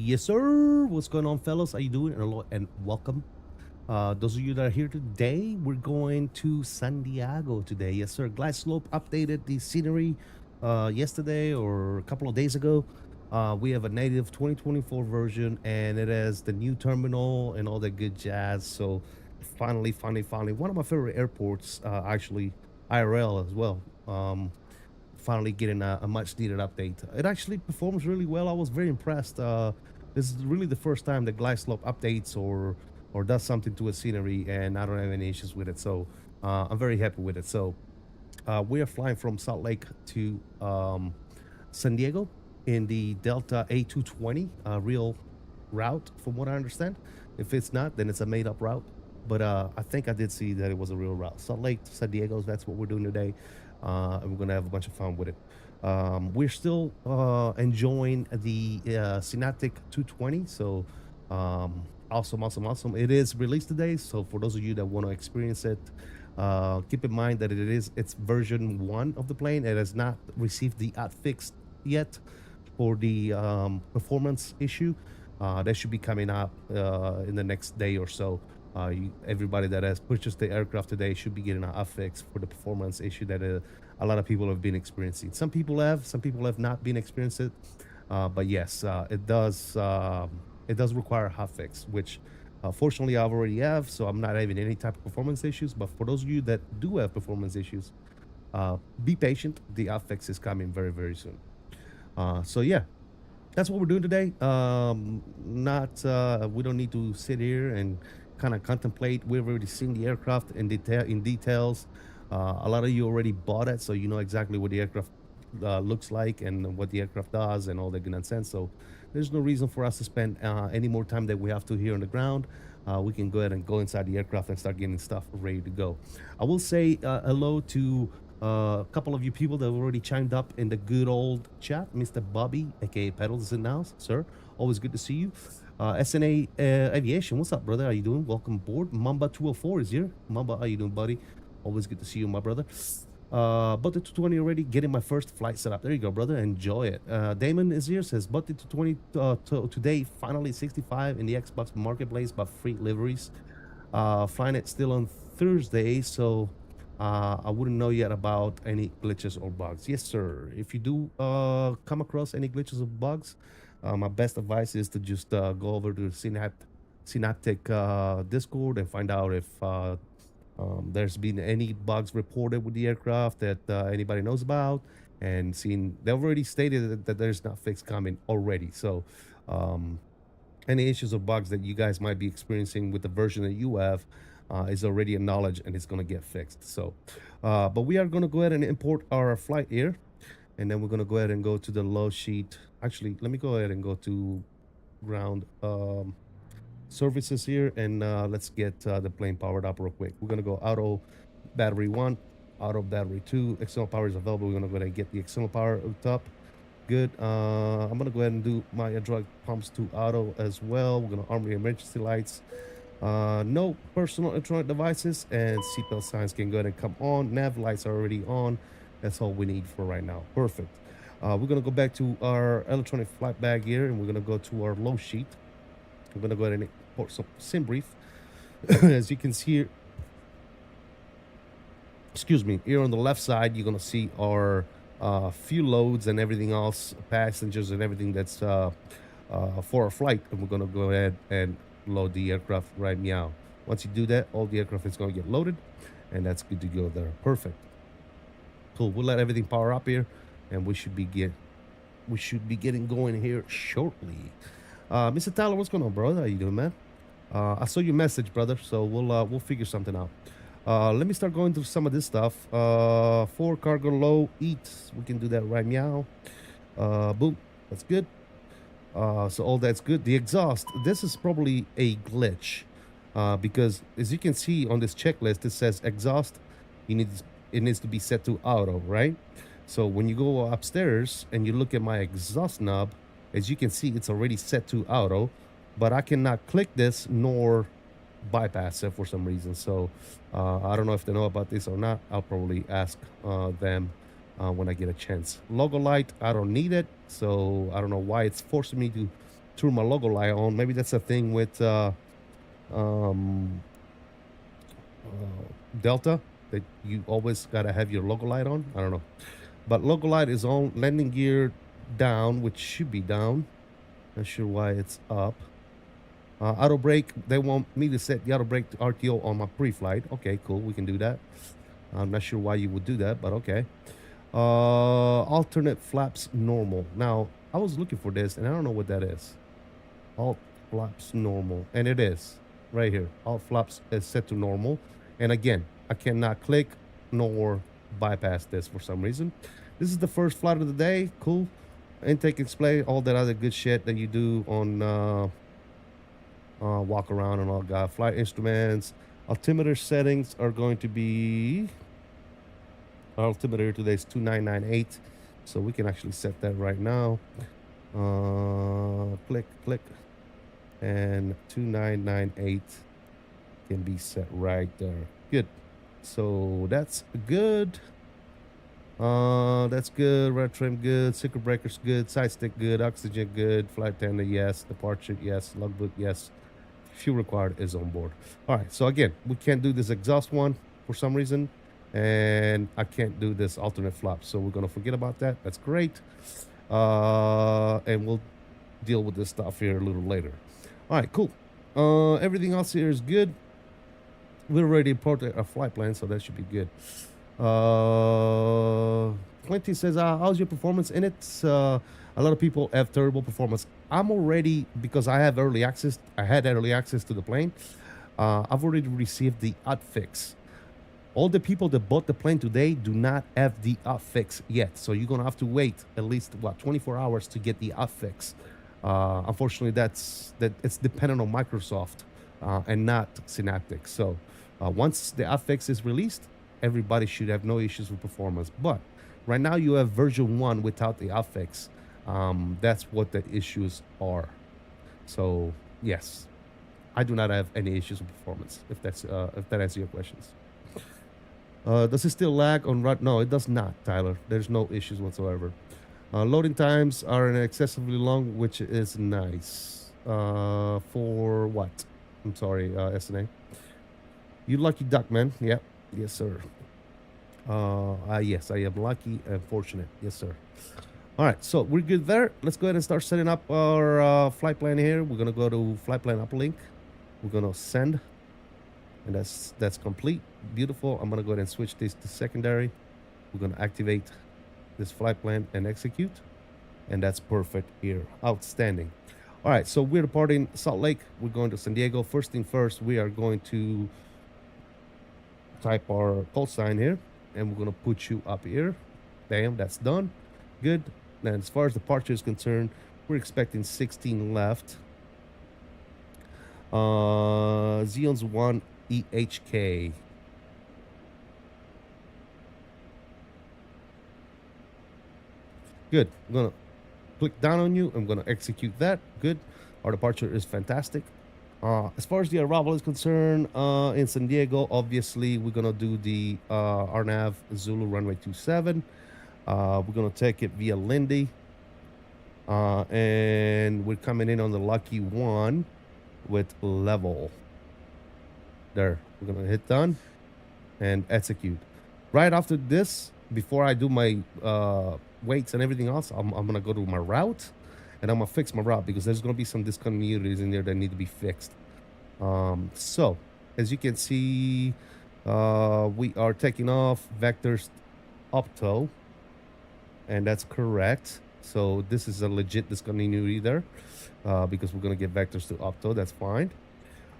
Yes, sir. What's going on, fellas? How you doing? And hello and welcome. Those of you that are here today, we're going to San Diego today. Yes, sir. Glideslope updated the scenery yesterday or a couple of days ago. We have a native 2024 version, and it has the new terminal and all that good jazz. So finally, one of my favorite airports, actually IRL as well. Finally getting a much needed update. It actually performs really well. I was very impressed. This is really the first time that Glideslope updates or does something to a scenery, and I don't have any issues with it. So I'm very happy with it. So we are flying from Salt Lake to San Diego in the Delta A220 real route, from what I understand. If it's not, then it's a made-up route. But I think I did see that it was a real route. Salt Lake to San Diego, that's what we're doing today. And we're gonna have a bunch of fun with it. We're still enjoying the Synaptic 220. So awesome. It is released today. So for those of you that want to experience it, keep in mind that it's version 1 of the plane. It has not received the fix yet for the performance issue. That should be coming up in the next day or so. Everybody that has purchased the aircraft today should be getting an fix for the performance issue that a lot of people have been experiencing. Some people have not been experiencing it, but yes, it does require a fix, which Fortunately, I already have, so I'm not having any type of performance issues. But for those of you that do have performance issues, be patient. The fix is coming very, very soon. So yeah, that's what we're doing today. Not We don't need to sit here and kind of contemplate. We've already seen the aircraft in details. A lot of you already bought it, so you know exactly what the aircraft looks like and what the aircraft does and all that good nonsense. So there's no reason for us to spend any more time that we have to here on the ground. We can go ahead and go inside the aircraft and start getting stuff ready to go. I will say hello to a couple of you people that have already chimed up in the good old chat. Mr. Bobby, aka Pedals, is in the house, sir. Always good to see you. SNA Aviation, what's up, brother? How you doing? Welcome aboard. Mamba 204 is here. Mamba, how you doing, buddy? Always good to see you, my brother. But the 220 already getting my first flight set up. There you go, brother. Enjoy it. Damon is here, says, but the 220 today, finally 65 in the Xbox Marketplace, but free liveries. Flying it still on Thursday, so I wouldn't know yet about any glitches or bugs. Yes, sir. If you do come across any glitches or bugs, my best advice is to just go over to the Synaptic Discord and find out if there's been any bugs reported with the aircraft that anybody knows about, and seeing they've already stated that there's not fix coming already. So any issues or bugs that you guys might be experiencing with the version that you have is already acknowledged and it's going to get fixed. So but we are going to go ahead and import our flight here, and then we're going to go ahead and go to the low sheet. Actually, let me go ahead and go to ground services here, and let's get the plane powered up real quick. We're going to go auto battery 1, auto battery 2. External power is available. We're going to go ahead and get the external power hooked up. Good. I'm going to go ahead and do my hydraulic pumps to auto as well. We're going to arm the emergency lights. No personal electronic devices, and seatbelt signs can go ahead and come on. Nav lights are already on. That's all we need for right now. Perfect. We're going to go back to our electronic flight bag here, and we're going to go to our low sheet. I'm going to go ahead and import some sim brief. As you can see here, excuse me, here on the left side, you're going to see our fuel loads and everything else, passengers and everything that's for our flight. And we're going to go ahead and load the aircraft right meow. Once you do that, all the aircraft is going to get loaded, and that's good to go there. Perfect. Cool. We'll let everything power up here, and we should be getting going here shortly. Mr. Tyler, what's going on, brother? How you doing, man? I saw your message, brother, so we'll figure something out. Let me start going through some of this stuff. 4 cargo low, eat. We can do that right meow. Boom. That's good. So all that's good. The exhaust, this is probably a glitch, because as you can see on this checklist, it says exhaust, it needs to be set to auto, right? So when you go upstairs and you look at my exhaust knob, as you can see, it's already set to auto, but I cannot click this nor bypass it for some reason. So I don't know if they know about this or not. I'll probably ask them when I get a chance. Logo light, I don't need it, so I don't know why it's forcing me to turn my logo light on. Maybe that's a thing with Delta, that you always gotta have your logo light on. I don't know, but logo light is on. Landing gear down, which should be down. Not sure why it's up. Auto brake, they want me to set the auto brake to RTO on my pre-flight. Okay, cool, we can do that. I'm not sure why you would do that, but okay. Alternate flaps normal. Now, I was looking for this, and I don't know what that is. Alt flaps normal, and it is right here. Alt flaps is set to normal, and again, I cannot click nor bypass this for some reason. This is the first flight of the day. Cool. Intake display, all that other good shit that you do on walk around and all that. Flight instruments. Altimeter settings are going to be, our altimeter today is 2998, so we can actually set that right now. Click, and 2998 can be set right there. Good. So that's good. That's good. Red trim good. Circuit breakers good. Side stick good. Oxygen good. Flight tender yes. Departure yes. Logbook yes. Fuel required is on board. All right. So again, we can't do this exhaust one for some reason, and I can't do this alternate flap. So we're gonna forget about that. That's great. And we'll deal with this stuff here a little later. All right. Cool. Everything else here is good. We already imported a flight plan, so that should be good. Quentin says, how's your performance in it? A lot of people have terrible performance. I'm already, because I have early access, I had early access to the plane. I've already received the hotfix. All the people that bought the plane today do not have the hotfix yet. So you're going to have to wait at least, 24 hours to get the hotfix. Unfortunately, it's dependent on Microsoft and not Synaptic. So once the hotfix is released, everybody should have no issues with performance. But right now you have version 1 without the hotfix. That's what the issues are. So yes, I do not have any issues with performance, if that answers your questions. Does it still lag on right? No, it does not, Tyler. There's no issues whatsoever. Loading times are excessively long, which is nice. For what? I'm sorry, SNA. You lucky duck, man. Yep. Yes, sir. Yes, I am lucky and fortunate. Yes, sir. All right, so we're good there. Let's go ahead and start setting up our flight plan here. We're gonna go to flight plan uplink. We're gonna send, and that's complete. Beautiful. I'm gonna go ahead and switch this to secondary. We're gonna activate this flight plan and execute, and that's perfect here. Outstanding. All right, so we're departing Salt Lake. We're going to San Diego. First thing first, we are going to type our call sign here, and we're gonna put you up here. Bam, that's done. Good. And as far as departure is concerned, we're expecting 16 left. Xeons 1 EHK. Good. I'm gonna click down on you. I'm gonna execute that. Good. Our departure is fantastic. As far as the arrival is concerned, in San Diego, obviously we're gonna do the RNAV Zulu runway 27. We're gonna take it via Lindy, and we're coming in on the lucky one with level. There, we're gonna hit done and execute. Right after this, before I do my weights and everything else, I'm gonna go to my route, and I'm gonna fix my route because there's gonna be some discontinuities in there that need to be fixed. So as you can see, we are taking off vectors 𝕂𝕠𝕠. And that's correct. So this is a legit discontinuity there, because we're gonna get vectors to 𝕂𝕠𝕠. That's fine.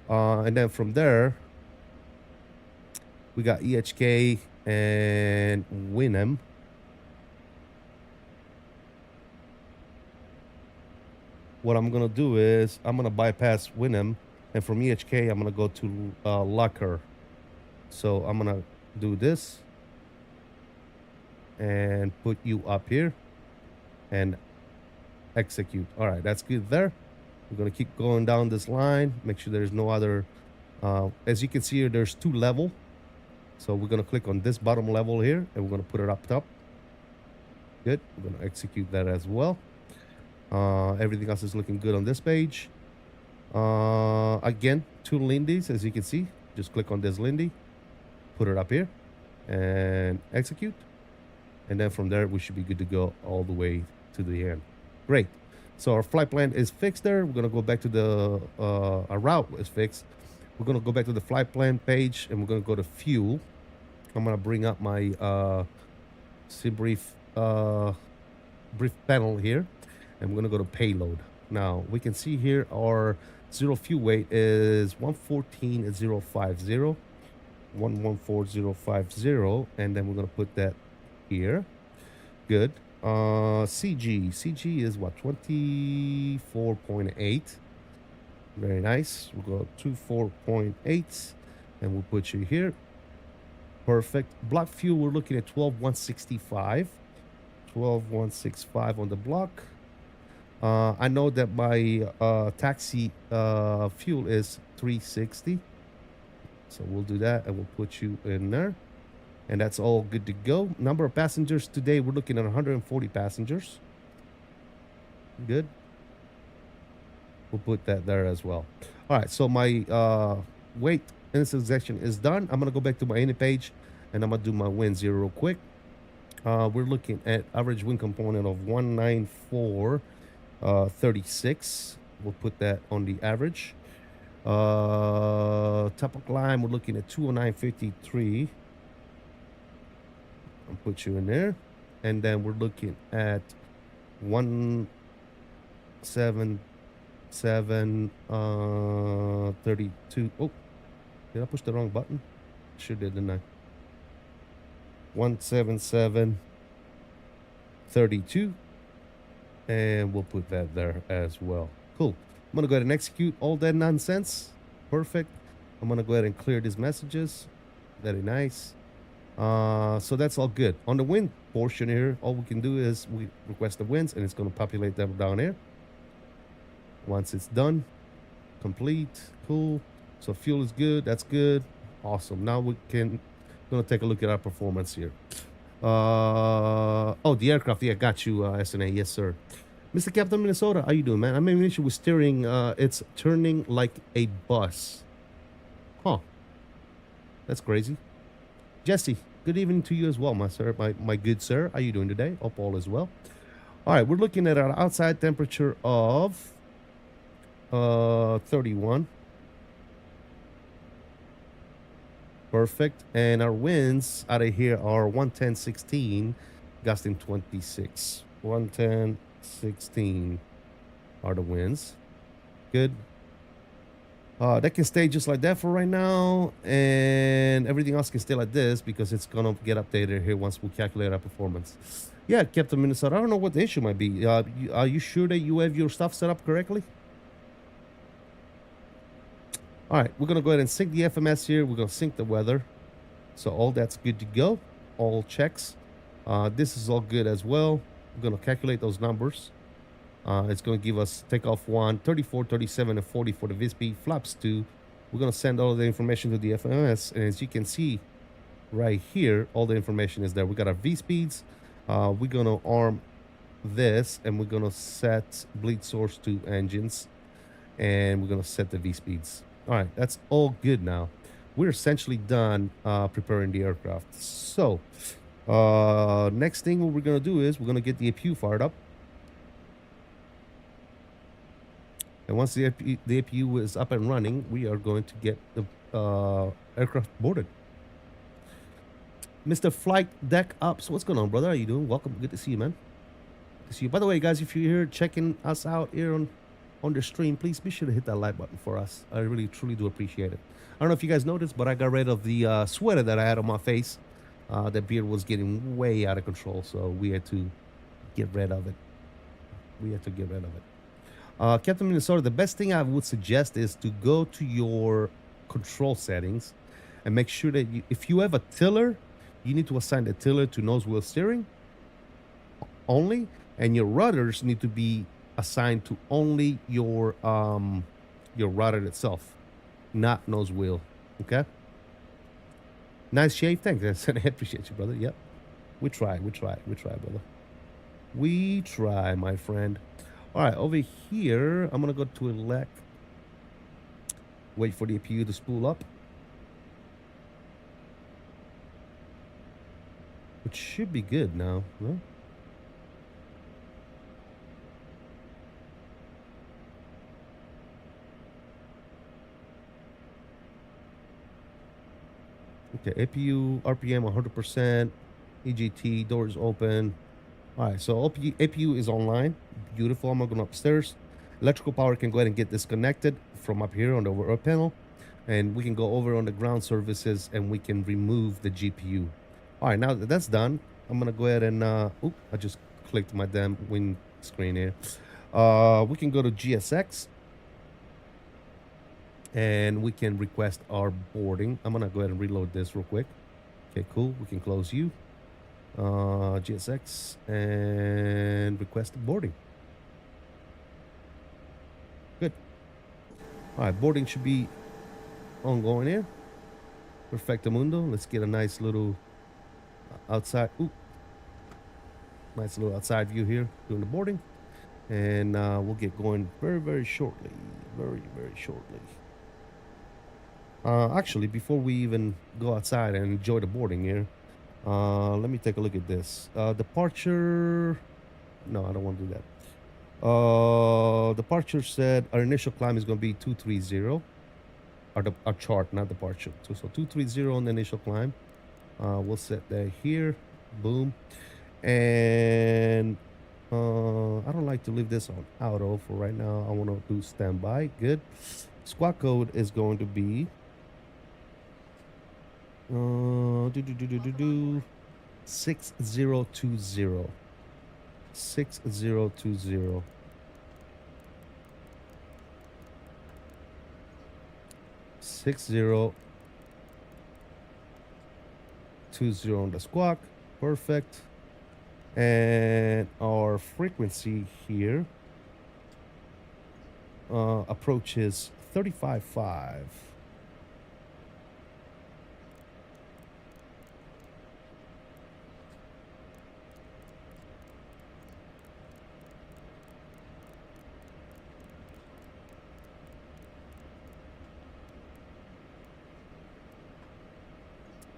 And then from there, we got EHK and Winham. What I'm gonna do is I'm gonna bypass Winham, and from EHK I'm gonna go to Locker. So I'm gonna do this and put you up here and execute. All right, that's good there. We're gonna keep going down this line, make sure there's no other as you can see here, there's 2 level. So we're gonna click on this bottom level here, and we're gonna put it up top. Good. We're gonna execute that as well. Everything else is looking good on this page. Again, 2 Lindies, as you can see. Just click on this Lindy, put it up here, and execute. And then from there, we should be good to go all the way to the end. Great. So our flight plan is fixed there. We're going to go back to the, our route is fixed. We're going to go back to the flight plan page, and we're going to go to fuel. I'm going to bring up my brief panel here, and we're going to go to payload. Now, we can see here our zero fuel weight is 114,050, 114,050, and then we're going to put that here. Good. CG is what, 24.8. Very nice. We'll go 24.8, and we'll put you here. Perfect. Block fuel, we're looking at 12,165. 12,165 on the block. I know that my taxi fuel is 360. So we'll do that, and we'll put you in there. And that's all good to go. Number of passengers today, we're looking at 140 passengers. Good. We'll put that there as well. All right, so my weight insertion is done. I'm going to go back to my init page, and I'm going to do my wind zero real quick. We're looking at average wind component of 194.36. We'll put that on the average. Top of climb, we're looking at 209.53. I'll put you in there. And then we're looking at 177.32. Oh, did I push the wrong button? Sure did, didn't I? 177.32. And we'll put that there as well. Cool. I'm going to go ahead and execute all that nonsense. Perfect. I'm going to go ahead and clear these messages. Very nice. So that's all good. On the wind portion here, all we can do is we request the winds, and it's going to populate them down here. Once it's done, complete, cool. So fuel is good. That's good. Awesome. Now we can going to take a look at our performance here. Oh, the aircraft. Yeah, got you, SNA. Yes, sir. Mr. Captain Minnesota, how you doing, man? I'm having an issue with steering. It's turning like a bus. Huh. That's crazy. Jesse, good evening to you as well, my sir. My good sir. How you doing today? Hope all is well. All right, we're looking at our outside temperature of 31. Perfect. And our winds out of here are 110.16, gusting 26. 110.16 are the winds. Good. That can stay just like that for right now, and everything else can stay like this because it's gonna get updated here once we calculate our performance. Yeah, Captain Minnesota, I don't know what the issue might be. Are you sure that you have your stuff set up correctly? All right, we're gonna go ahead and sync the FMS here. We're gonna sync the weather, so all that's good to go. All checks. This is all good as well. We're gonna calculate those numbers. It's going to give us takeoff 1, 34, 37, and 40 for the VSP, flaps 2. We're going to send all the information to the FMS, and as you can see right here, all the information is there. We got our V speeds. We're going to arm this, and we're going to set bleed source to engines, and we're going to set the V speeds. All right, that's all good now. We're essentially done preparing the aircraft. So next thing what we're going to do is we're going to get the APU fired up. And once the APU is up and running, we are going to get the aircraft boarded. Mr. Flight Deck Ups, what's going on, brother? How you doing? Welcome. Good to see you, man. Good to see you. By the way, guys, if you're here checking us out here on the stream, please be sure to hit that like button for us. I really, truly do appreciate it. I don't know if you guys noticed, but I got rid of the sweater that I had on my face. The beard was getting way out of control, so we had to get rid of it. Captain Minnesota, the best thing I would suggest is to go to your control settings and make sure that if you have a tiller, you need to assign the tiller to nose wheel steering only, and your rudders need to be assigned to only your rudder itself, not nose wheel. Okay. Nice shave. Thanks. I appreciate you, brother. Yep. We try, brother. We try, my friend. All right, over here, I'm going to go to elect. Wait for the APU to spool up. It should be good now, huh? Okay, APU, RPM 100%, EGT, doors open. All right, so APU is online. Beautiful. I'm going upstairs. Electrical power can go ahead and get disconnected from up here on the overhead panel. And we can go over on the ground services and we can remove the GPU. All right, now that that's done, I'm going to go ahead and... I just clicked my damn wind screen here. We can go to GSX. And we can request our boarding. I'm going to go ahead and reload this real quick. Okay, cool. We can close you. GSX and request boarding. Good. All right, boarding should be ongoing here. Perfecto mundo. Let's get a nice little outside. Nice little outside view here doing the boarding, and we'll get going very, very shortly. Very, very shortly. Actually, before we even go outside and enjoy the boarding here. Let me take a look at this. Departure. No, I don't want to do that. Departure said our initial climb is going to be 230. our chart, not departure. So 230 on the initial climb. We'll set that here. Boom. And I don't like to leave this on auto for right now. I want to do standby. Good. Squawk code is going to be 6020. 6020. 6020 on the squawk. Perfect. And our frequency here approaches 35.5.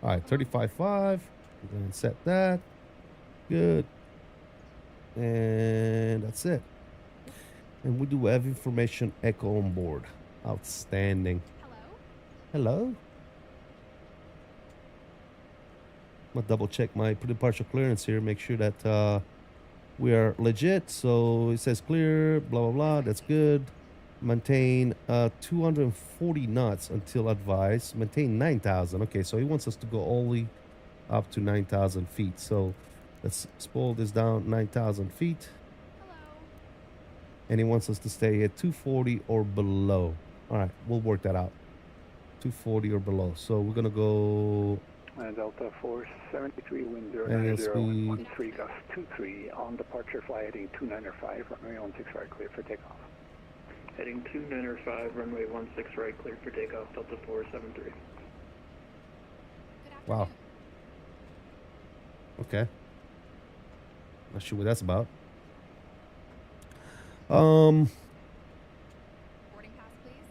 All right, 35.5. We're going to set that. Good. And that's it. And we do have information echo on board. Outstanding. Hello? I'm going to double check my pre-departure clearance here. Make sure that we are legit. So it says clear, blah, blah, blah. That's good. Maintain 240 knots until advised. Maintain 9,000. Okay, so he wants us to go only up to 9,000 feet. So let's spoil this down 9,000 feet. Hello. And he wants us to stay at 240 or below. All right, we'll work that out. 240 or below. So we're gonna go Delta 473, wind and 090, 13 gust 23 on departure, fly heading 295, runway 16 right, clear for takeoff. Heading 295, runway 16 right, clear for takeoff, Delta 473. wow. Okay. Not sure what that's about. Boarding pass, please.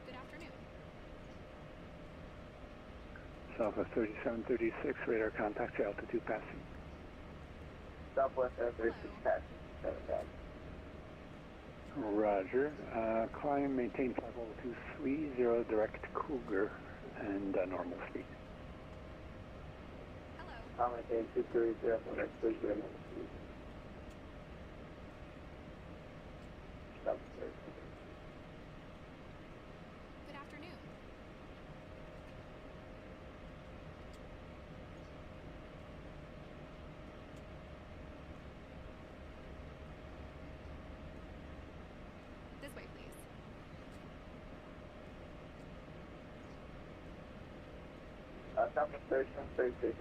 Good afternoon. Southwest 3736, radar contact to altitude passing. Southwest 36 passing. Roger. Climb, maintain flight level 230, direct Cougar, and normal speed. Hello. I'm maintain 230, direct Cougar, normal speed. Southwest 36. Good afternoon. This way, please. Southwest 36,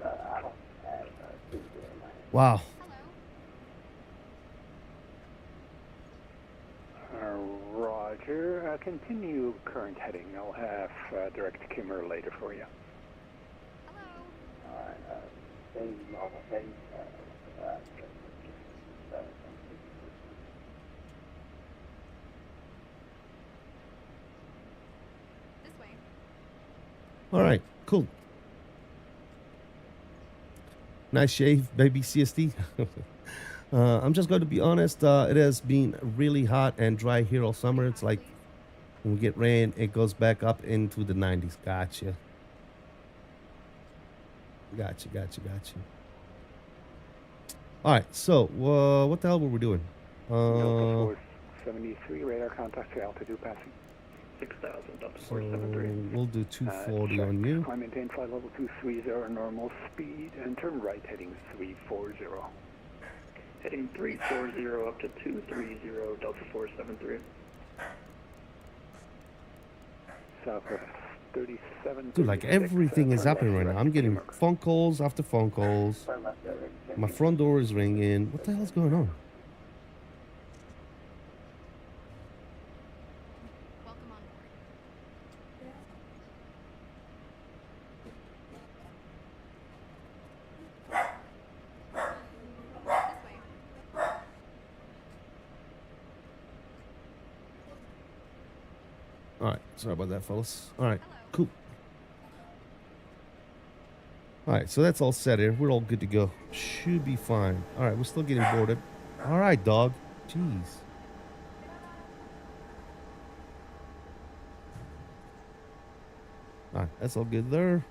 I don't have 209. Wow. Hello. Roger. Continue current heading. I'll have direct 𝕬𝕚 later for you. Hello. Alright, same normal heading, This way. All right, cool. Nice shave, baby CST. I'm just going to be honest. It has been really hot and dry here all summer. It's like when we get rain, it goes back up into the 90s. Gotcha. Gotcha. All right, so what the hell were we doing? Delta 473, radar contact to altitude passing. 6,000, Delta So 473. we'll do 240 check. on you. Climb, maintain flight level 230, normal speed, and turn right heading 340. Heading 340 up to 230, Delta 473. Southwest 37. Dude, like everything is happening right now. I'm getting phone calls after phone calls. My front door is ringing. What the hell's going on? Welcome on board. This way. All right, sorry about that, fellas. All right, Hello. cool. All right, so that's all set here. We're all good to go. Should be fine. All right, we're still getting boarded. All right, dog. Jeez. All right, that's all good there.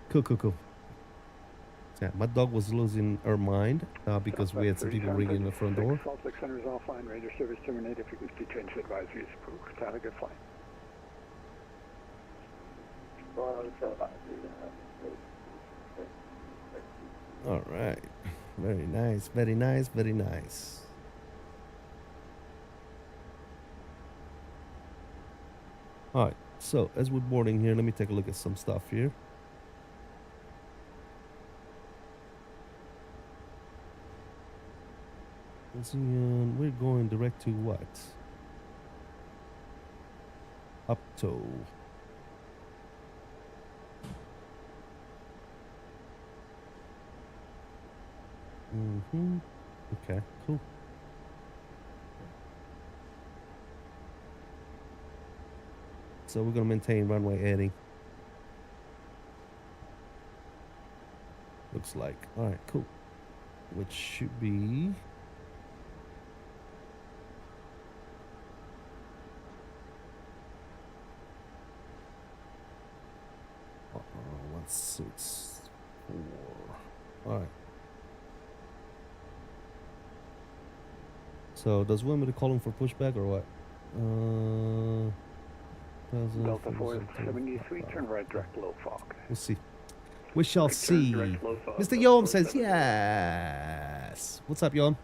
Cool. Yeah, my dog was losing her mind because we had some people ringing in the front door. Salt Lake Center is offline. Radar service terminated. Frequency change advisory is approved. Have a good flight. All right. Very nice. Very nice. Very nice. All right. So as we're boarding here, let me take a look at some stuff here. Let's see, we're going direct to what? Upto. Okay, cool. So we're gonna maintain runway 80. Looks like. All right, cool. Which should be. Let's see, it's 4. All right. So does want me to call him for pushback or what? Delta 473, turn right direct low fog. We'll see. We shall Right turn see. direct low fog, Mr. Delta Yom says 473. yes. What's up, Yom?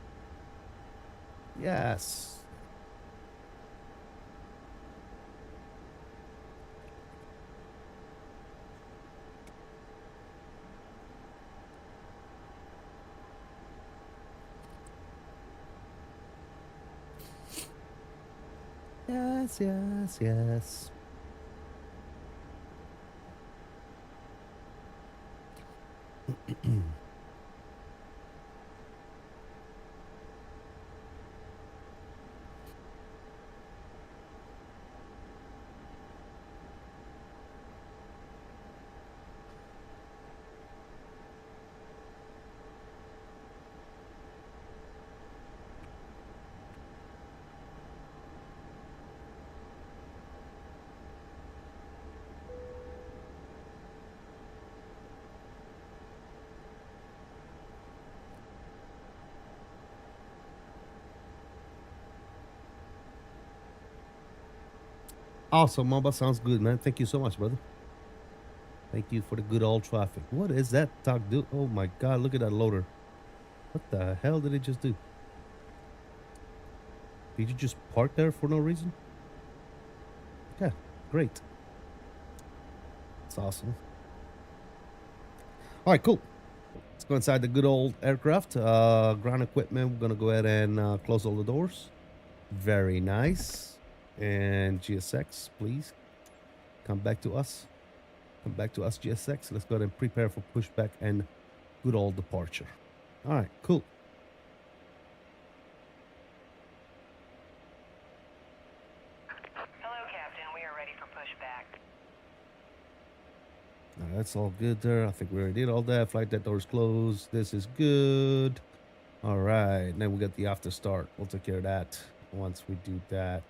Yes. Yes. Awesome, Mamba. Sounds good, man. Thank you so much, brother. Thank you for the good old traffic. What is that talk do? Oh my god, look at that loader. What the hell did it just do? Did you just park there for no reason? Okay, great. That's awesome. All right, cool. Let's go inside the good old aircraft. Ground equipment, we're gonna go ahead and close all the doors. Very nice. And GSX, please come back to us. Come back to us, GSX. Let's go ahead and prepare for pushback and good old departure. All right, cool. Hello, Captain. We are ready for pushback. That's all good there. I think we already did all that. Flight deck doors closed. This is good. All right. Now we got the after start. We'll take care of that once we do that.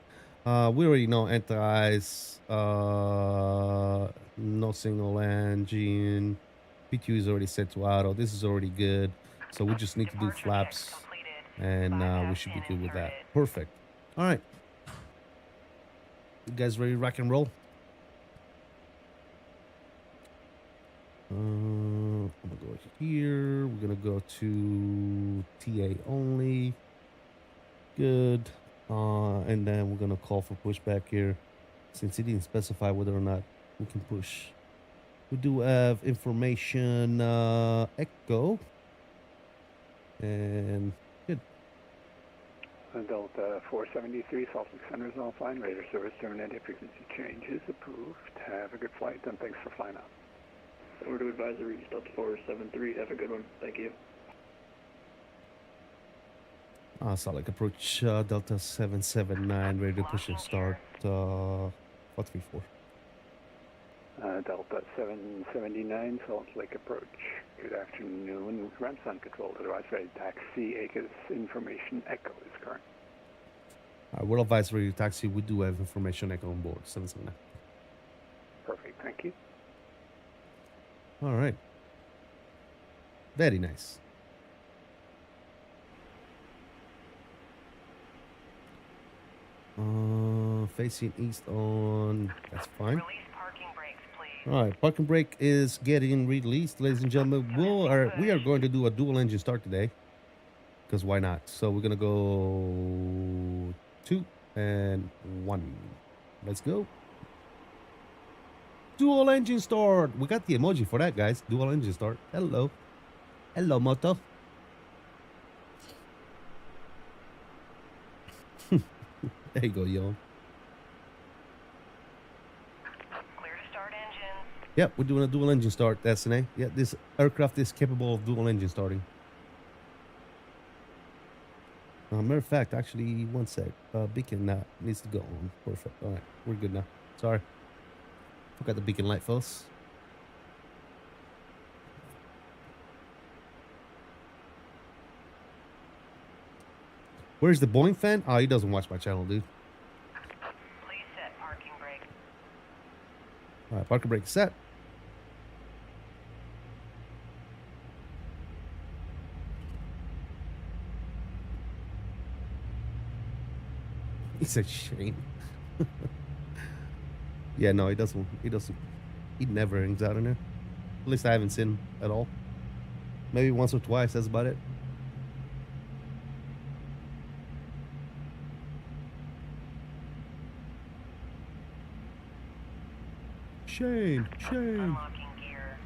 We already know anti-ice, no single engine. PQ is already set to auto. This is already good. So we just need to do flaps and we should be good with that. Perfect. All right. You guys ready to rock and roll? I'm gonna go here. We're gonna go to TA only. Good. And then we're gonna call for pushback here, since it didn't specify whether or not we can push. We do have information echo, and good. Delta 473, Salt Lake Center is offline. Radar service terminated. Frequency change is approved. Have a good flight, and thanks for flying out. Over to advisory, Delta 473. Have a good one. Thank you. Salt Lake approach Delta 779, ready to push and start 434. Delta 779, Salt Lake approach. Good afternoon. Ramps on control to the right side. Taxi, ACUS information echo is current. We'll advise radio taxi. We do have information echo on board. 779. Perfect, thank you. All right. Very nice. Facing east on. That's fine. Release parking brakes, please. All right, parking brake is getting released, ladies and gentlemen. We are going to do a dual engine start today, because why not? So we're gonna go 2 and 1. Let's go. Dual engine start. We got the emoji for that, guys. Dual engine start. Hello, hello, moto. There you go, yo. Clear to start engines. Yep, we're doing a dual engine start. That's an A. Yeah, this aircraft is capable of dual engine starting. Matter of fact, actually, one sec. Beacon needs to go on. Perfect. All right, we're good now. Sorry. Forgot the beacon light, fellas. Where's the Boeing fan? Oh, he doesn't watch my channel, dude. Please set parking brake. All right, parking brake set. It's a shame. Yeah, no, he doesn't. He never hangs out in there. At least I haven't seen him at all. Maybe once or twice, that's about it. Shame. Unlocking gear.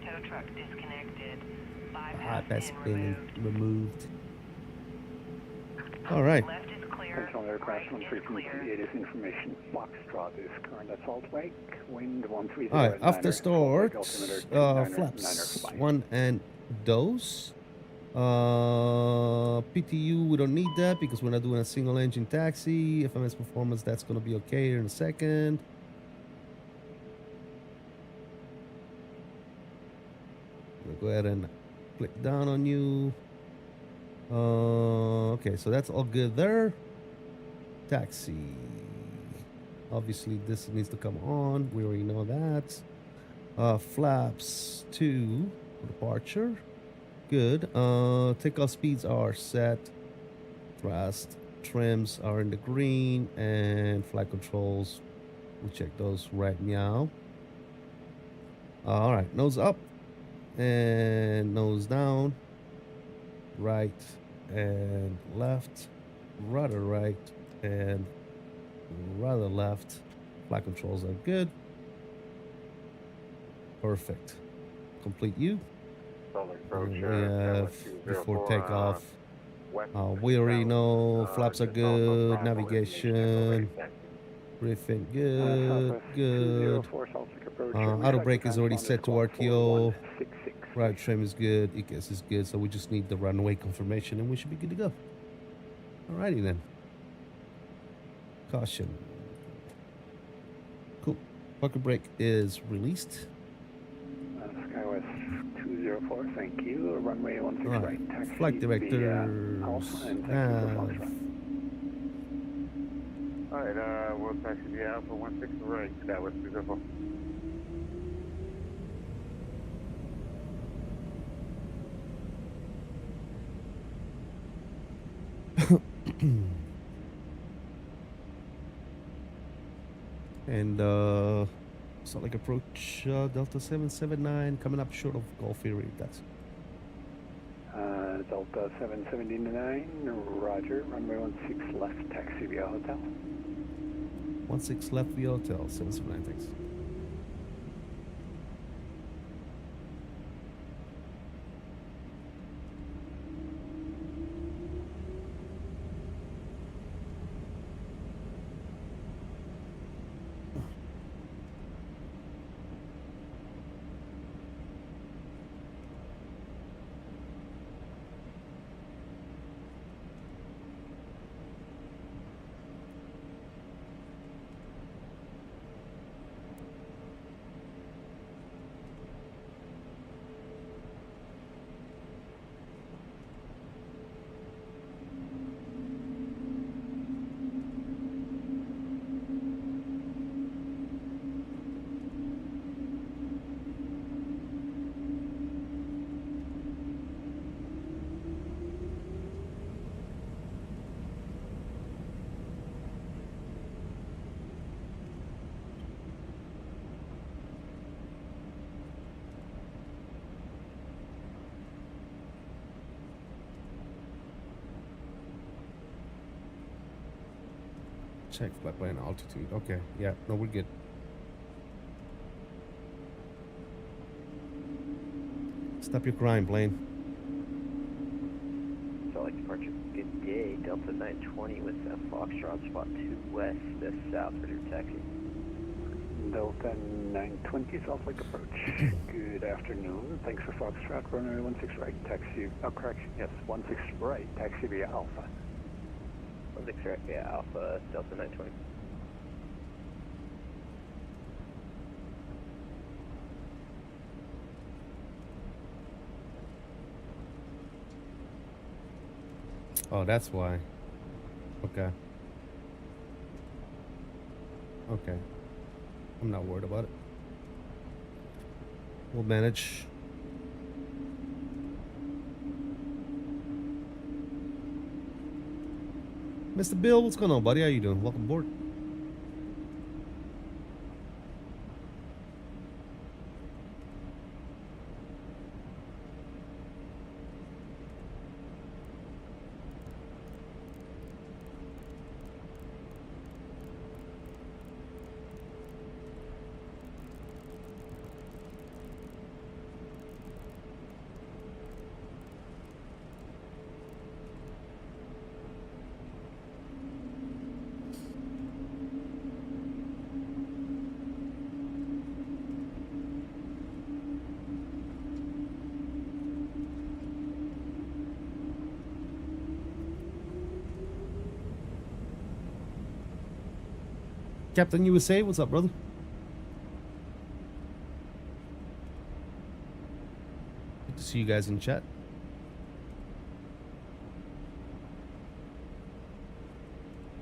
Tow truck disconnected. Bypass Bypass been removed. removed. All right. Left is clear. Control aircraft Right on is frequency clear. 8 is information. Foxtrot is current at Salt Lake. Wind 130. All right. After start, altimeter flaps 9 1 and those. PTU, we don't need that because we're not doing a single engine taxi. FMS performance, that's going to be okay here in a second. We'll go ahead and click down on you. Okay, so that's all good there. Taxi. Obviously, this needs to come on. We already know that. Flaps 2 for departure. Good. Takeoff speeds are set. Thrust trims are in the green, and flight controls. We'll check those right now. All right, nose up and nose down. Right and left, rudder right and rudder left. Flight controls are good. Perfect. Complete U. And we have before takeoff. We already know flaps are good. Navigation. Briefing good. Good. Auto brake is already set to RTO. Right trim is good. ECAS is good. So we just need the runway confirmation and we should be good to go. Alrighty then. Caution. Cool. Parking brake is released. Skywest 204, thank you. Runway 16 All right. Taxi Flight directors. via Alpha and thank you for Foxtrot. Alright, we'll taxi via Alpha 16 right, Skywest 204. And Salt Lake approach Delta 779 coming up short of Gulf Erie. That's Delta 779, roger. Runway 16 left, taxi via hotel. 16 left via hotel 779. Thanks. Check flight plan altitude. Okay, yeah, no, we're good. Stop your crying, plane. Salt Lake departure. Good day. Delta 920 with Foxtrot spot 2 west, south for your taxi. Delta 920 Salt Lake approach. Good afternoon. Thanks for Foxtrot. Runway 16 right. Taxi. Oh, correction. Yes, 16 right. Taxi via Alpha. 16 right, yeah, Alpha, Delta 920. Oh, that's why. Okay. Okay. I'm not worried about it. We'll manage. Mr. Bill, what's going on, buddy? How you doing? Welcome aboard. Captain USA, what's up, brother? Good to see you guys in chat.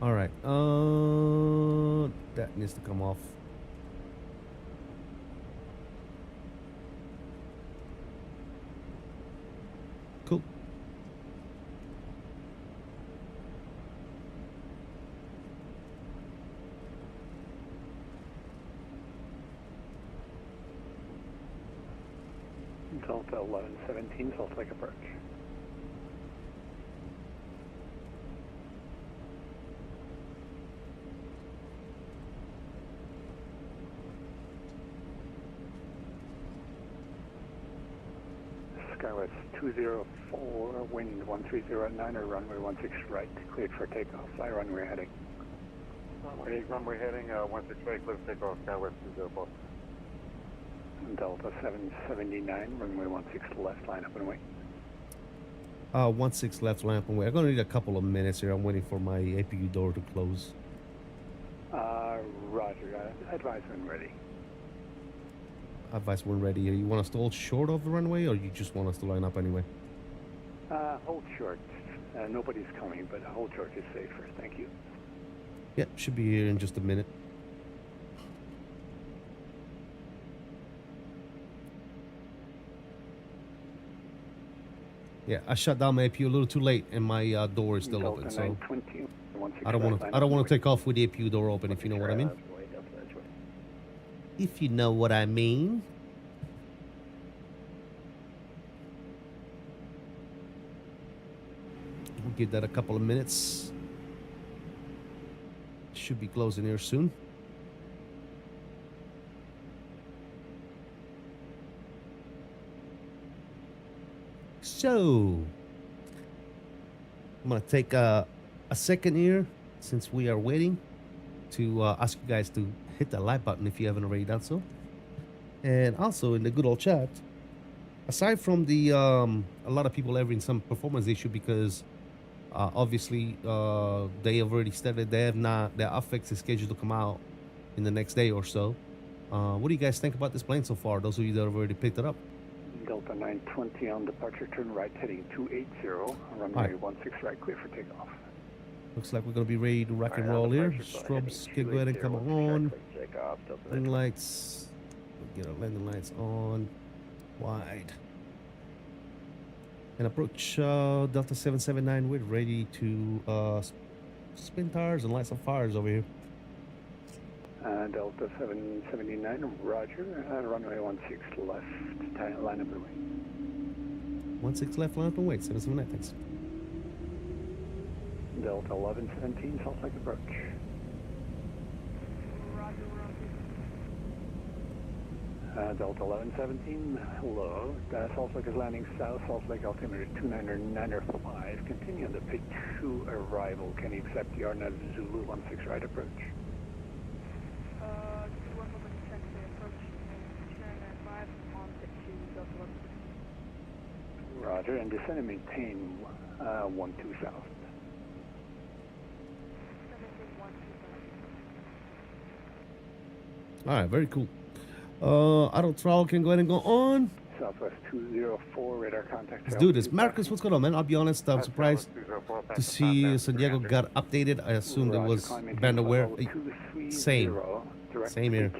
All right. That needs to come off. Cool. Delta 1117 Salt Lake approach. Skywest 204, wind 1309 or runway 16 right, cleared for takeoff. Fly runway heading. Runway heading 16 right, clear for takeoff, Skywest 204. Delta 779, runway 16 left, line up and wait. 16 left, line up and wait. I'm gonna need a couple of minutes here. I'm waiting for my APU door to close. Roger, advise when ready. Advice when ready. You want us to hold short of the runway, or you just want us to line up anyway? Hold short. Nobody's coming, but hold short is safer. Thank you. Yep, should be here in just a minute. Yeah, I shut down my APU a little too late, and my door is still Delta open. So 920, I don't want to take off with the APU door open, if you know what I mean. If you know what I mean. We'll give that a couple of minutes. Should be closing here soon. So, I'm going to take a second here, since we are waiting, to ask you guys to hit that like button if you haven't already done so. And also in the good old chat, aside from the a lot of people having some performance issue because obviously they have already stated they have not, their affix is scheduled to come out in the next day or so. What do you guys think about this plane so far, those of you that have already picked it up? Delta 920 on departure, turn right, heading 280, runway 16 right, clear for takeoff. Looks like we're going to be ready to rock and roll here. Strobes, go ahead and come on. Landing lights. We'll get our landing lights on. Wide. And approach Delta 779 with ready to spin tires and light some fires over here. Delta 779, roger, runway 16 left, line up and wait. 16 left, line up and wait, 779, thanks. Delta 1117, Salt Lake approach. Delta 1117, hello. Salt Lake is landing south, Salt Lake altimeter 299.5. Continue on the pit 2 arrival. Can you accept the RNAV Zulu 16 right approach? Just one moment to check the approach. 299.5 on pit 2, Delta 11. Roger, and descend and maintain 12 south. All right, very cool. Auto throttle can go ahead and go on. Southwest 204, radar contact. Let's do this. Marcus, what's going on, man? I'll be honest, I'm surprised to see San Diego got updated. I assumed it was bandware. Same here.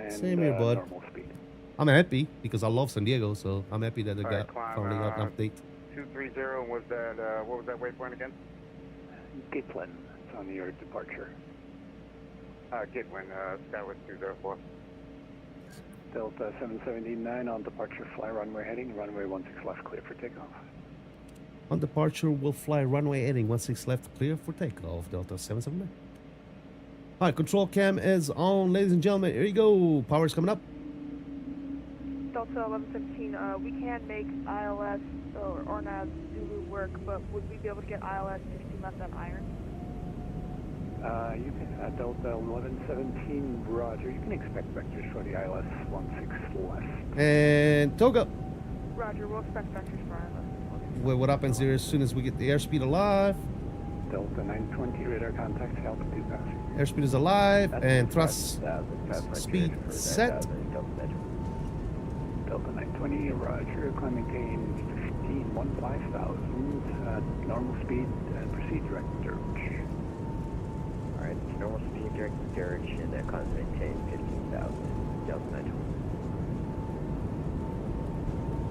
Same here, bud. I'm happy because I love San Diego, so I'm happy that they got finally got an update. 230 was that, what was that waypoint again? Gitlin, it's on your departure. Gitwin, Skywest 204. Delta 779 on departure, fly runway heading, runway 16 left, clear for takeoff. On departure, we'll fly runway heading 16 left, clear for takeoff, Delta 779. All right, control cam is on, ladies and gentlemen. Here you go. Power's coming up. Delta 1117, we can make ILS or NAV Zulu work, but would we be able to get ILS 16 left on iron? You can, Delta 1117, roger. You can expect vectors for the ILS 16 left. And Toga. Roger, we'll expect vectors for ILS. Well, what happens here as soon as we get the airspeed alive? Delta 920, radar contact, altitude passing. Airspeed is alive and thrust speed set. Delta 920, roger. Climb maintain 15,000, normal speed, and proceed direct dirge. Alright, normal speed direct direction and climb maintain 15,000, Delta 920.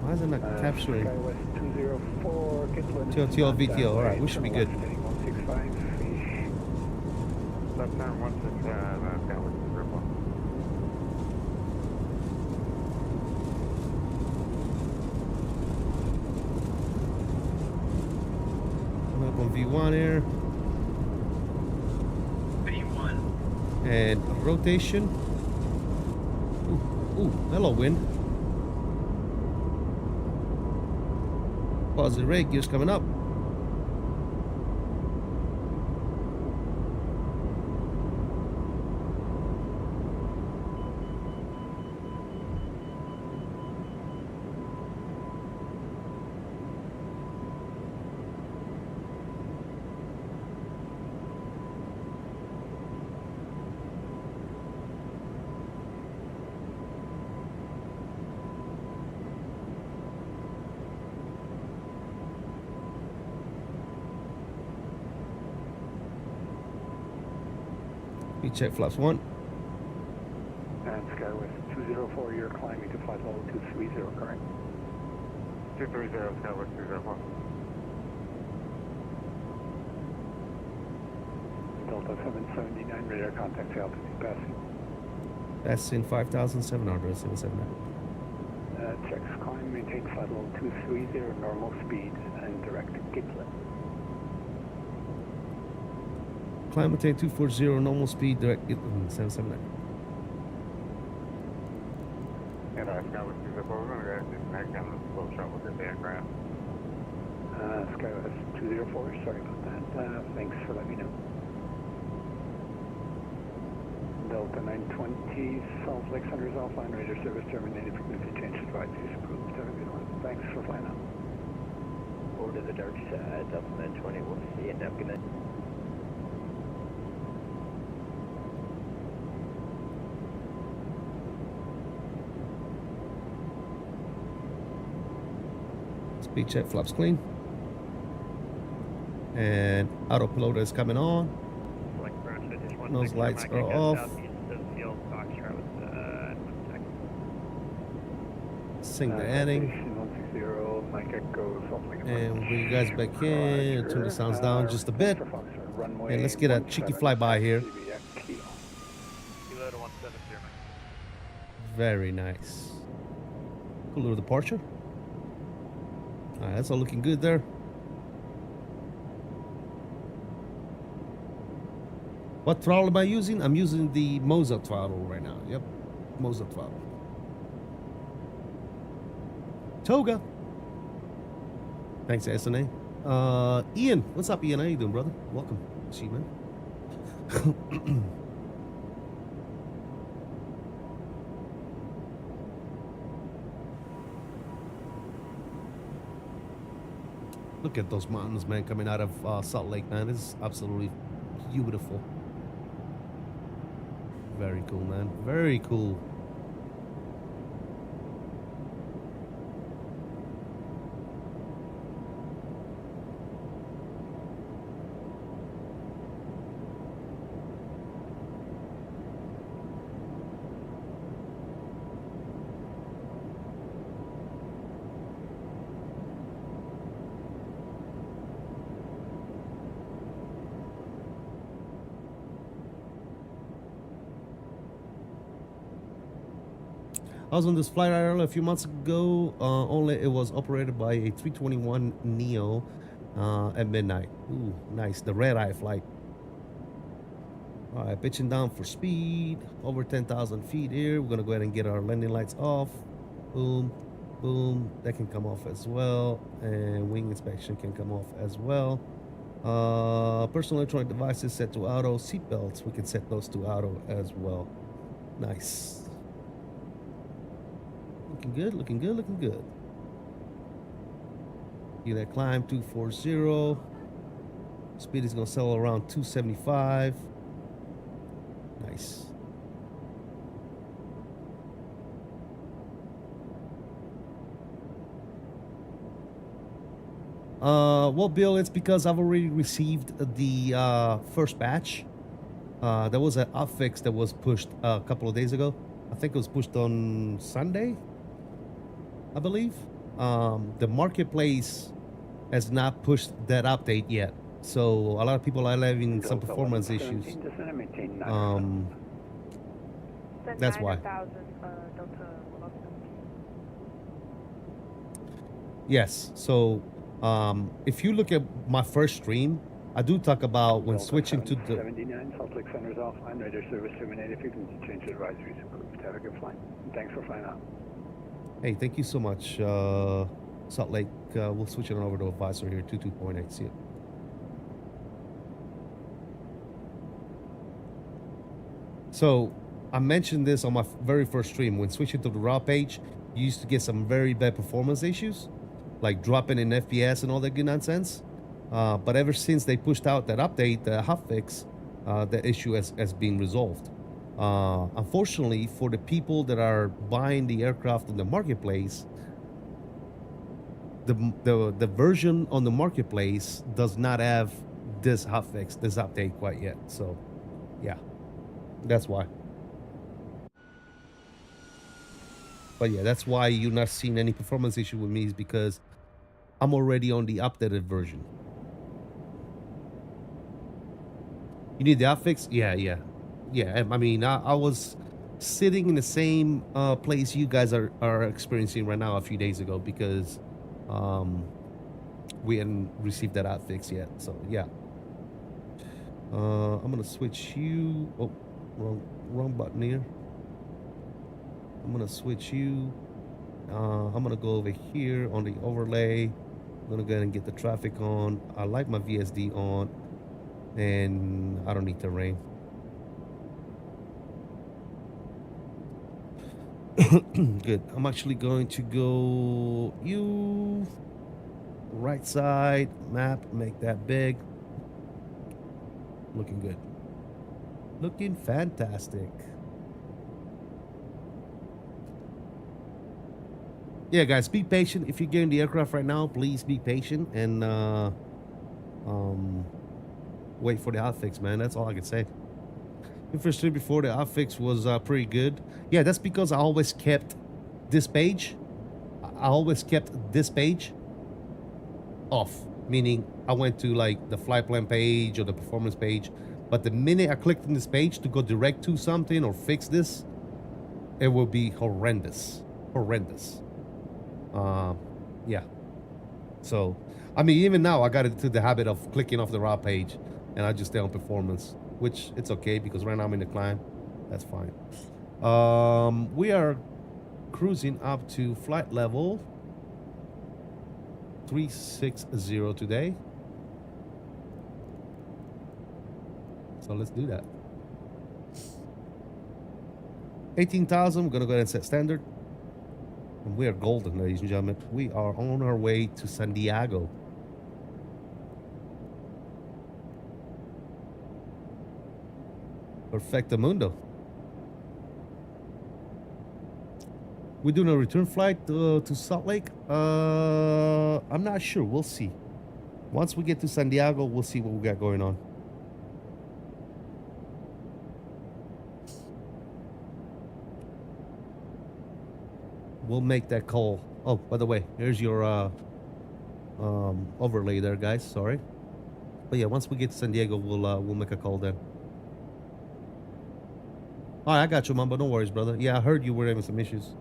Why is it not capturing? Skywest 204, Gitlin. TOTL VTO, alright, we should be good. 165, Left turn 16, Skywest 204. Coming up on V1 here. V1. And rotation. Ooh, hello wind. Positive rate gears coming up. Check flaps 1. And Skywest 204, you're climbing to flight level 230, correct? 230, Skywest 204. Delta 779, radar contact, altitude passing. That's in 5,700, 779. Checks climb, maintain flight level 230, normal speed, and direct Gitlin. Climb maintain 240, normal speed, direct 779. And Skywest 204, we're going to go disconnect down the slow shuttle with the aircraft. Skywest 204, sorry about that. Thanks for letting me know. Delta 920, Salt Lake Center is offline, radar service terminated, frequency change advice is approved. Have a good one. Thanks for flying out. Over to the dark side, Delta 920, we'll see you, and have a good night. Speed check flaps clean. And autopilot is coming on. Those lights are off. Sing the heading. And we'll bring you guys back in. Turn the sounds down just a bit. And let's get a cheeky flyby here. Very nice. Cool little departure. Alright, that's all looking good there. What throttle am I using? I'm using the Moza throttle right now. Yep, Moza throttle. Toga. Thanks, SNA. Ian, what's up, Ian? How you doing, brother? Welcome. See you, man. Look at those mountains, man, coming out of Salt Lake, man. This is absolutely beautiful. Very cool, man. Very cool. I was on this flight earlier a few months ago. Only it was operated by a 321 Neo at midnight. Ooh, nice. The red-eye flight. All right, pitching down for speed. Over 10,000 feet here. We're going to go ahead and get our landing lights off. Boom, boom. That can come off as well. And wing inspection can come off as well. Personal electronic devices set to auto. Seatbelts, we can set those to auto as well. Nice. Looking good, looking good, looking good. Get that climb 240. Speed is gonna settle around 275. Nice. Well, Bill, it's because I've already received the first batch. There was an upfix that was pushed a couple of days ago. I think it was pushed on Sunday, I believe. The marketplace has not pushed that update yet, so a lot of people are having some performance issues. That's why. Yes. So if you look at my first stream, I do talk about when switching to the 79 Salt Lake Center's offline. Radar service terminated. If you can change advisories approved. Have a good flight. Thanks for flying out. Hey, thank you so much, Salt Lake. We'll switch it on over to advisor here, 22.8. See it. So I mentioned this on my very first stream. When switching to the raw page, you used to get some very bad performance issues, like dropping in FPS and all that good nonsense. But ever since they pushed out that update, the hotfix, the issue has been resolved. Unfortunately, for the people that are buying the aircraft in the marketplace, the version on the marketplace does not have this hotfix, this update quite yet. So, yeah, that's why. But yeah, that's why you're not seeing any performance issue with me, is because I'm already on the updated version. You need the hotfix? Yeah. I mean, I was sitting in the same place you guys are experiencing right now a few days ago, because we hadn't received that hotfix yet. So yeah, I'm gonna switch you. Oh, wrong button here. I'm gonna switch you. I'm gonna go over here on the overlay. I'm gonna go ahead and get the traffic on. I like my VSD on, and I don't need terrain. Good. I'm actually going to go you right side map, make that big. Looking good. Looking fantastic. Yeah, guys, be patient. If you're getting the aircraft right now, please be patient and wait for the hotfix, man. That's all I can say. Infrastructure before the hotfix was pretty good. Yeah, that's because I always kept this page. I always kept this page off, meaning I went to like the flight plan page or the performance page. But the minute I clicked on this page to go direct to something or fix this, it will be horrendous. Horrendous. Yeah. So, I mean, even now I got into the habit of clicking off the raw page, and I just stay on performance, which it's okay because right now I'm in the climb. That's fine. We are cruising up to flight level 360 today. So let's do that. 18,000, we're gonna go ahead and set standard. And we are golden, ladies and gentlemen. We are on our way to San Diego. Perfecto mundo. We're doing a return flight to Salt Lake. I'm not sure. We'll see. Once we get to San Diego, we'll see what we got going on. We'll make that call. Oh, by the way, here's your overlay there, guys. Sorry, but yeah, once we get to San Diego, we'll make a call then. All right, I got you, Mamba. No worries, brother. Yeah, I heard you were having some issues.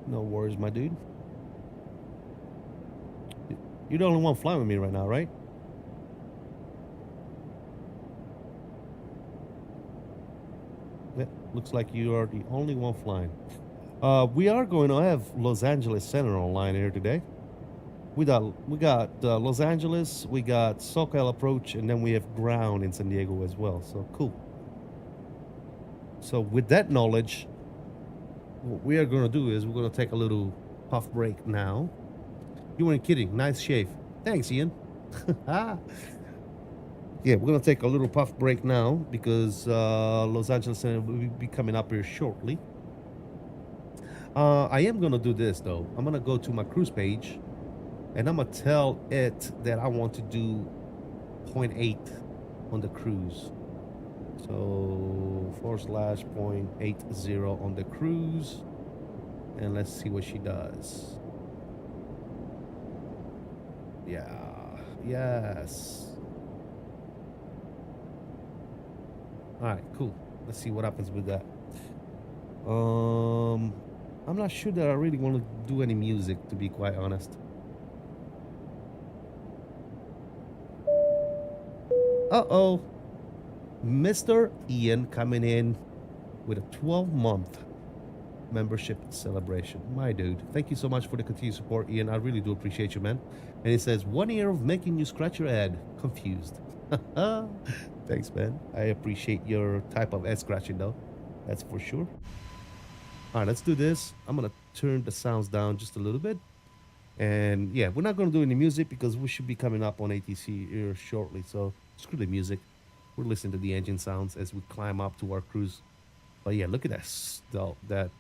No worries, my dude. You're the only one flying with me right now, right? Yeah, looks like you are the only one flying. We are going to have Los Angeles Center online here today. We got Los Angeles, we got SoCal approach, and then we have ground in San Diego as well. So cool. So with that knowledge, what we are going to do is we're going to take a little puff break now. You weren't kidding. Nice shave. Thanks, Ian. Yeah, we're going to take a little puff break now because Los Angeles Center will be coming up here shortly. I am going to do this, though. I'm going to go to my cruise page, and I'm going to tell it that I want to do 0.8 on the cruise. So /0.80 on the cruise, and let's see what she does. Yeah, yes. All right, cool. Let's see what happens with that. I'm not sure that I really want to do any music, to be quite honest. Uh-oh. Mr. Ian coming in with a 12-month membership celebration. My dude, thank you so much for the continued support, Ian. I really do appreciate you, man. And it says, 1 year of making you scratch your head. Confused. Thanks, man. I appreciate your type of head scratching, though. That's for sure. All right, let's do this. I'm going to turn the sounds down just a little bit. And yeah, we're not going to do any music because we should be coming up on ATC here shortly. So screw the music. We're listening to the engine sounds as we climb up to our cruise. But yeah, look at that.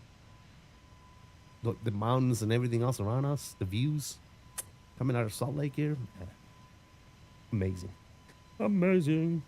The mountains and everything else around us. The views coming out of Salt Lake here. Yeah. Amazing. Amazing.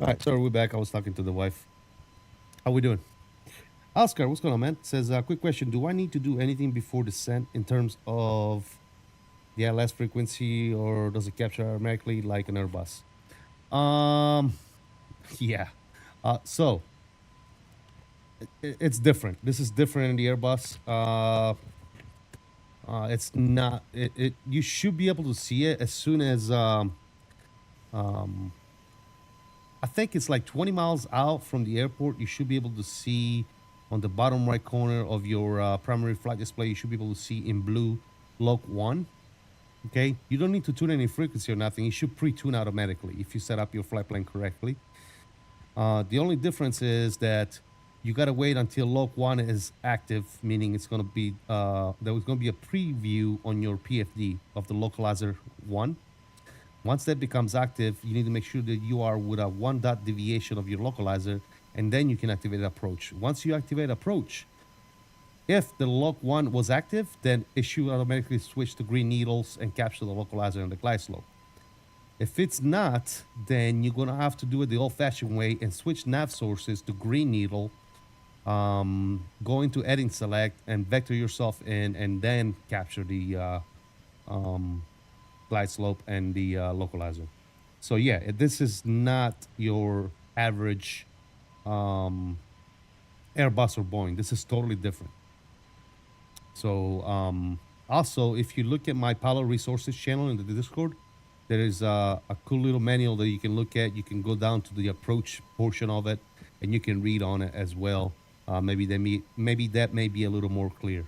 All right, sorry, we're back. I was talking to the wife. How we doing? Oscar, what's going on, man? Says, quick question. Do I need to do anything before descent in terms of the ILS frequency, or does it capture automatically like an Airbus? Yeah. So it's different. This is different in the Airbus. It's not. You should be able to see it as soon as I think it's like 20 miles out from the airport. You should be able to see on the bottom right corner of your primary flight display. You should be able to see in blue Loc 1. Okay, you don't need to tune any frequency or nothing. It should pre-tune automatically if you set up your flight plan correctly. The only difference is that you gotta wait until Loc 1 is active, meaning it's gonna be there's gonna be a preview on your PFD of the localizer 1. Once that becomes active, you need to make sure that you are with a 1 dot deviation of your localizer, and then you can activate approach. Once you activate approach, if the Loc 1 was active, then it should automatically switch to green needles and capture the localizer and the glide slope. If it's not, then you're gonna have to do it the old-fashioned way and switch nav sources to green needle, go into edit select and vector yourself in, and then capture the glide slope and the localizer. So yeah, this is not your average Airbus or Boeing. This is totally different. So also, if you look at my Pilot Resources channel in the Discord, there is a cool little manual that you can look at. You can go down to the approach portion of it, and you can read on it as well. Maybe that may be a little more clear.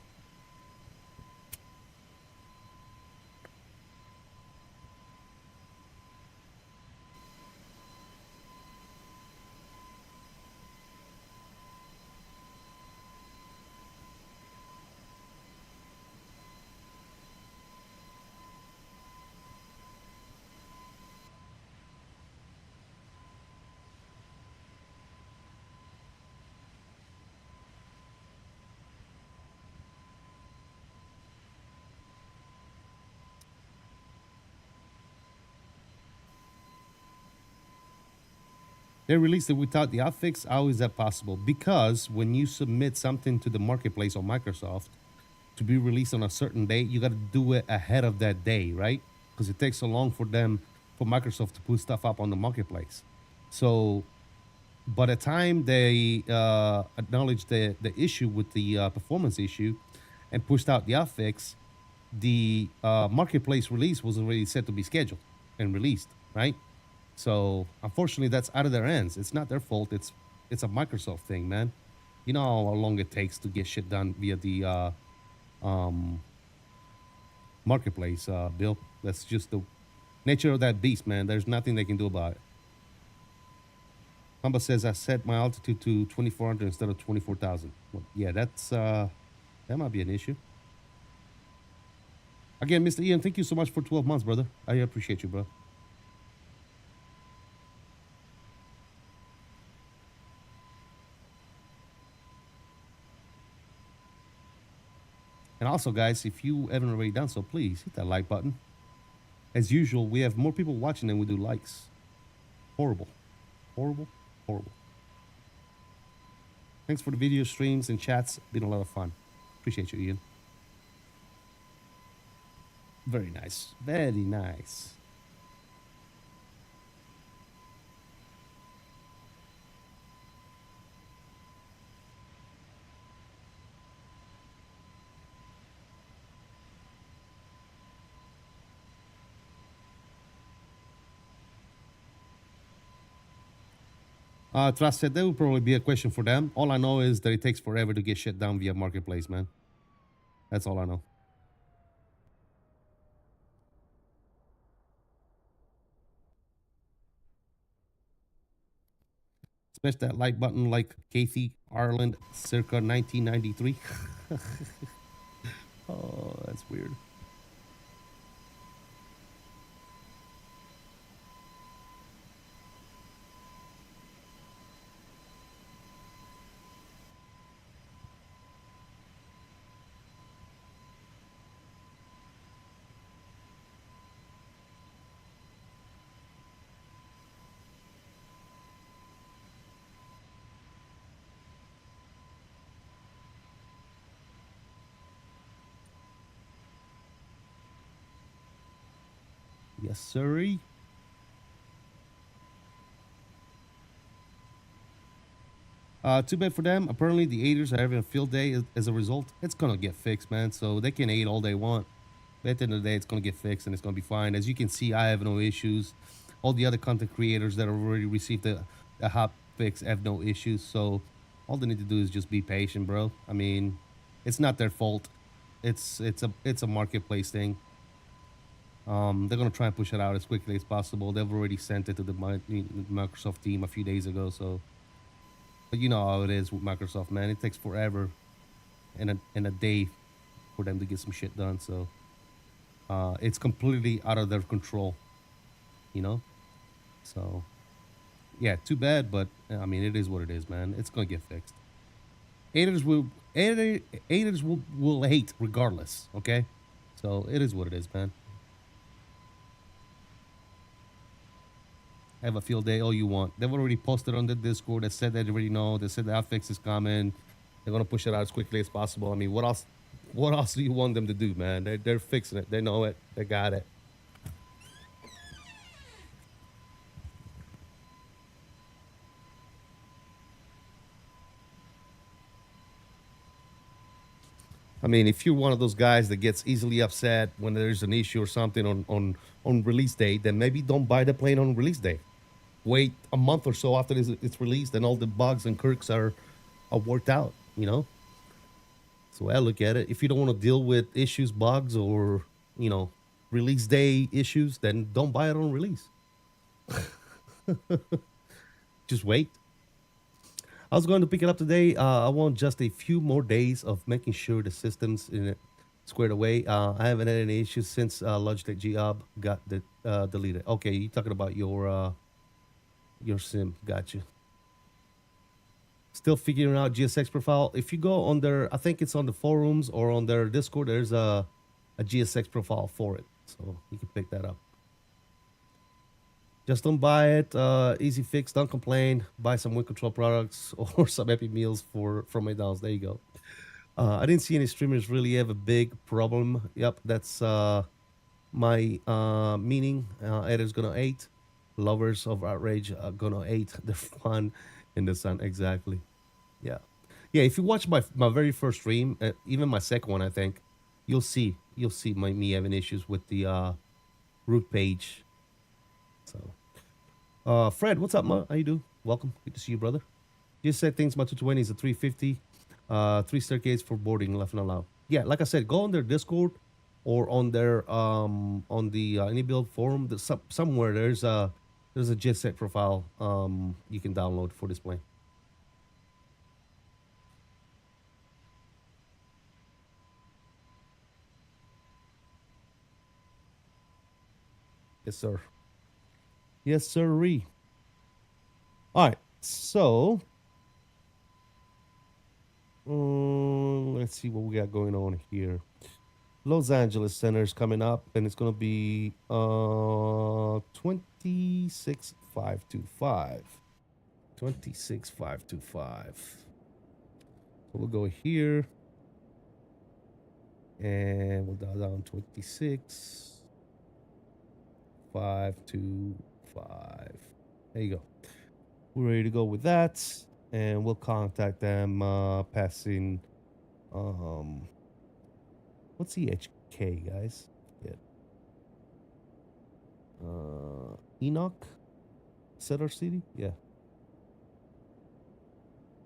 They released it without the outfix. How is that possible? Because when you submit something to the marketplace on Microsoft to be released on a certain date, you got to do it ahead of that day, right? Because it takes so long for Microsoft to put stuff up on the marketplace. So by the time they acknowledged the issue with the performance issue and pushed out the outfix, the marketplace release was already set to be scheduled and released, right? So unfortunately, that's out of their hands. It's not their fault. It's a Microsoft thing, man. You know how long it takes to get shit done via the marketplace, Bill. That's just the nature of that beast, man. There's nothing they can do about it. Hamba says I set my altitude to 2,400 instead of 24,000. Well, yeah, that's that might be an issue. Again, Mr. Ian, thank you so much for 12 months, brother. I appreciate you, bro. And also, guys, if you haven't already done so, please hit that like button. As usual, we have more people watching than we do likes. Horrible. Horrible. Horrible. Thanks for the video streams and chats. Been a lot of fun. Appreciate you, Ian. Very nice. Very nice. Trust said that would probably be a question for them. All I know is that it takes forever to get shit down via marketplace, man. That's all I know. Smash that like button like Kathy Ireland circa 1993. Oh, that's weird. Yes, sirree. Too bad for them. Apparently, the aiders are having a field day as a result. It's gonna get fixed, man. So they can aid all they want. But at the end of the day, it's gonna get fixed and it's gonna be fine. As you can see, I have no issues. All the other content creators that have already received the hot fix have no issues. So all they need to do is just be patient, bro. I mean, it's not their fault. It's a marketplace thing. They're gonna try and push it out as quickly as possible. They've already sent it to the Microsoft team a few days ago. So, but you know how it is with Microsoft, man. It takes forever and a day for them to get some shit done. So, it's completely out of their control, you know. So, yeah, too bad, but I mean, it is what it is, man. It's gonna get fixed. Aiders will hate regardless. Okay, so it is what it is, man. Have a field day all you want. They've already posted on the Discord. They said they already know. They said the fix is coming. They're gonna push it out as quickly as possible. I mean, what else? What else do you want them to do, man? They're fixing it. They know it. They got it. I mean, if you're one of those guys that gets easily upset when there's an issue or something on release day, then maybe don't buy the plane on release day. Wait a month or so after it's released and all the bugs and quirks are worked out, you know? So I look at it. If you don't want to deal with issues, bugs, or, you know, release day issues, then don't buy it on release. Just wait. I was going to pick it up today. I want just a few more days of making sure the system's in it squared away. I haven't had any issues since Logitech G-Ob got deleted. Okay, you're talking about your sim. Gotcha. Still figuring out GSX profile. If you go on their, I think it's on the forums or on their Discord, there's a GSX profile for it. So you can pick that up. Just don't buy it. Easy fix. Don't complain. Buy some wind control products or some Epic meals from McDonald's. There you go. I didn't see any streamers really have a big problem. Yep, that's my meaning. Editors gonna hate. Lovers of outrage are gonna hate the fun in the sun. Exactly. Yeah. Yeah, if you watch my very first stream, even my second one, I think, you'll see me having issues with the root page. So, Fred, what's up, man? How you doing? Welcome. Good to see you, brother. Just said things. My 220 is a 350. 3 staircase for boarding left and allowed. Yeah, like I said, go on their Discord or on their on the Inibuild forum. Somewhere there's a JSEC profile you can download for this plane. Yes, sir. Yes, sirree. All right, so let's see what we got going on here. Los Angeles Center is coming up, and it's gonna be 26525. 26525. So we'll go here, and we'll dial down 26525. There you go. We're ready to go with that, and we'll contact them passing what's the HK, guys? Yeah. Enoch Cedar City? Yeah.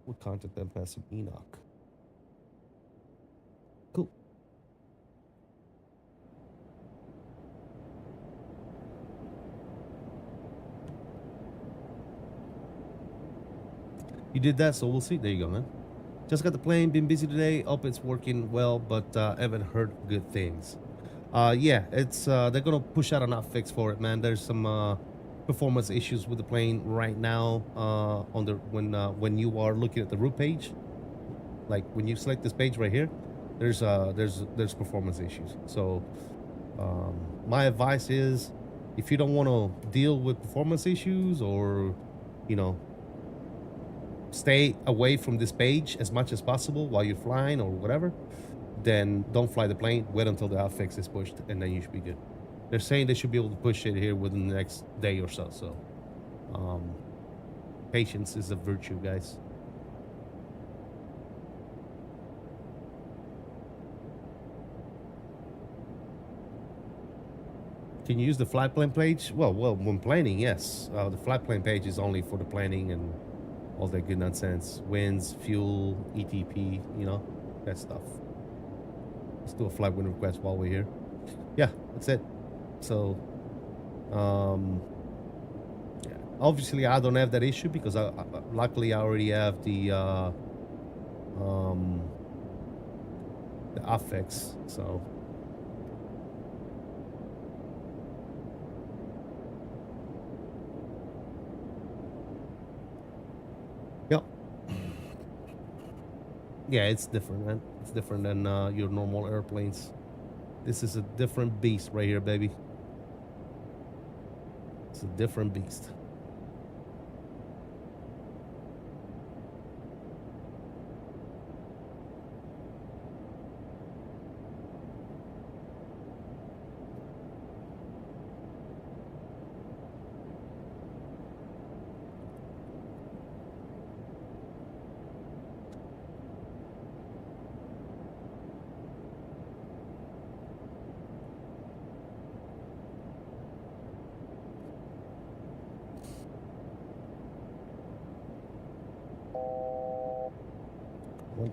We'll contact them passing Enoch. Cool. You did that, so we'll see. There you go, man. Just got the plane, been busy today. Hope it's working well, but haven't heard good things. Yeah, it's they're gonna push out an hotfix for it, man. There's some performance issues with the plane right now. On the when you are looking at the route page, like when you select this page right here, there's performance issues. So my advice is, if you don't want to deal with performance issues, or you know, stay away from this page as much as possible while you're flying or whatever, then don't fly the plane. Wait until the hotfix is pushed, and then you should be good. They're saying they should be able to push it here within the next day or so. So, patience is a virtue, guys. Can you use the flight plan page? Well, when planning, yes. The flight plan page is only for the planning and all that good nonsense. Winds, fuel, ETP, you know, that stuff. Let's do a flight wind request while we're here. Yeah, that's it. So, yeah. Obviously, I don't have that issue because luckily I already have the affix. So. Yep. Yeah, it's different, man. It's different than your normal airplanes. This is a different beast right here, baby. It's a different beast.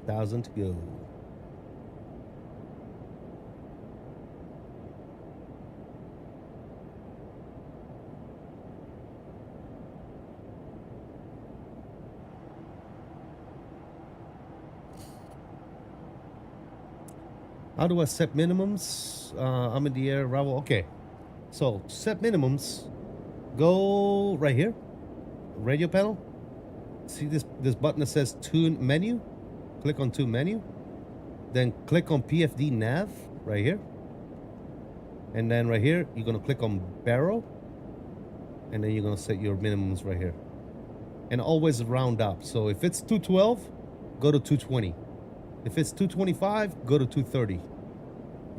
$1,000 to go. How do I set minimums? I'm in the air, Ravel. Okay. So set minimums. Go right here. Radio panel. See this button that says tune menu? Click on tune menu. Then click on PFD nav right here. And then right here, you're gonna click on barrel. And then you're gonna set your minimums right here. And always round up. So if it's 212, go to 220. If it's 225, go to 230. You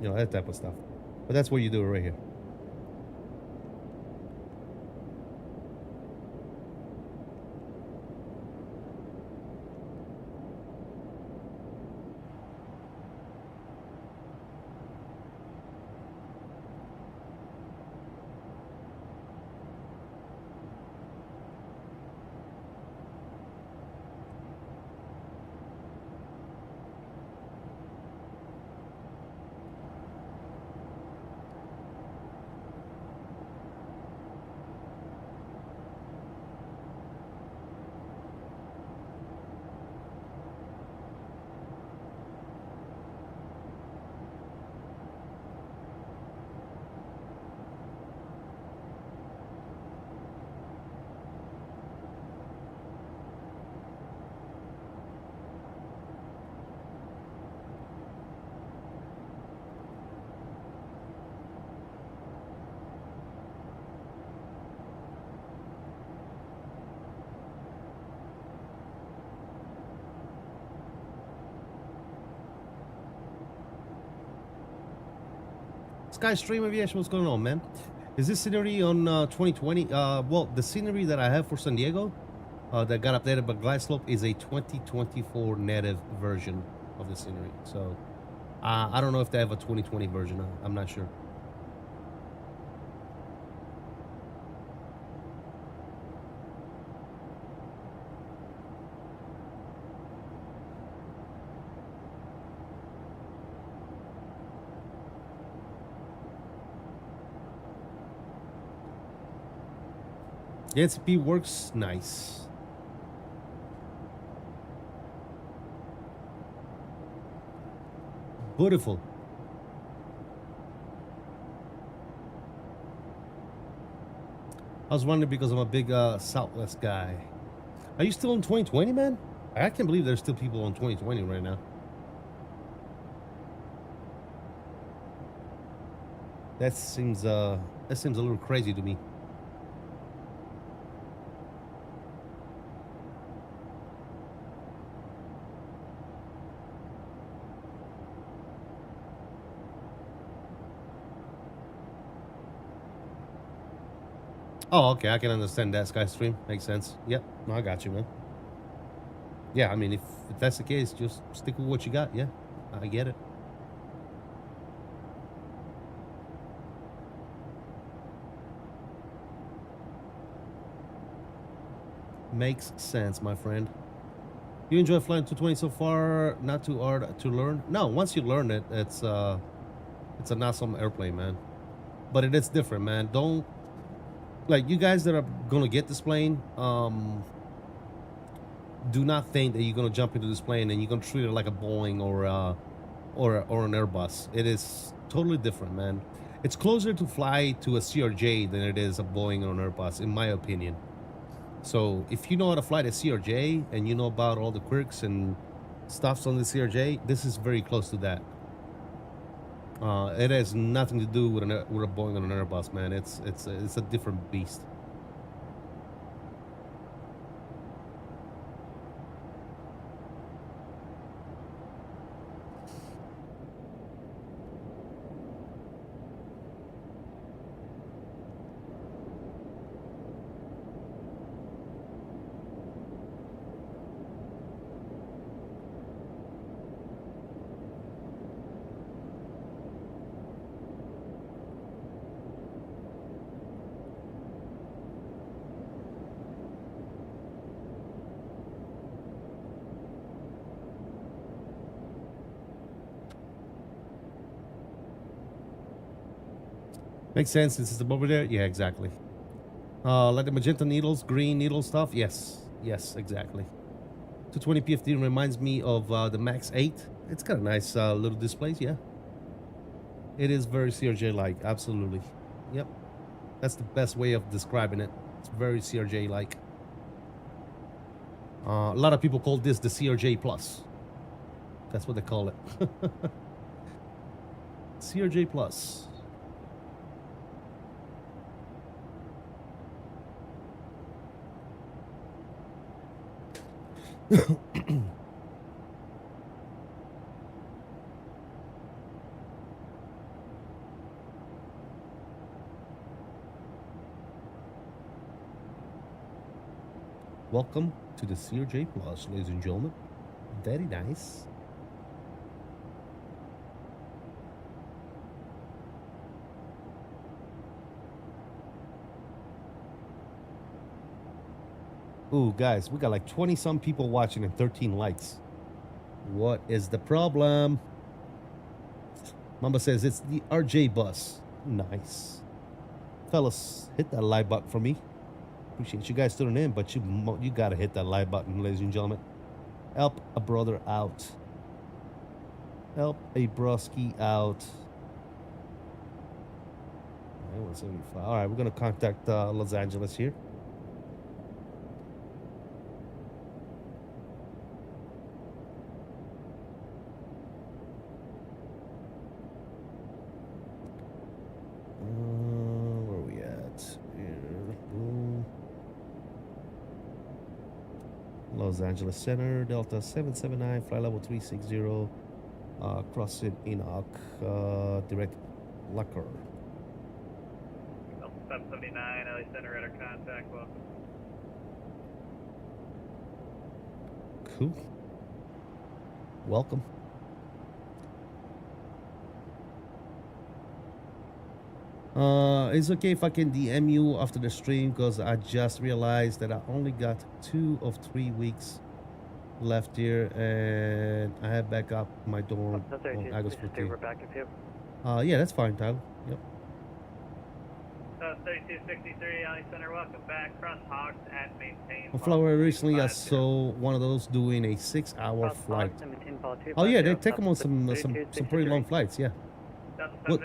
know, that type of stuff. But that's what you do right here. Skystream Aviation, what's going on, man? Is this scenery on 2020? Well, the scenery that I have for San Diego that got updated by Glideslope is a 2024 native version of the scenery. So I don't know if they have a 2020 version. I'm not sure. The NCP works nice. Beautiful. I was wondering because I'm a big Southwest guy. Are you still on 2020, man? I can't believe there's still people on 2020 right now. That seems a little crazy to me. Oh, okay, I can understand that, Skystream. Makes sense. Yep, no, I got you, man. Yeah, I mean, if that's the case, just stick with what you got. Yeah, I get it. Makes sense, my friend. You enjoy flying 220 so far? Not too hard to learn? No, once you learn it, it's an awesome airplane, man. But it is different, man. Don't, like, you guys that are gonna get this plane, do not think that you're gonna jump into this plane and you're gonna treat it like a Boeing or an Airbus. It is totally different, man. It's closer to fly to a CRJ than it is a Boeing or an Airbus, in my opinion. So if you know how to fly the CRJ and you know about all the quirks and stuffs on the CRJ, this is very close to that. It has nothing to do with a Boeing or an Airbus, man. It's a different beast. Makes sense. This is the over there. Yeah, exactly. Like the magenta needles, green needle stuff. Yes, yes, exactly. 220 PFD reminds me of the Max 8. It's got a nice little displays. Yeah, it is very CRJ-like. Absolutely. Yep, that's the best way of describing it. It's very CRJ-like. A lot of people call this the CRJ Plus. That's what they call it. CRJ Plus. Welcome to the CRJ Plus, ladies and gentlemen. Very nice. Ooh, guys, we got like 20 some people watching and 13 likes. What is the problem? Mamba says it's the RJ bus. Nice. Fellas, hit that like button for me. Appreciate you guys tuning in, but you gotta hit that like button, ladies and gentlemen. Help a brother out. Help a broski out. 175. All right, we're gonna contact Los Angeles here. Where are we at? Here. Boom. Los Angeles Center, Delta 779, flight level 360, crossing Enoch, direct Lucker. 779, LA Center, radar contact, welcome. Cool. Welcome. It's okay if I can DM you after the stream because I just realized that I only got 2 of 3 weeks left here and I have back up my dorm on August 15th. We're back in Yeah, that's fine, Tyler. Yep. 3263, LA Center, welcome back. Cross Hawks at maintain. On Flower recently, I saw one of those doing a 6-hour flight. Oh yeah, they take them on some pretty long flights. Yeah. Well,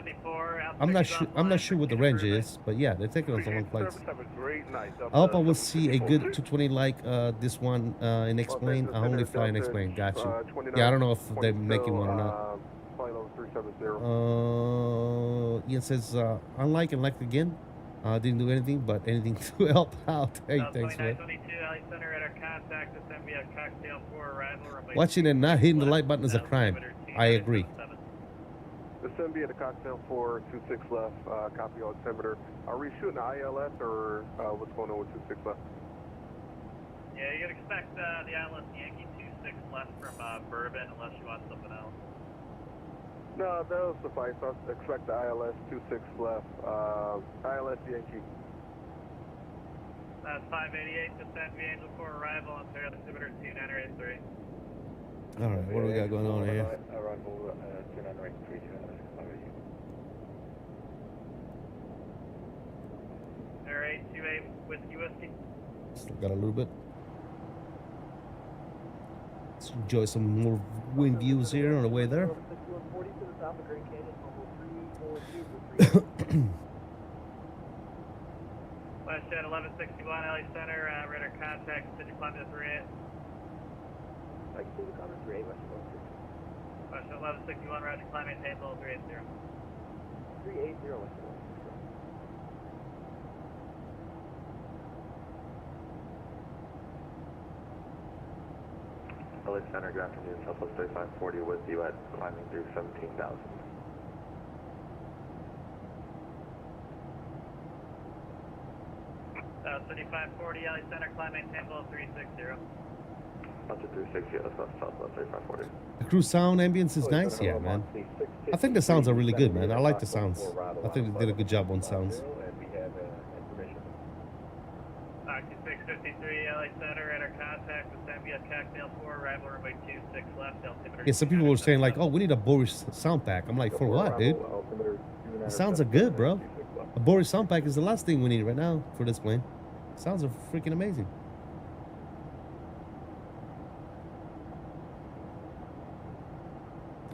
I'm not sure what the range is, but yeah, they're taking on some long flights. I hope I will see a good 220 like this one in X-Plane. I only fly in X-Plane. Got you. Yeah, I don't know if they're making one or not. Ian says, unlike and like again. Didn't do anything but anything to help out. Hey, thanks, man. Watching and not hitting the like button is a crime. I agree. Assembly at the cocktail 426 left, copy altimeter. Are we shooting the ILS or what's going on with 26 left? Yeah, you'd expect the ILS Yankee 26 left from Bourbon unless you want something else. No, that'll suffice. I'll expect the ILS 26 left, ILS Yankee. That's 588, descend V Angel 4 arrival on Terra altimeter 2983. All right, what do we got going on here? Arrival 2983. Air 828 whiskey. Still got a little bit. Let's enjoy some more wind views here on the way there. West Jet 1161, LA Center, radar contact, did you climb to 38? I can see the cover 38, West West Jet 1161, roger, climb, maintain, level 380. 380, West LA Center, good afternoon. Southwest 3540 with you at climbing through 17,000. South 3540, LA Center, climb, maintain, level 360. Up to 360, let's go Southwest 3540. The cruise sound ambience is nice, yeah, man. I think the sounds are really good, man. I like the sounds. I think they did a good job on sounds. Octane 653, LA Center, radar contact with Zambia, cocktail 4, arrival runway 26 left, altimeter. Yeah, some people were saying like, oh, we need a Boris sound pack. I'm like, for what, dude? The sounds are good, bro. A Boris sound pack is the last thing we need right now for this plane. Sounds are freaking amazing.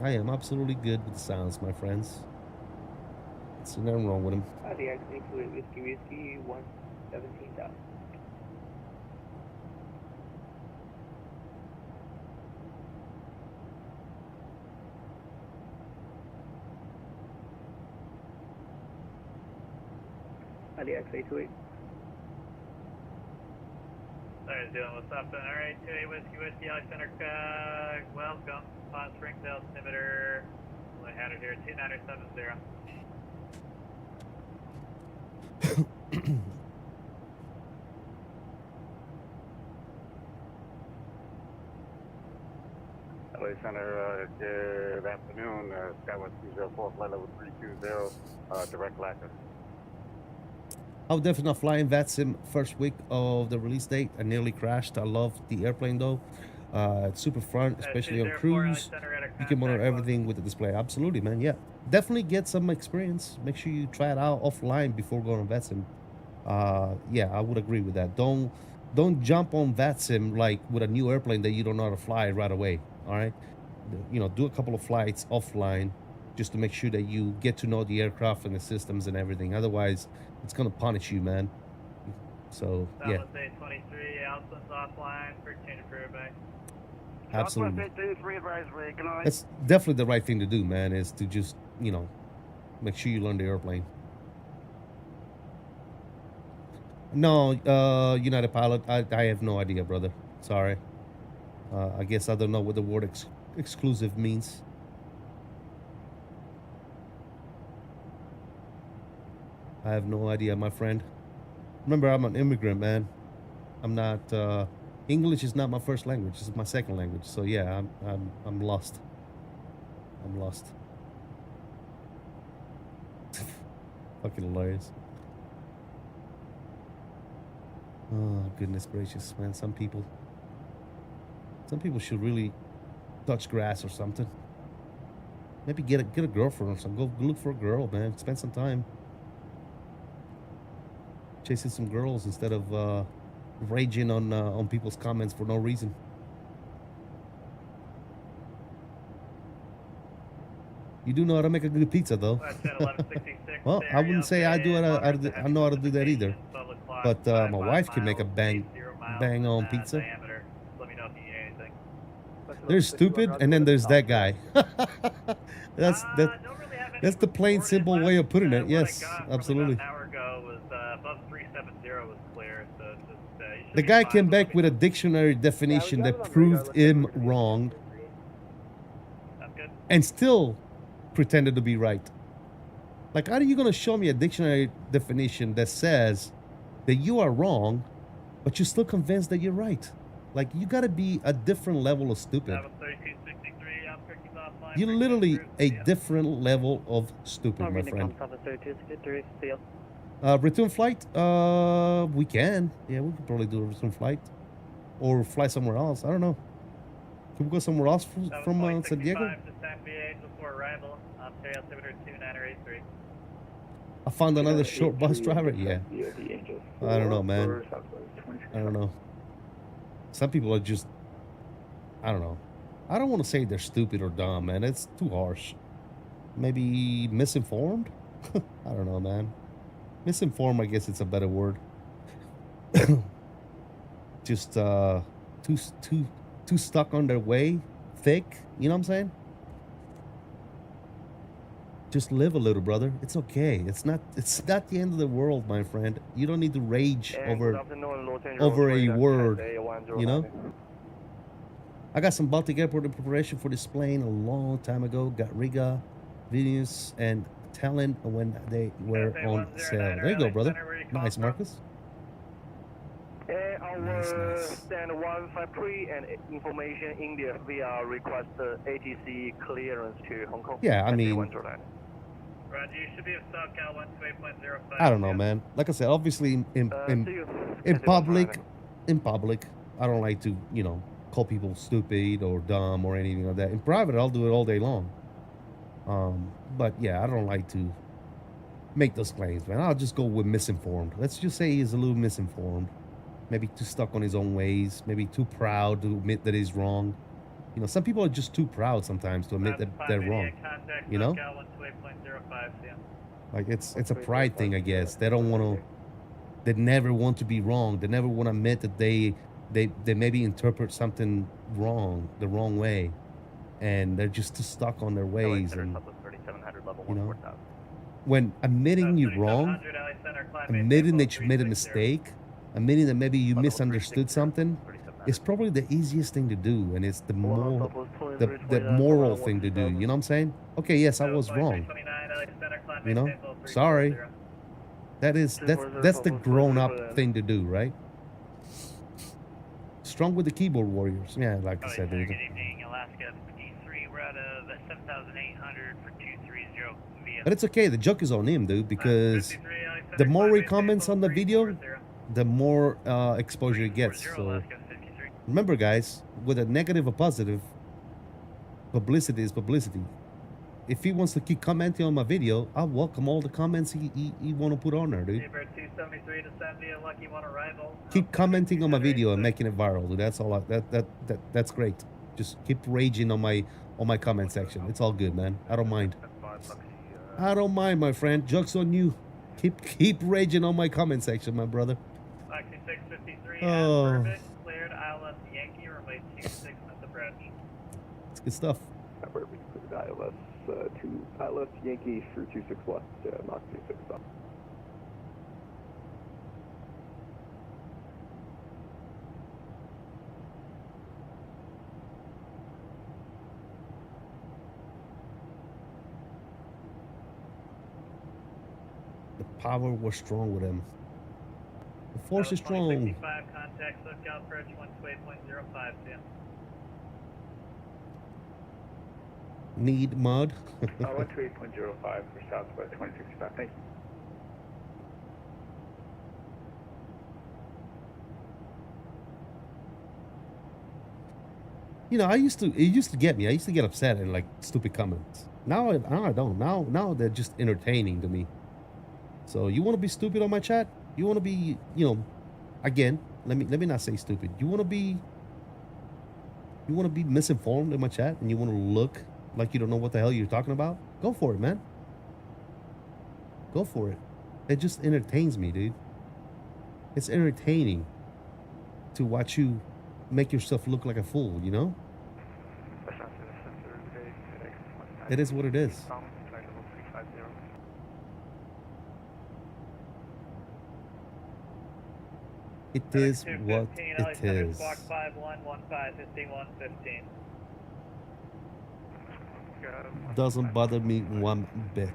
I am absolutely good with the sounds, my friends. There's nothing wrong with them. The X-Wing fluid whiskey 117,000. The X-A220. Sorry, dealing with something. Alright, 28 whiskey, LA Center, welcome. Pond Springs, altimeter, I had it here, 2970. LA Center, good afternoon. Skywest 204, flight level 320, direct Latin. I'll definitely not fly in VATSIM first week of the release date. I nearly crashed. I love the airplane though. It's super fun, especially on cruise. You can monitor everything with the display. Absolutely, man. Yeah, definitely get some experience. Make sure you try it out offline before going on VATSIM. Yeah, I would agree with that. Don't jump on VATSIM like with a new airplane that you don't know how to fly right away. All right, you know, do a couple of flights offline just to make sure that you get to know the aircraft and the systems and everything. Otherwise, it's gonna punish you, man. So yeah. Southwest 823, Allison's offline for change of career bay. Absolutely. That's definitely the right thing to do, man, is to just, you know, make sure you learn the airplane. No, United Pilot, I have no idea, brother. Sorry. I guess I don't know what the word exclusive means. I have no idea, my friend. Remember, I'm an immigrant, man. I'm not... English is not my first language. This is my second language. So yeah, I'm lost. I'm lost. Fucking hilarious. Oh goodness gracious, man. Some people should really touch grass or something. Maybe get a girlfriend or something. Go look for a girl, man. Spend some time chasing some girls instead of raging on people's comments for no reason. You do know how to make a good pizza, though. Well, I wouldn't say I do. I know how to do that either. But my wife can make a bang on pizza. There's stupid, and then there's that guy. That's the plain simple way of putting it. Yes, absolutely. The guy came back with a dictionary definition that proved him wrong, and still pretended to be right. Like, how are you gonna show me a dictionary definition that says that you are wrong, but you're still convinced that you're right? Like, you gotta be a different level of stupid. That was 3263, Albuquerque's offline. You're literally a different level of stupid, my friend. Return flight? We can. Yeah, we could probably do a return flight. Or fly somewhere else. I don't know. Can we go somewhere else from San Diego? To San Diego before arrival. Ontario altimeter 2983. I found another short bus driver? Yeah. I don't know, man. I don't know. Some people are just... I don't know. I don't want to say they're stupid or dumb, man. It's too harsh. Maybe misinformed? I don't know, man. Misinformed, I guess it's a better word. Just too stuck on their way, thick. You know what I'm saying? Just live a little, brother. It's okay. It's not the end of the world, my friend. You don't need to rage over a word. You know? I got some Baltic Airport in preparation for this plane a long time ago. Got Riga, Vilnius, and Tallinn when they were on sale. There you go, brother. Nice, Marcus. Nice. Stand 153 and information India via request ATC clearance to Hong Kong. Yeah, I mean, Roger, you should be a SoCal 128.05. I don't know, man. Like I said, obviously in public, I don't like to, you know, call people stupid or dumb or anything like that. In private, I'll do it all day long. But yeah, I don't like to make those claims, man. I'll just go with misinformed. Let's just say he's a little misinformed. Maybe too stuck on his own ways. Maybe too proud to admit that he's wrong. You know, some people are just too proud sometimes to admit that they're wrong. You know? Like, it's a pride thing, I guess. They don't want to... They never want to be wrong. They never want to admit that they maybe interpret something wrong, the wrong way. And they're just too stuck on their ways. And, you know, when admitting you're wrong, admitting that you made a mistake, admitting that maybe you misunderstood something, is probably the easiest thing to do, and it's the moral thing to do. You know what I'm saying? Okay, yes, I was wrong. You know, sorry. That's the grown-up thing to do, right? Strong with the keyboard warriors. Yeah, like I said, dude. Good evening, Alaska 53. We're out of 7,800 for 230 via. But it's okay. The joke is on him, dude, because the more he comments on the video, the more exposure he gets. So remember, guys, with a negative or positive, publicity is publicity. If he wants to keep commenting on my video, I'll welcome all the comments he want to put on there, dude. Keep commenting on my video and making it viral, dude. That's all. That's great. Just keep raging on my comment section. It's all good, man. I don't mind. I don't mind, my friend. Joke's on you. Keep raging on my comment section, my brother. Oh. Cleared ILS Yankee, runway 26 at the bridge. It's good stuff. ILS 2 ILS Yankee through 26 left, Mach 26 up. The power was strong with him. The force is strong. 65 contact SoCal approach 128.05 Sam. Need mud. 128.05 for Southwest 2065. Thank you. You know, it used to get me. I used to get upset at like stupid comments. Now I don't. Now they're just entertaining to me. So you want to be stupid on my chat? You want to be, you know, again, let me not say stupid. You want to be misinformed in my chat, and you want to look like you don't know what the hell you're talking about? Go for it, man. Go for it. It just entertains me, dude. It's entertaining to watch you make yourself look like a fool, you know? It is what it is. It is what it is. Doesn't bother me one bit.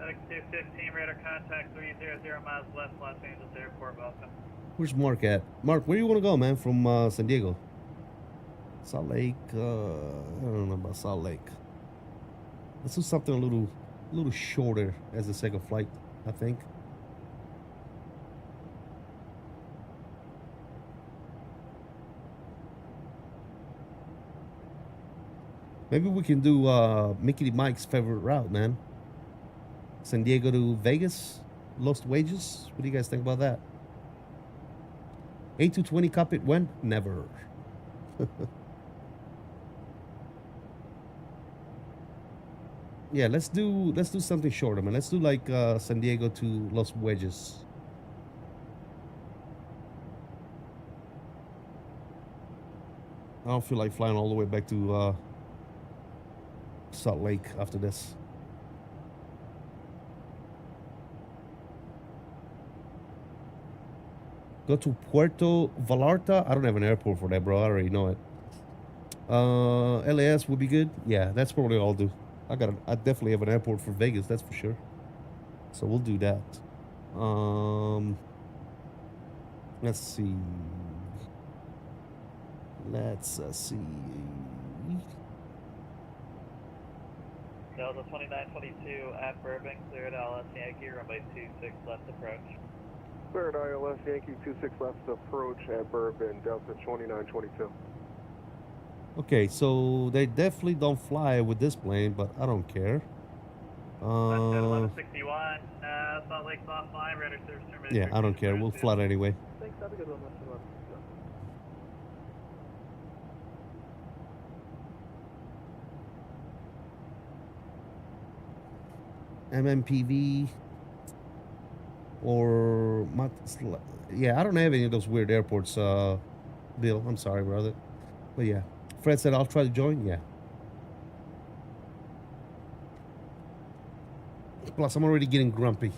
FedEx 215, radar contact 300 miles west, Los Angeles Airport, welcome. Where's Mark at? Mark, where do you want to go, man? From San Diego? Salt Lake. I don't know about Salt Lake. Let's do something a little shorter as the second flight, I think. Maybe we can do Mickey Mike's favorite route, man. San Diego to Vegas, Lost Wages. What do you guys think about that? A220 cockpit when? Never. Yeah, let's do something shorter, man. Let's do like San Diego to Los Wages. I don't feel like flying all the way back to Salt Lake after this. Go to Puerto Vallarta. I don't have an airport for that, bro. I already know it. LAS would be good. Yeah, that's probably all I'll do. I definitely have an airport for Vegas, that's for sure. So we'll do that. Let's see. Let's see. Delta 2922 at Burbank, cleared ILS Yankee, runway 26 left approach. Cleared ILS Yankee 26 left approach at Bourbon, Delta 2922. Okay, so they definitely don't fly with this plane, but I don't care. 1161, Salt Lake's offline, radar service terminated. Yeah, I don't care. We'll fly it anyway. Thanks, have a good one, Mr. MMPV or yeah, I don't have any of those weird airports, Bill. I'm sorry, brother. But yeah, Fred said I'll try to join. Yeah. Plus, I'm already getting grumpy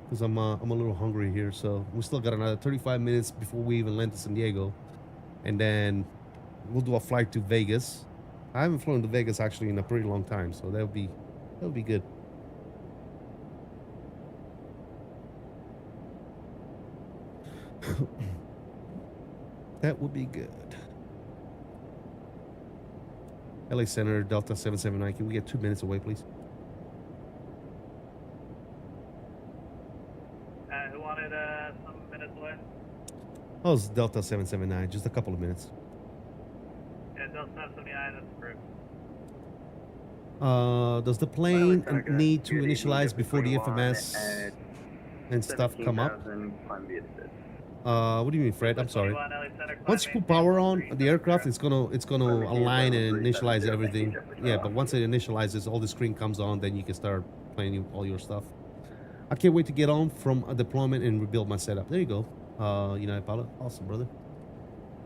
because I'm a little hungry here. So we still got another 35 minutes before we even land to San Diego, and then we'll do a flight to Vegas. I haven't flown to Vegas actually in a pretty long time, so that'll be good. That would be good. LA Center, Delta 779. Can we get 2 minutes away, please? Who wanted some minutes away? Oh, it's Delta 779. Just a couple of minutes. Yeah, Delta 779, that's approved. Does the plane need to initialize before the FMS and stuff come up? What do you mean, Fred? I'm sorry. Once you put power on the aircraft, it's gonna align and initialize everything. Yeah, but once it initializes, all the screen comes on, then you can start playing all your stuff. I can't wait to get on from a deployment and rebuild my setup. There you go. United Pilot, awesome, brother.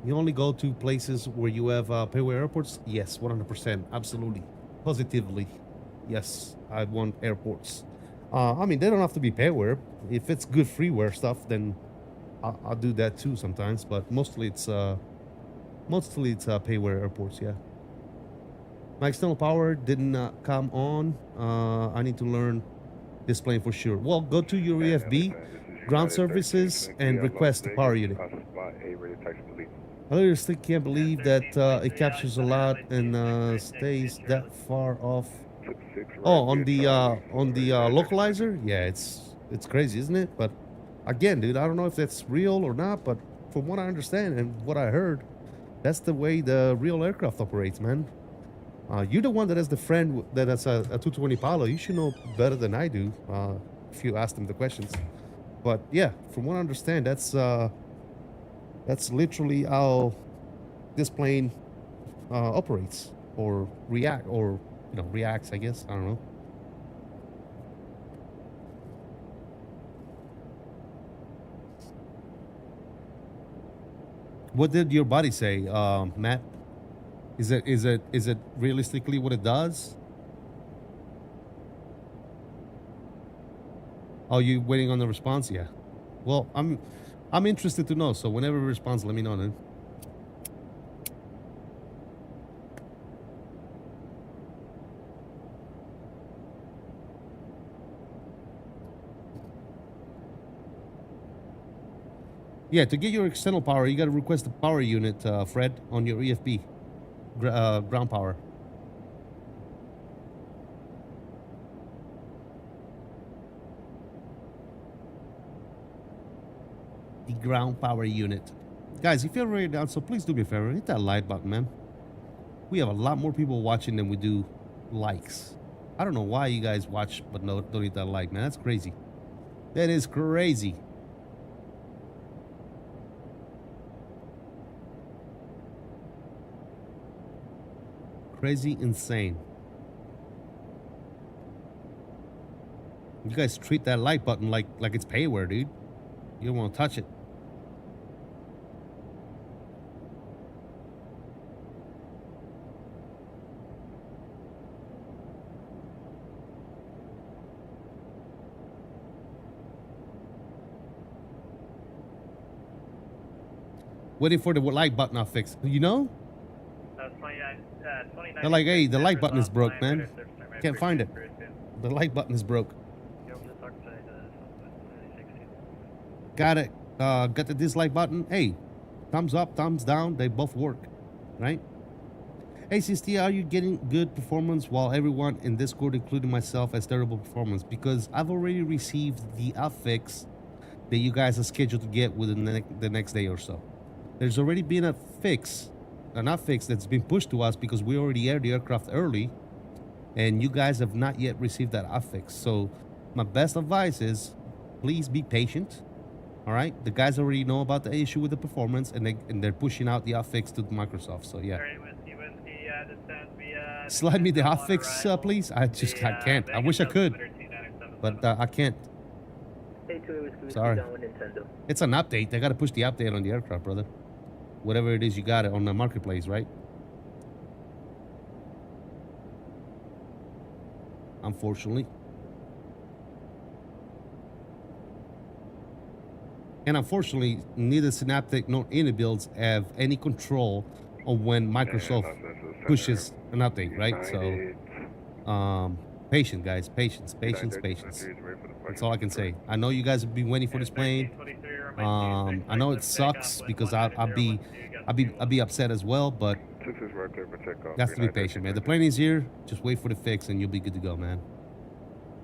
You only go to places where you have payware airports? Yes, 100%, absolutely, positively. Yes, I want airports. I mean, they don't have to be payware. If it's good freeware stuff, then I'll do that too sometimes, but mostly it's payware airports. Yeah. My external power didn't come on. I need to learn this plane for sure. Well, go to your EFB, ground services, and request the power unit. I still can't believe that it captures a lot and stays that far off. Oh, on the localizer? Yeah, it's crazy, isn't it? But again, dude, I don't know if that's real or not, but from what I understand and what I heard, that's the way the real aircraft operates, man. You're the one that has the friend that has a 220 pilot. You should know better than I do if you ask them the questions. But yeah, from what I understand, that's literally how this plane operates or reacts, I guess. I don't know. What did your body say, Matt? Is it realistically what it does? Oh, you waiting on the response? Yeah. Well, I'm interested to know. So whenever it responds, let me know then. Yeah, to get your external power, you got to request the power unit, Fred, on your EFB, ground power. The ground power unit. Guys, if you're already down, so please do me a favor, hit that like button, man. We have a lot more people watching than we do likes. I don't know why you guys watch but no, don't hit that like, man. That's crazy. That is crazy. Crazy insane. You guys treat that like button like it's payware, dude. You don't want to touch it. Waiting for the like button I'll fix. You know? They're like, hey, the like button is broke, man. Can't find it. The like button is broke. Got it. Got the dislike button. Hey, thumbs up, thumbs down. They both work, right? Hey, CST, are you getting good performance while everyone in Discord, including myself, has terrible performance? Because I've already received the affix that you guys are scheduled to get within the next day or so. There's already been a fix, an affix that's been pushed to us because we already aired the aircraft early, and you guys have not yet received that affix. So my best advice is please be patient. All right, the guys already know about the issue with the performance, and they're pushing out the affix to Microsoft. So yeah, slide me the affix, please. I can't. I wish I could, but I can't. Sorry. It's an update. They got to push the update on the aircraft, brother. Whatever it is, you got it on the marketplace, right? Unfortunately. And unfortunately, neither Synaptic nor Inibuilds have any control on when Microsoft pushes an update, right? So, patience, guys. Patience. That's all I can say. I know you guys have been waiting for this plane. I know it sucks because I'll be upset as well, but that's to be patient, man. The plane is here. Just wait for the fix, and you'll be good to go, man.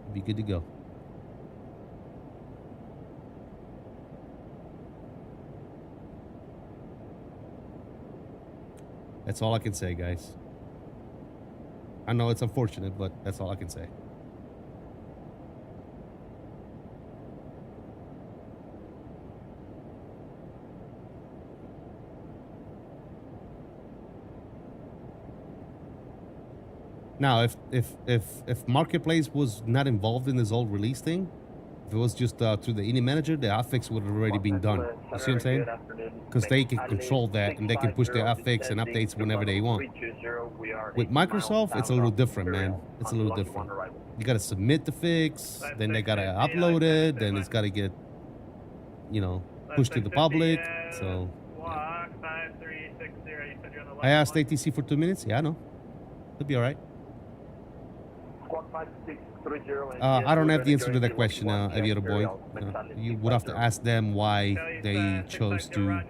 You'll be good to go. That's all I can say, guys. I know it's unfortunate, but that's all I can say. Now, if Marketplace was not involved in this whole release thing, if it was just through the Ini manager, the affix would have already been done. You see what I'm saying? Because they can control that and they can push the affix and updates whenever they want. With Microsoft, it's a little different, man. It's a little different. You gotta submit the fix, then they gotta upload it, then it's gotta get, you know, pushed to the public. So, yeah. I asked ATC for 2 minutes. Yeah, I know. It'll be all right. I don't have the answer to that question, Aviator Boy. You would have to ask them why they chose to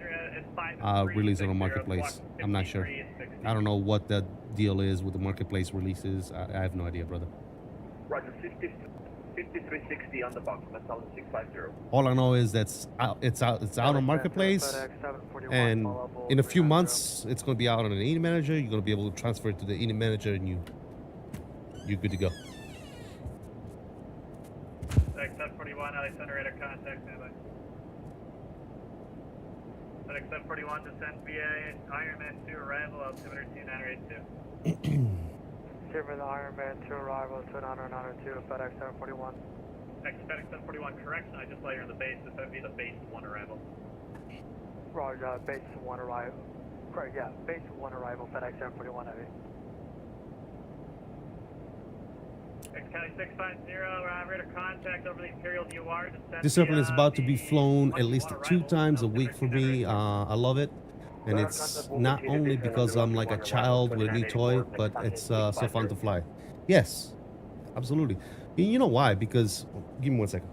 release it on Marketplace. I'm not sure. I don't know what the deal is with the Marketplace releases. I have no idea, brother. Roger, 5360 on the box, Metal 650. All I know is that's it's out on Marketplace, and in a few months it's going to be out on an Ini manager. You're going to be able to transfer it to the Ini manager, and you're good to go. Except 41, Alexander radar contact, standby. Except 41, descent via Ironman 2 arrival, altimeter 2982. Silver the Ironman 2 arrival, 2992, FedEx 741. FedEx 741, correction, I just saw you're on the base, this would be the base 1 arrival. Roger, base 1 arrival. Correct, yeah, base 1 arrival, FedEx 741 Heavy. County 650, radar contact over the Imperial UR. This airplane is about to be flown at least 2 times a week for me. I love it. And it's not only because I'm like a child with a new toy, but it's so fun to fly. Yes, absolutely. You know why? Because, give me 1 second.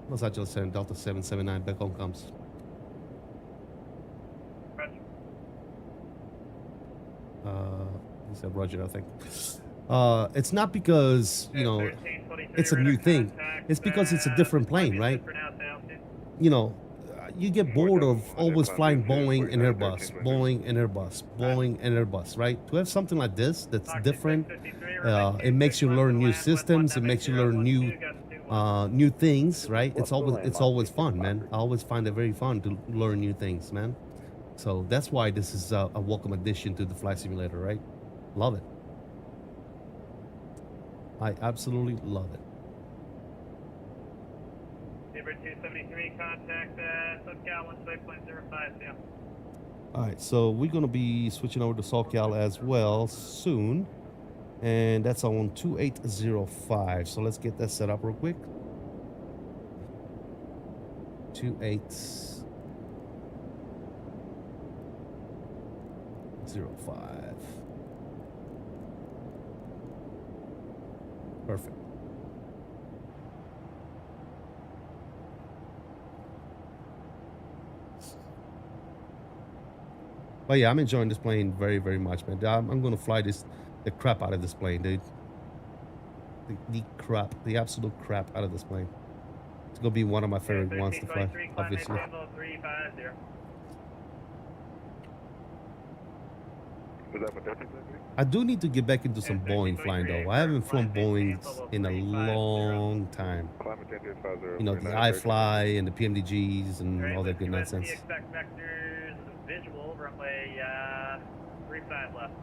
Los Angeles 7, Delta 779, back home comes. He said Roger, I think. It's not because, you know, it's a new thing. It's because it's a different plane, right? You know, you get bored of always flying Boeing and Airbus, Boeing and Airbus, Boeing and Airbus, right? To have something like this that's different, it makes you learn new systems. It makes you learn new things, right? It's always fun, man. I always find it very fun to learn new things, man. So that's why this is a welcome addition to the flight simulator, right? Love it. I absolutely love it. Saber 273, contact SoCal 128.05, yeah. All right, so we're gonna be switching over to SoCal as well soon, and that's on 2805. So let's get that set up real quick. 2805. Perfect. But yeah, I'm enjoying this plane very, very much, man. I'm gonna fly the crap out of this plane, dude. The absolute crap out of this plane. It's gonna be one of my favorite ones to fly, obviously. I do need to get back into some Boeing flying though. I haven't flown Boeing in a long time. You know, the iFly and the PMDGs and all that good nonsense. Visual, runway 35 left.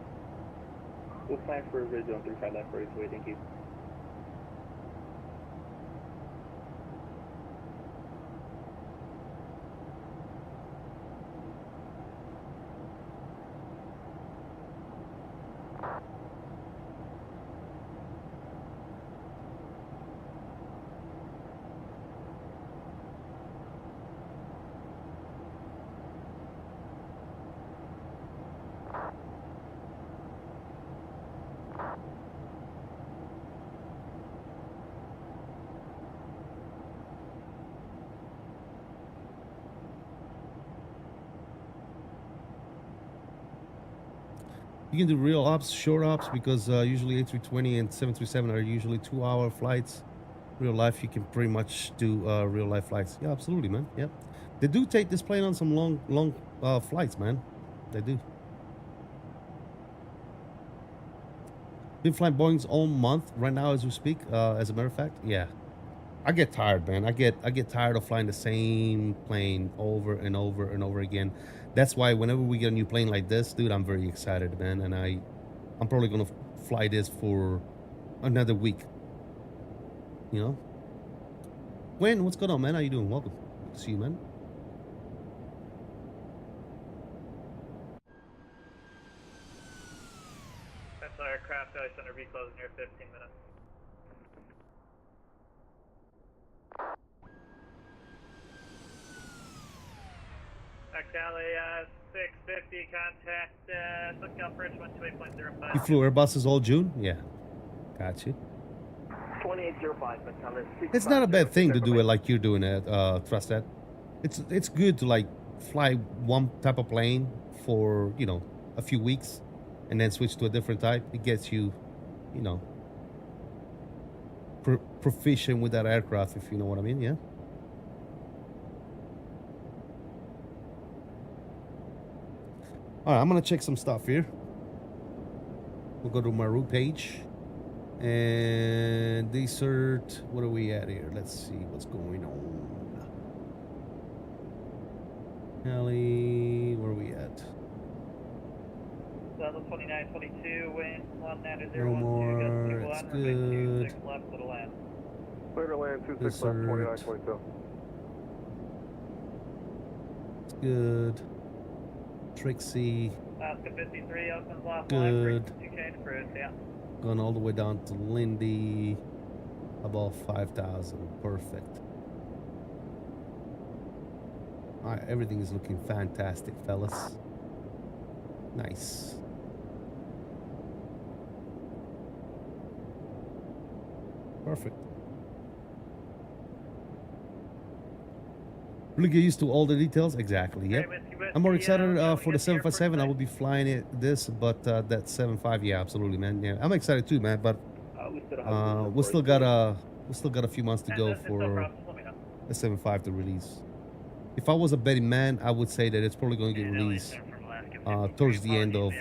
We'll fly for visual on 35 left for this way, thank you. You can do real ops, short ops, because usually A320 and 737 are usually 2-hour flights. Real life, you can pretty much do real life flights. Yeah, absolutely, man. Yep. They do take this plane on some long flights, man. They do. Been flying Boeing's all month right now as we speak. As a matter of fact, yeah. I get tired, man. I get tired of flying the same plane over and over and over again. That's why whenever we get a new plane like this, dude, I'm very excited, man. And I'm probably gonna fly this for another week. You know? Gwen, what's going on, man? How you doing? Welcome. Good to see you, man. That's our aircraft Valley Center be closing here 15 minutes. Cali 650, contact SoCal Bridge 128.05. You flew Airbuses all June? Yeah. Got you. 2805, it's not a bad thing to do it like you're doing it, Trust that. It's good to like fly one type of plane for, you know, a few weeks and then switch to a different type. It gets you, you know, proficient with that aircraft, if you know what I mean, yeah? All right, I'm gonna check some stuff here. We'll go to my route page and desert. What are we at here? Let's see what's going on. Ellie, where are we at? Level 2922, wind 190, No more. It's good. 26 left to the land. Clear to land 26 left, 2922. It's good. Trixie. Alaska 53, Oakland's last Good. line, frequency change, approach, yeah. Going all the way down to Lindy. About 5,000. Perfect. All right, everything is looking fantastic, fellas. Nice. Perfect. Really get used to all the details. Exactly. Yep. I'm more excited for the 757. I will be flying it but that 75, yeah, absolutely, man. Yeah, I'm excited too, man. But we still got a few months to go for the 75 to release. If I was a betting man, I would say that it's probably going to get released towards the end of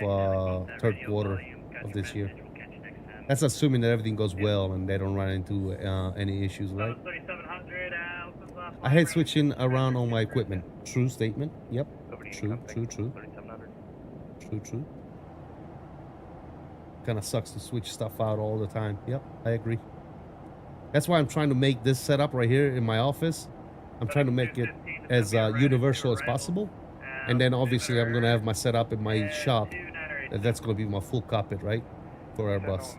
third quarter of this year. That's assuming that everything goes well and they don't run into any issues, right? I hate switching around on my equipment. True statement. Yep. True. Kind of sucks to switch stuff out all the time. Yep, I agree. That's why I'm trying to make this setup right here in my office. I'm trying to make it as universal as possible. And then obviously I'm going to have my setup in my shop. That's going to be my full cockpit, right? For Airbus.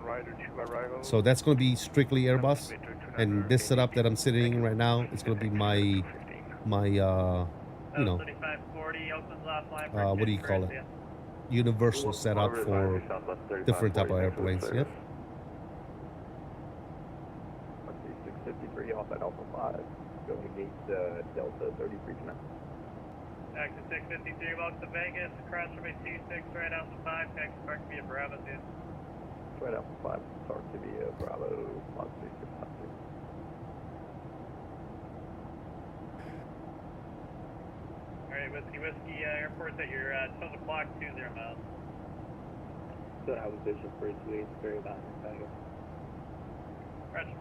So that's going to be strictly Airbus. And this setup that I'm sitting in right now is going to be my you know, what do you call it? Universal setup for different type of airplanes. Yep. 653 off at Alpha 5. Going to meet Delta 33 tonight. Exit 653, welcome to Vegas. Cross from 26, right Alpha 5. Taxi park via Bravo, dude. Right Alpha 5, park to be Bravo, Las Vegas. Alright, Whiskey, airport at your 12 o'clock, 20 miles. Don't have a vision for it, it's very bad. Roger.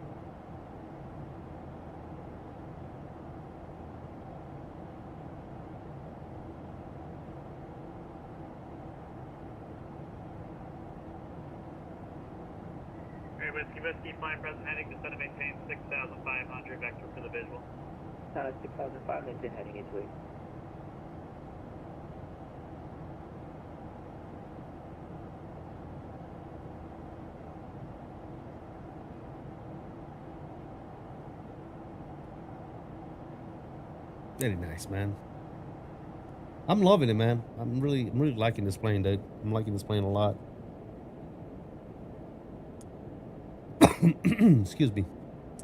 Whiskey, flying present heading, descend to maintain 6,500, vector for the visual. 6,005, maintain heading into it. Very nice, man. I'm loving it, man. I'm really liking this plane, dude. I'm liking this plane a lot. Excuse me.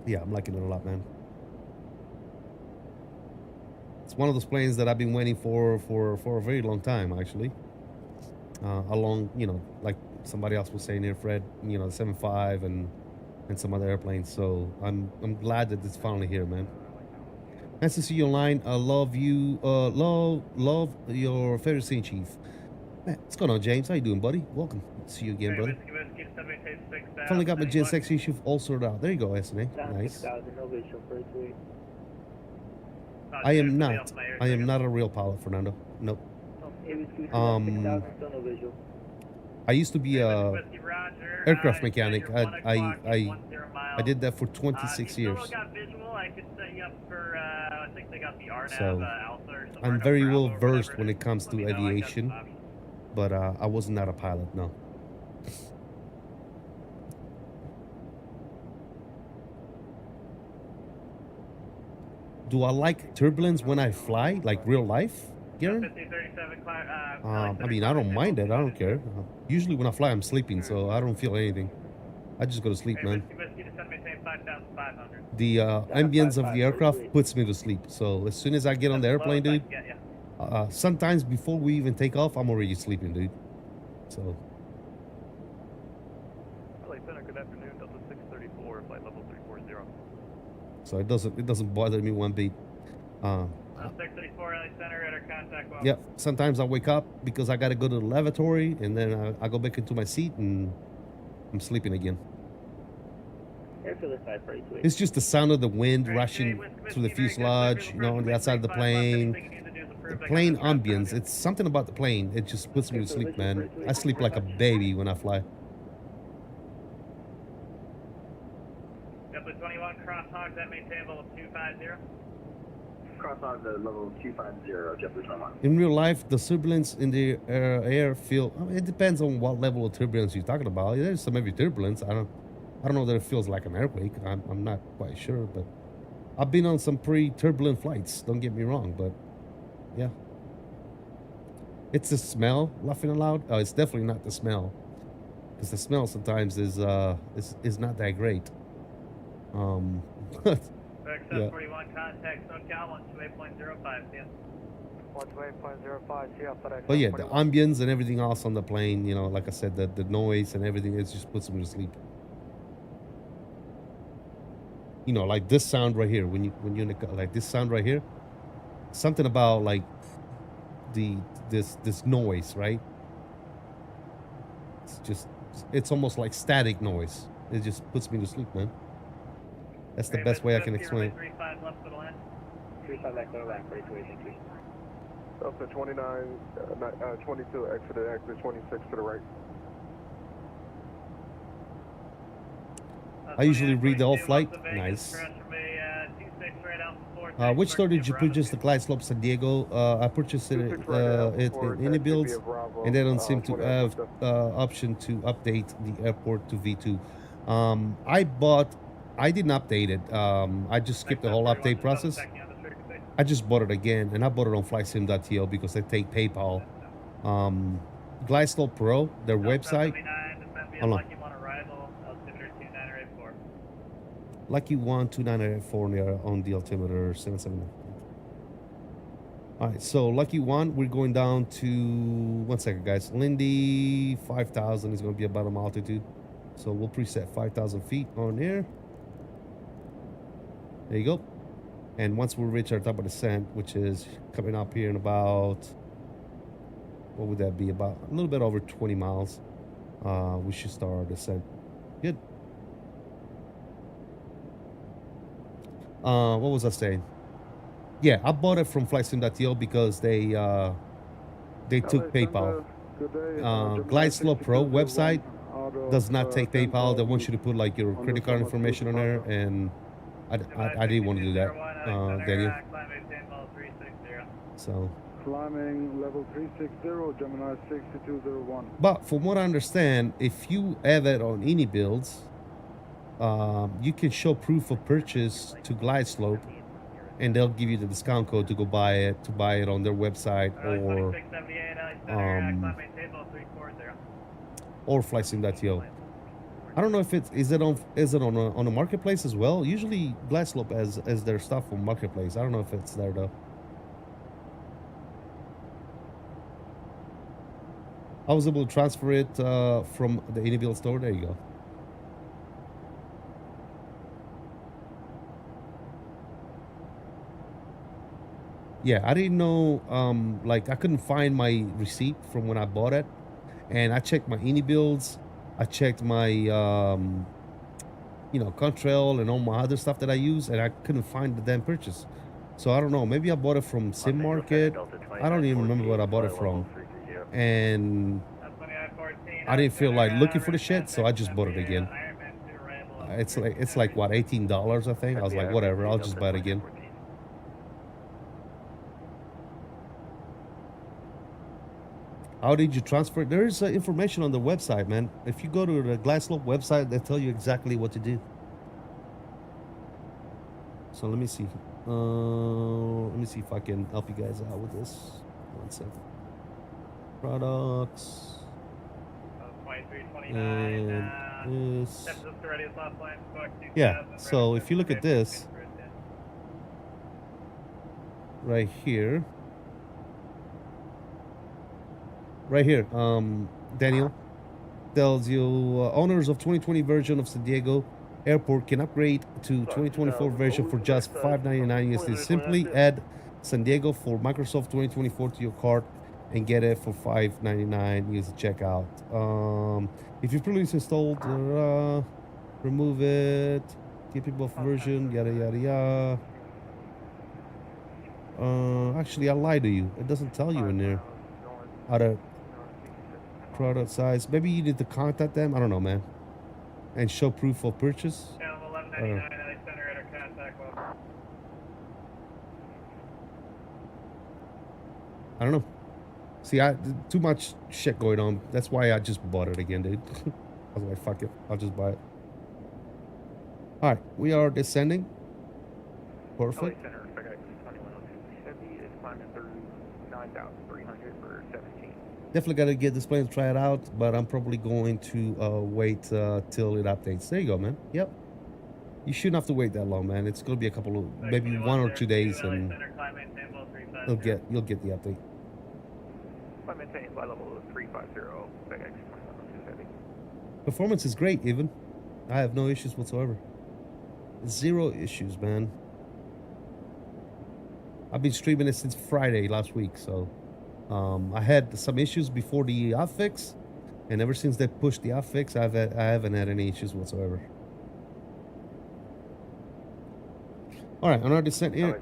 Yeah, I'm liking it a lot, man. It's one of those planes that I've been waiting for a very long time, actually. Along, you know, like somebody else was saying here, Fred, you know, the 75 and some other airplanes. So I'm glad that it's finally here, man. Nice to see you online. I love you. Love your favorite Saint Chief. Man, what's going on, James? How you doing, buddy? Welcome. See you again, brother. Finally got my Gen 6 issue all sorted out. There you go, SNA. Nice. I am not a real pilot, Fernando. Nope. I used to be a aircraft mechanic. I did that for 26 years. So I'm very well versed when it comes to aviation, but I was not a pilot, no. Do I like turbulence when I fly, like real life, Garen? I mean, I don't mind it. I don't care. Usually when I fly, I'm sleeping, so I don't feel anything. I just go to sleep, man. The ambience of the aircraft puts me to sleep. So as soon as I get on the airplane, dude, sometimes before we even take off, I'm already sleeping, dude. So. Good afternoon, Delta 634, flight level 340. So it doesn't bother me one bit. 634 LA Center, radar contact. Well. Yep. Sometimes I wake up because I gotta go to the lavatory, and then I go back into my seat and I'm sleeping again. It's just the sound of the wind rushing through the fuselage, you know, on the outside of the plane. The plane ambience. It's something about the plane. It just puts me to sleep, man. I sleep like a baby when I fly. Delta 21, crosstalk, that maintain level 250. cross on the level 250, JetBlue 21. In real life, the turbulence in the air feel. I mean, it depends on what level of turbulence you're talking about. There's some heavy turbulence. I don't know that it feels like an earthquake. I'm not quite sure, but I've been on some pretty turbulent flights. Don't get me wrong, but yeah, it's the smell. Laughing aloud. Oh, it's definitely not the smell, because the smell sometimes is not that great. Yeah. 41 contact SoCal 128.05. Yeah. 128.05, see ya, FedEx. But yeah, the ambience and everything else on the plane, you know, like I said, the noise and everything, it just puts me to sleep. You know, like this sound right here, when you're in the, like this sound right here, something about like this noise, right? It's almost like static noise. It just puts me to sleep, man. That's the best way I can explain it. 35 left to the land. 35 left to the land, 4283. Delta 22 exited, exit 26 to the right. I usually read the whole flight. Nice. Which store did you purchase the Glideslope San Diego? I purchased it in Inibuilds, and they don't seem to have option to update the airport to V2. I didn't update it. I just skipped the whole update process. I just bought it again, and I bought it on FlightSim.to because they take PayPal. Glideslope Pro, their website. Hold on. Lucky 12984 on the altimeter 779. All right, so Lucky 1, we're going down to 1 second, guys. Lindy 5,000 is going to be bottom altitude, so we'll preset 5,000 feet on air. There you go. And once we reach our top of descent, which is coming up here in about, what would that be? About a little bit over 20 miles. We should start our descent. Good. What was I saying? Yeah, I bought it from FlightSim.to because they took PayPal. Glideslope Pro website does not take PayPal. They want you to put like your credit card information on there, and I didn't want to do that, Daniel. So. Climbing level 360, Gemini 6201. But from what I understand, if you have it on Inibuilds, you can show proof of purchase to Glideslope, and they'll give you the discount code to go buy it on their website or FlightSim.to. I don't know if is it on a marketplace as well. Usually Glideslope has their stuff on marketplace. I don't know if it's there though. I was able to transfer it from the Inibuild store. There you go. Yeah, I didn't know, like I couldn't find my receipt from when I bought it, and I checked my Inibuilds, I checked my, you know, Contrail and all my other stuff that I use, and I couldn't find the damn purchase. So I don't know, maybe I bought it from Sim Market. I don't even remember what I bought it from, and I didn't feel like looking for the shit, so I just bought it again. It's like what, $18, I think. I was like, whatever, I'll just buy it again. How did you transfer it? There is information on the website, man. If you go to the Glideslope website, they tell you exactly what to do. So let me see. Let me see if I can help you guys out with this. 1 second. Products. And this. Yeah, so if you look at this right here, Daniel tells you owners of 2020 version of San Diego Airport can upgrade to 2024 version for just $5.99 USD. Simply add San Diego for Microsoft 2024 to your cart and get it for $5.99 USD checkout. If you previously installed, remove it, keep it both version, yada yada yada. Actually, I lied to you. It doesn't tell you in there how to product size. Maybe you need to contact them. I don't know, man. And show proof of purchase. I don't know. See, too much shit going on. That's why I just bought it again, dude. I was like, fuck it. I'll just buy it. All right, we are descending. Perfect. Center, FedEx 2102 Heavy is climbing through 9,300 for 17. Definitely got to get this plane to try it out, but I'm probably going to wait till it updates. There you go, man. Yep. You shouldn't have to wait that long, man. It's going to be a couple of, maybe 1 or 2 days, and you'll get the update. Climb maintain flight level 350, FedEx 2102 Heavy. Performance is great, even. I have no issues whatsoever. 0 issues, man. I've been streaming it since Friday last week, so I had some issues before the fix, and ever since they pushed the fix, I haven't had any issues whatsoever. All right, another descent here.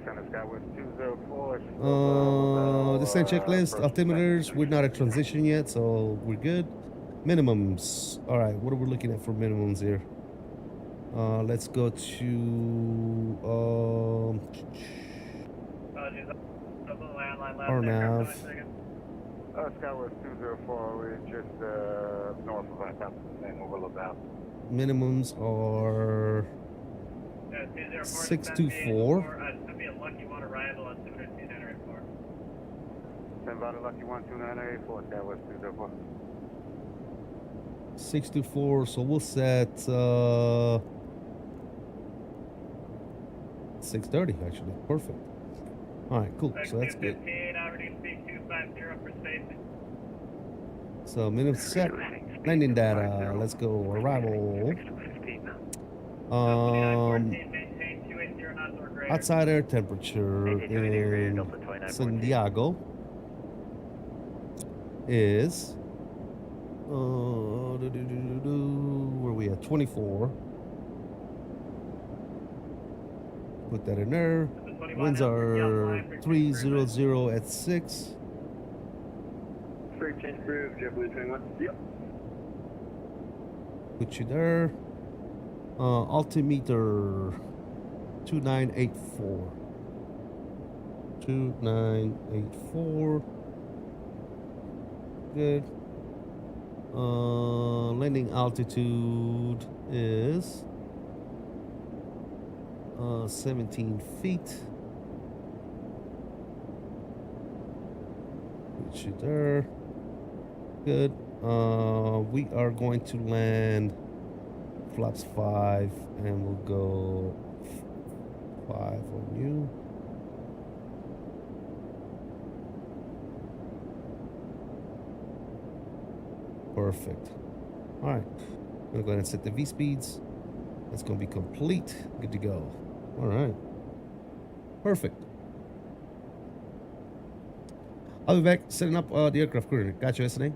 Descent checklist, altimeters. We're not at transition yet, so we're good. Minimums. All right, what are we looking at for minimums here? Let's go to our nav. Skywest 204, we're just north of our top and overlook out. Minimums are 624. It's going to be a lucky one arrival on altimeter 2984. Send about a lucky 12984, Skywest 204. 624, so we'll set 630 actually. Perfect. All right, cool. So that's good. So minimum set, landing data. Let's go. Arrival. Outside air temperature in San Diego is where are we at? 24. Put that in there. Winds are 300 at 6. Straight change groove, JetBlue 21. Yep. Put you there. Altimeter 2984. 2984. Good. Landing altitude is 17 feet. Put you there. Good. We are going to land flaps 5, and we'll go 5 on you. Perfect. All right. I'm gonna go ahead and set the V speeds. That's gonna be complete. Good to go. All right. Perfect. I'll be back setting up the aircraft coordinate. Gotcha, SNA.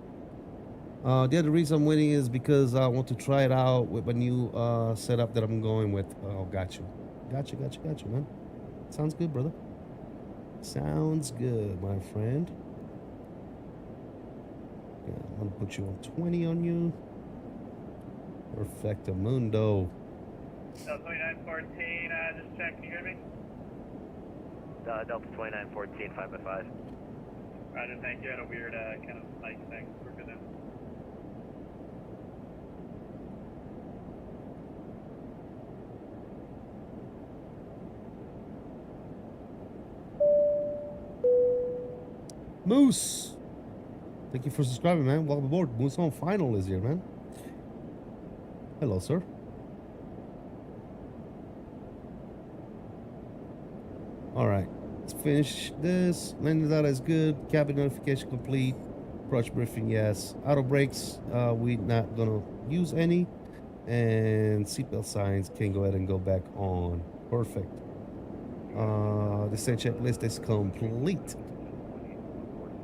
The other reason I'm waiting is because I want to try it out with my new setup that I'm going with. Oh, got you, man. Sounds good, brother. Sounds good, my friend. Yeah, I'm gonna put you on 20 on you. Perfecto mundo. 2914, just check, can you hear me? Delta 2914, 5x5. Roger, thank you. I had a weird kind of mic thing. We're good now. Moose, thank you for subscribing, man. Welcome aboard. Moose on final is here, man. Hello, sir. All right, let's finish this. Landing data is good. Cabin notification complete. Approach briefing, yes. Auto brakes, we're not gonna use any. And seatbelt signs can go ahead and go back on. Perfect. The descent checklist is complete.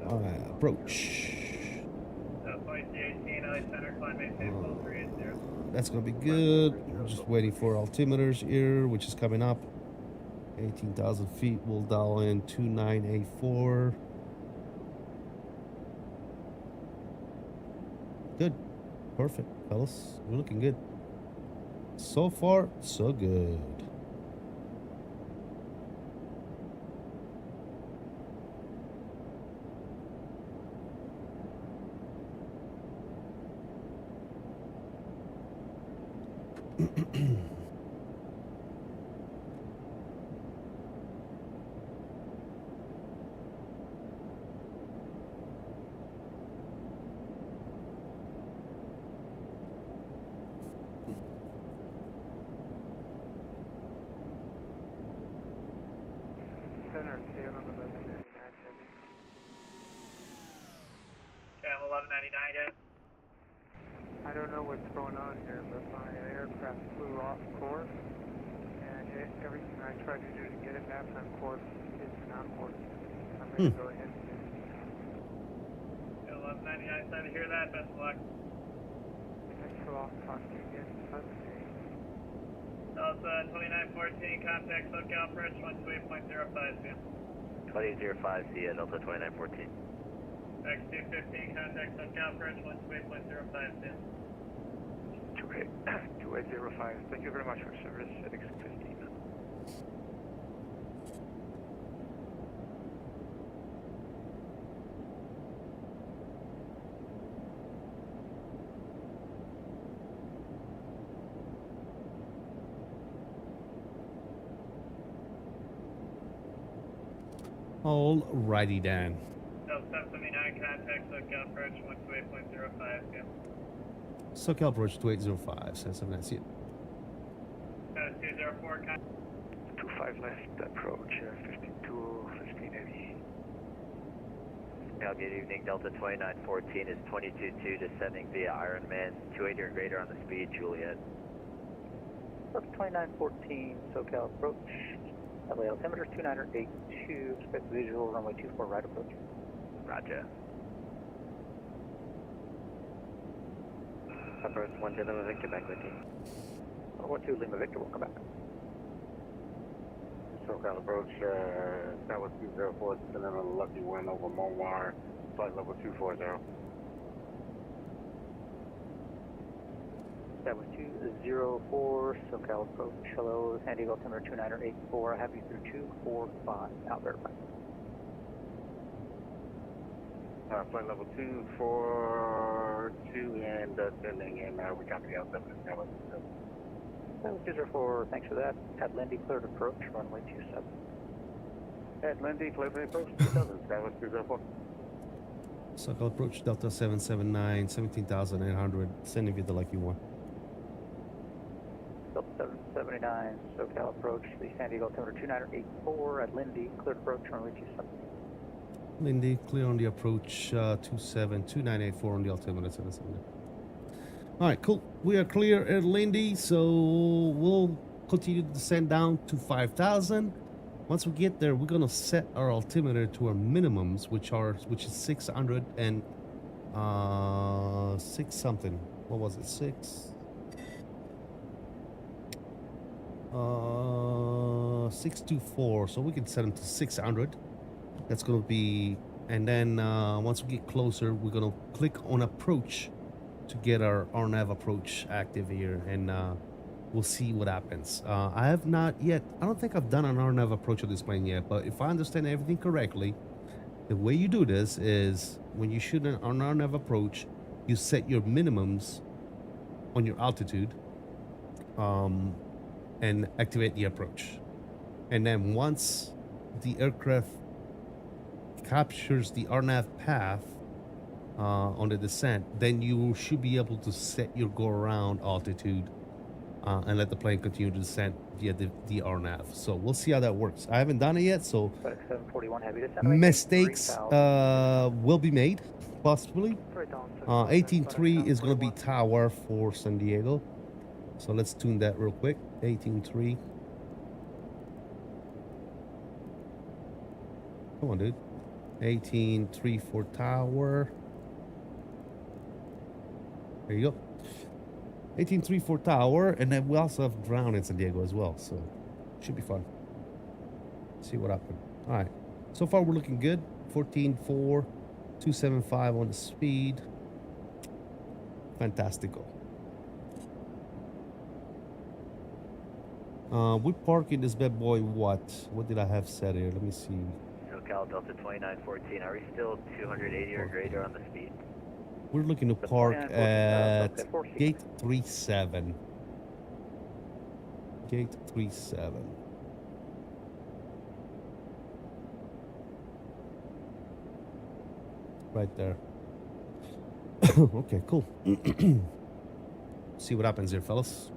All right, approach. That's gonna be good. I'm just waiting for altimeters here, which is coming up. 18,000 feet. We'll dial in 2984. Good. Perfect, fellas. We're looking good. So far, so good. Center tail on 1199 heavy. Cam 1199, guys. I don't know what's going on here, but my aircraft flew off course, and everything I tried to do to get it back on course is not working. I'm going to go ahead and do it. 1199, sorry to hear that. Best of luck. Thanks a lot. Talk to you again Sunday. Delta 2914, contact SoCal approach 128.05, see ya. 2005, see ya, Delta 2914. X215, contact SoCal approach 128.05, see ya. 2805, thank you very much for service at X15. Alrighty then. Delta 779, contact SoCal approach 128.05, see ya. SoCal approach 2805. Says that's it. 204, contact. 25 left approach, 52, 15 heavy. Now, good evening, Delta 2914 is 22-2 descending via Ironman, 280 or greater on the speed, Juliet. Delta 2914, SoCal approach. LA altimeter 2982, expect visual, runway 24 right approach. Roger. Approach 12 Lima Victor, back with you. 12 Lima Victor, welcome back. SoCal approach, that was 204, sending a lucky win over 𝕂𝕚, flight level 240. That was 204, SoCal approach. Hello, San Diego altimeter 2984. I have you through 245. Out verify. Flight level 242 and sending, and we got the altimeter. That was 204, thanks for that. At Lindy, cleared approach, runway 27. at Lindy, clear the approach 27. That was 204. SoCal approach Delta 779, 17,800. Sending you the lucky one. Delta 779, SoCal approach, the San Diego altimeter 2984 at Lindy, cleared approach, runway 27. Lindy, clear on the approach 2984 on the altimeter 779. All right, cool. We are clear at Lindy, so we'll continue to descend down to 5,000. Once we get there, we're gonna set our altimeter to our minimums, which is 600 and 6 something. What was it? 624. So we can set them to 600. That's gonna be, and then once we get closer, we're gonna click on approach to get our RNAV approach active here, and we'll see what happens. I have not yet, I don't think I've done an RNAV approach of this plane yet, but if I understand everything correctly, the way you do this is when you shoot an RNAV approach, you set your minimums on your altitude and activate the approach. And then once the aircraft captures the RNAV path on the descent, then you should be able to set your go around altitude and let the plane continue to descend via the RNAV. So we'll see how that works. I haven't done it yet, so 741 heavy descent. mistakes will be made, possibly. 18.3 is going to be tower for San Diego. So let's tune that real quick. 18.3. Come on, dude. 18.3 for tower. There you go. 18.3 for tower, and then we also have ground in San Diego as well, so should be fun. See what happens. All right. So far we're looking good. 14.4, 275 on the speed. Fantastical. We park in this bad boy. What did I have set here? Let me see. SoCal Delta 2914, are we still 280 or greater on the speed? We're looking to park at gate 37. Gate 37. Right there. Okay, cool. See what happens here, fellas.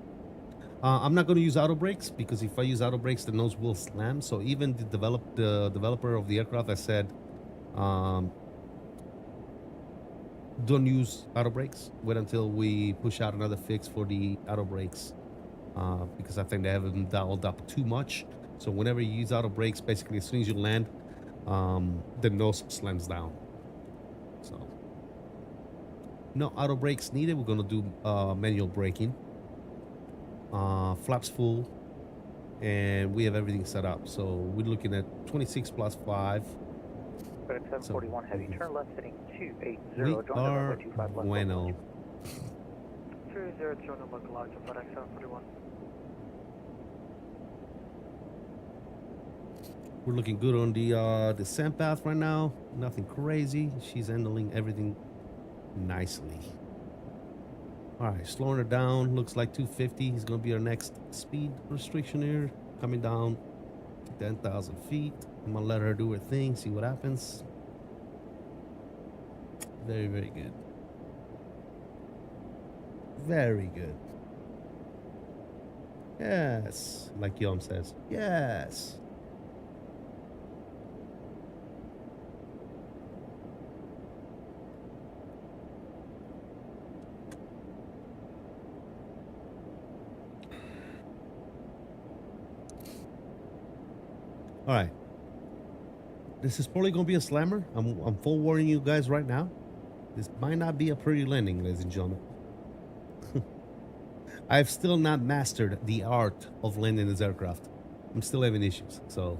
I'm not going to use auto brakes because if I use auto brakes, the nose will slam. So even the developer of the aircraft, I said, don't use auto brakes. Wait until we push out another fix for the auto brakes, because I think they haven't dialed up too much. So whenever you use auto brakes, basically as soon as you land, the nose slams down. So no auto brakes needed. We're gonna do manual braking. Flaps full, and we have everything set up. So we're looking at 26 plus 5. FedEx 741 heavy, turn left heading 280. We are bueno. 300 number Glide to FedEx 741. We're looking good on the sand path right now. Nothing crazy. She's handling everything nicely. All right, slowing her down. Looks like 250 is going to be our next speed restriction here. Coming down to 10,000 feet. I'm going to let her do her thing, see what happens. Very, very good. Very good. Yes, like Yom says. Yes. All right. This is probably going to be a slammer. I'm full warning you guys right now. This might not be a pretty landing, ladies and gentlemen. I've still not mastered the art of landing this aircraft. I'm still having issues. So,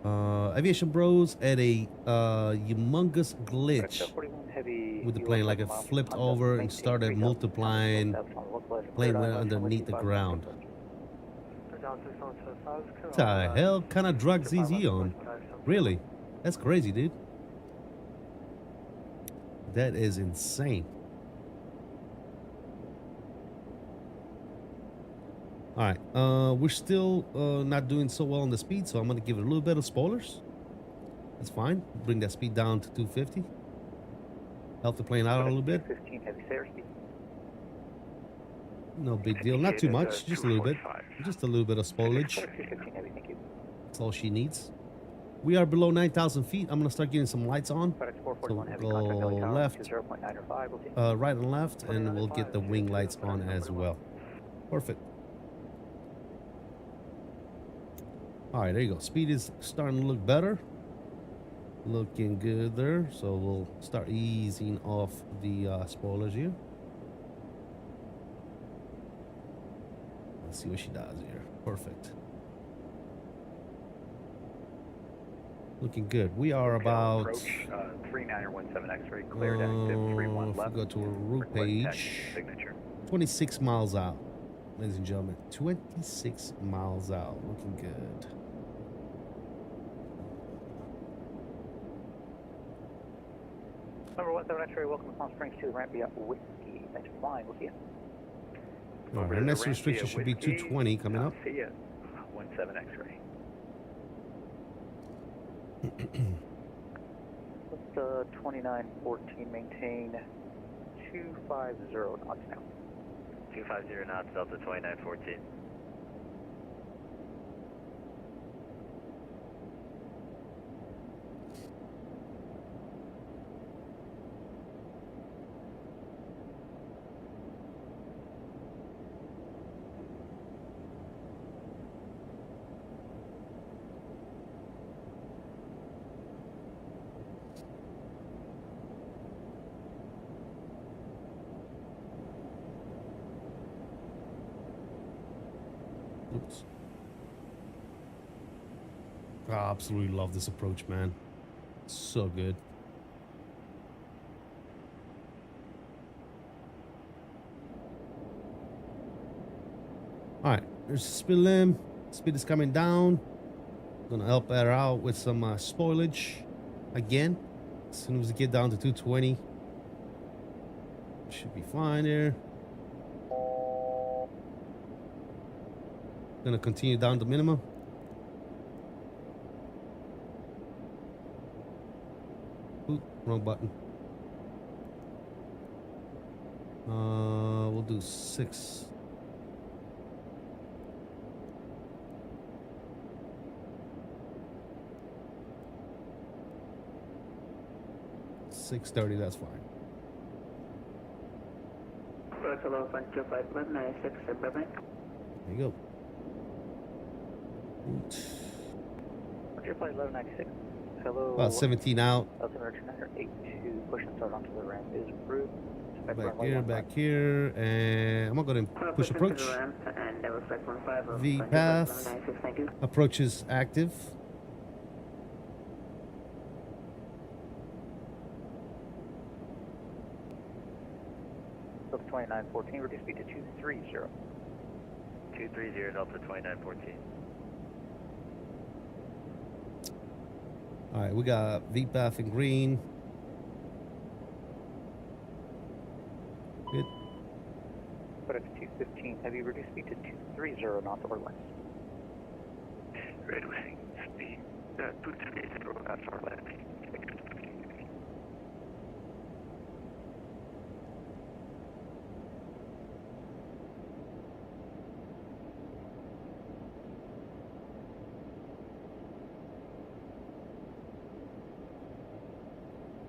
Aviation Bros had a humongous glitch with the plane. Like it flipped over and started multiplying. Plane went underneath the ground. What the hell kind of drugs is he on? Really? That's crazy, dude. That is insane. All right. We're still not doing so well on the speed, so I'm going to give it a little bit of spoilers. That's fine. Bring that speed down to 250. Help the plane out a little bit. 15 heavy sailor speed. No big deal. Not too much. Just a little bit. Just a little bit of spoilage. That's all she needs. We are below 9,000 feet. I'm going to start getting some lights on. So we'll go left, right and left, and we'll get the wing lights on as well. Perfect. All right, there you go. Speed is starting to look better. Looking good there. So we'll start easing off the spoilers here. Let's see what she does here. Perfect. Looking good. We are about 3917 X-ray cleared at 31 if left. we go to a route page, 26 miles out, ladies and gentlemen. 26 miles out. Looking good. Number 17 X-ray, welcome to Palm Springs to the ramp via Whiskey. Thanks for flying. We'll see you. All right, our next restriction should be 220 coming up. See ya. 17 X-ray. Let's 2914 maintain 250 knots now. 250 knots, Delta 2914. Oops. I absolutely love this approach, man. So good. All right, there's the speed limb. Speed is coming down. Gonna help her out with some spoilage again. As soon as we get down to 220, should be fine there. Gonna continue down to minimum. Oop, wrong button. We'll do 6. $630, that's fine. Hello, 12596, Burbank. There you go. Oot. Roger, flight 1196. Hello. About 17 out. Altimeter 282, push and start onto the ramp is approved. Back here, and I'm gonna go ahead and push approach. V path. Approach is active. Delta 2914, reduce speed to 230. 230 Delta 2914. All right, we got V path in green. Good. Put it to 215, heavy, reduce speed to 230 knots over left. Red wing, speed 230 knots over left.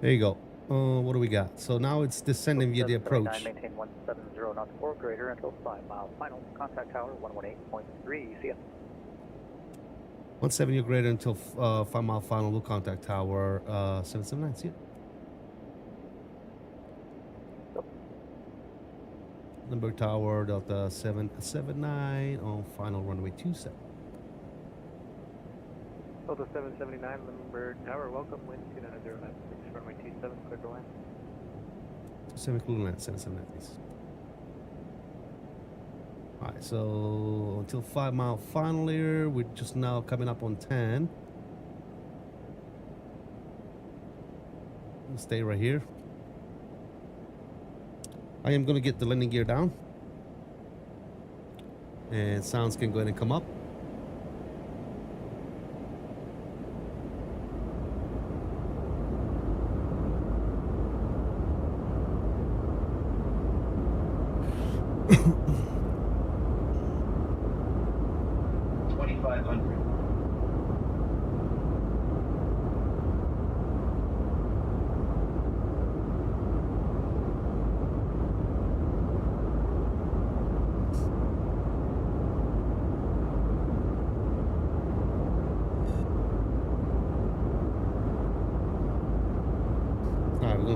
There you go. What do we got? So now it's descending via the approach. Maintain 170 knots or greater until 5 mile final. Contact tower 118.3 CF. 170 or greater until 5 mile final. We'll contact tower 779. See it. Number tower Delta 779 on final runway 27. Delta 779, Limburg Tower, welcome, wind 290, runway 27, clear to land. 27 clear to land, 779, please. Alright, so until 5 mile final here, we're just now coming up on 10. We'll stay right here. I am going to get the landing gear down. And sounds can go ahead and come up.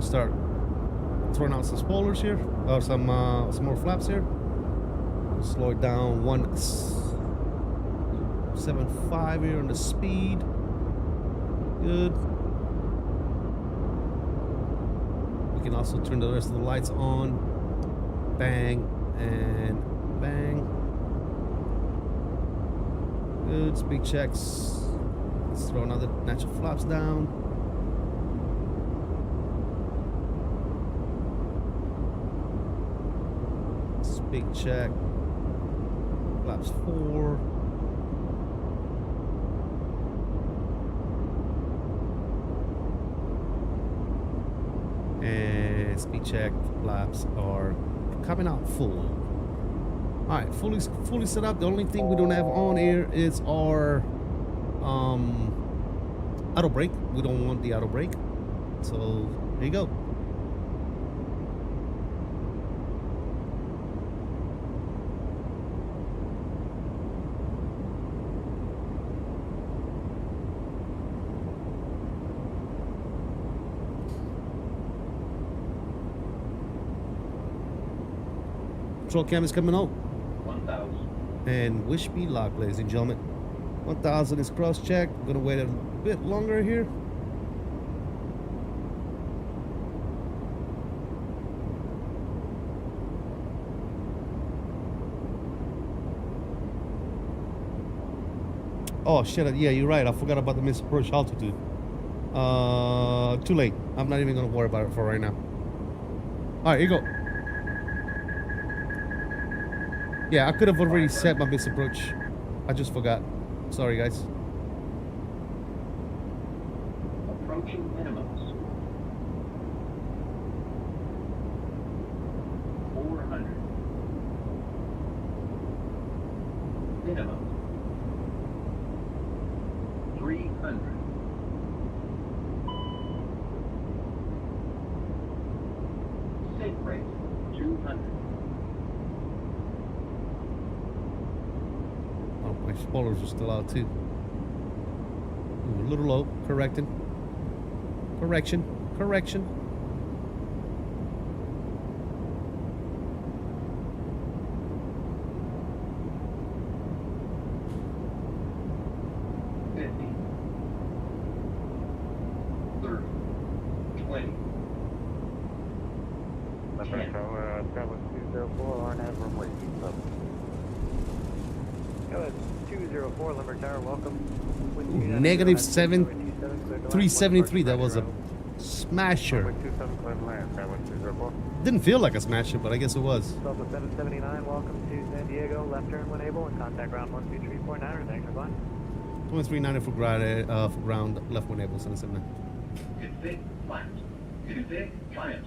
Start throwing out some spoilers here, or some more flaps here. Slow it down 175 here on the speed. Good. We can also turn the rest of the lights on. Bang and bang. Good. Speed checks. Let's throw another natural flaps down. Big check. Flaps 4. And speed check. Flaps are coming out full. All right, fully set up. The only thing we don't have on here is our auto brake. We don't want the auto brake. So there you go. Control cam is coming out. 1000. And wish me luck, ladies and gentlemen. 1000 is cross-checked. I'm gonna wait a bit longer here. Oh shit! Yeah, you're right. I forgot about the misapproach altitude. Too late. I'm not even gonna worry about it for right now. All right, here you go. Yeah, I could have already set my misapproach I just forgot. Sorry, guys. Approaching minimums. 400. Minimum. 300. Sink rate. 200. Oh, my spoilers are still out too. Ooh, a little low. Correction. Correction. 50. 30. 20. Skywest 204, RNAV runway 204, Limber Tower, welcome. Ooh, negative 373. That was a smasher. 27, clear to land. Skywest 204. Didn't feel like a smasher, but I guess it was. Delta 779, welcome to San Diego, left turn when able, and contact ground 12349, thanks for flying. 2390 for ground, left one able, 779. Config flat. Config client.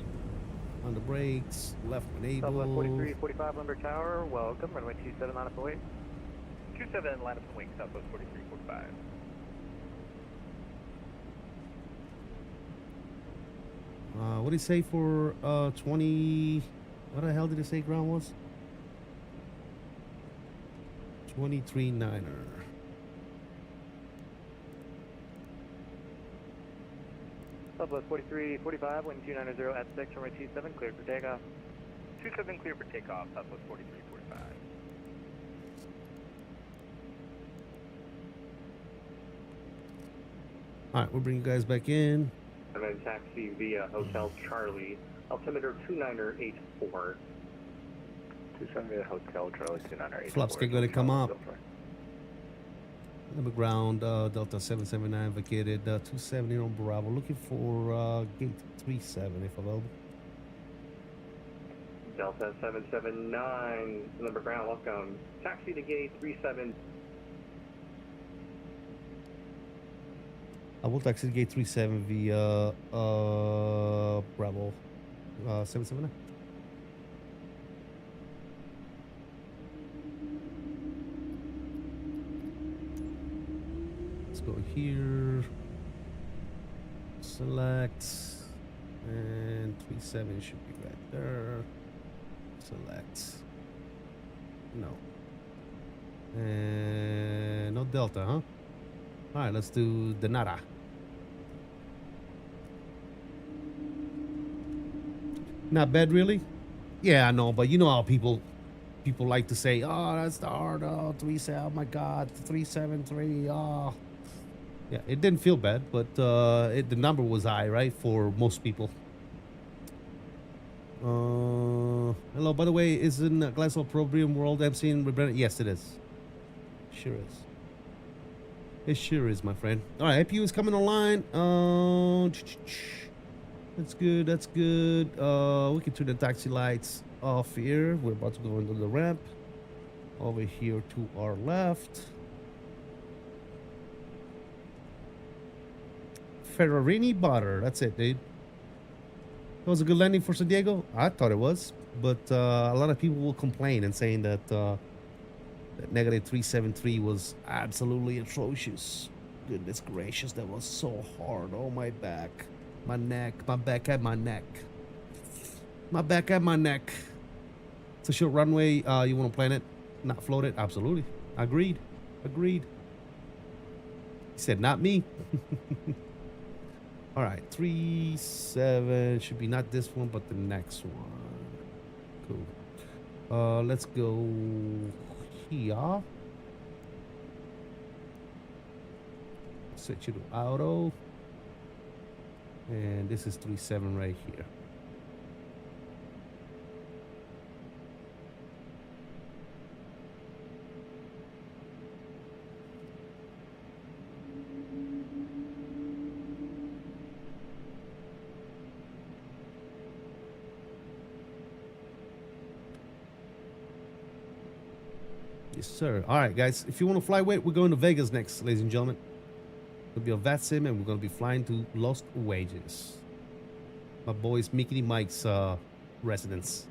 On the brakes, left one able. Southwest 4345, Limber Tower, welcome, runway 27, line up and wait. 27, line up and wait, Southwest 4345. What did he say for 20? What the hell did he say ground was? 23.9er. Southwest 4345, wind 290 at 6, runway 27, cleared for takeoff. 27 clear for takeoff, Southwest 4345. Alright, we'll bring you guys back in. And then taxi via Hotel Charlie, altimeter 2984. 27 via Hotel Charlie 2984. Flaps are going to come up. Number ground, Delta 779 vacated, 270 on Bravo. Looking for gate 37 if available. Delta 779, number ground, welcome. Taxi to gate 37. I will taxi gate 37 via Bravo 779. Let's go here. Select. And 37 should be right there. Select. No. And no Delta, huh? Alright, let's do the Nara. Not bad, really? Yeah, I know, but you know how people like to say, oh, that's the hard, oh, 37, oh my god, 373, oh. Yeah, it didn't feel bad, but the number was high, right, for most people. Hello, by the way, isn't Glideslope Pro World MC rebranded? Yes, it is. Sure is. It sure is, my friend. All right, APU is coming online. That's good. That's good. We can turn the taxi lights off here. We're about to go into the ramp. Over here to our left. Ferrarini butter. That's it, dude. It was a good landing for San Diego. I thought it was, but a lot of people will complain and saying that that negative 373 was absolutely atrocious. Goodness gracious, that was so hard. Oh, my back, my neck, my back and my neck, my back and my neck. It's a short runway. You want to plan it, not float it? Absolutely. Agreed. Agreed. He said, not me. All right, 37 should be not this one, but the next one. Cool. Let's go here. Set you to auto. And this is 37 right here. Yes, sir. All right, guys. If you want to fly with, we're going to Vegas next, ladies and gentlemen. It'll be a VATSIM, and we're going to be flying to Lost Wages. My boy's 𝕿𝕠𝕚𝕚 residence.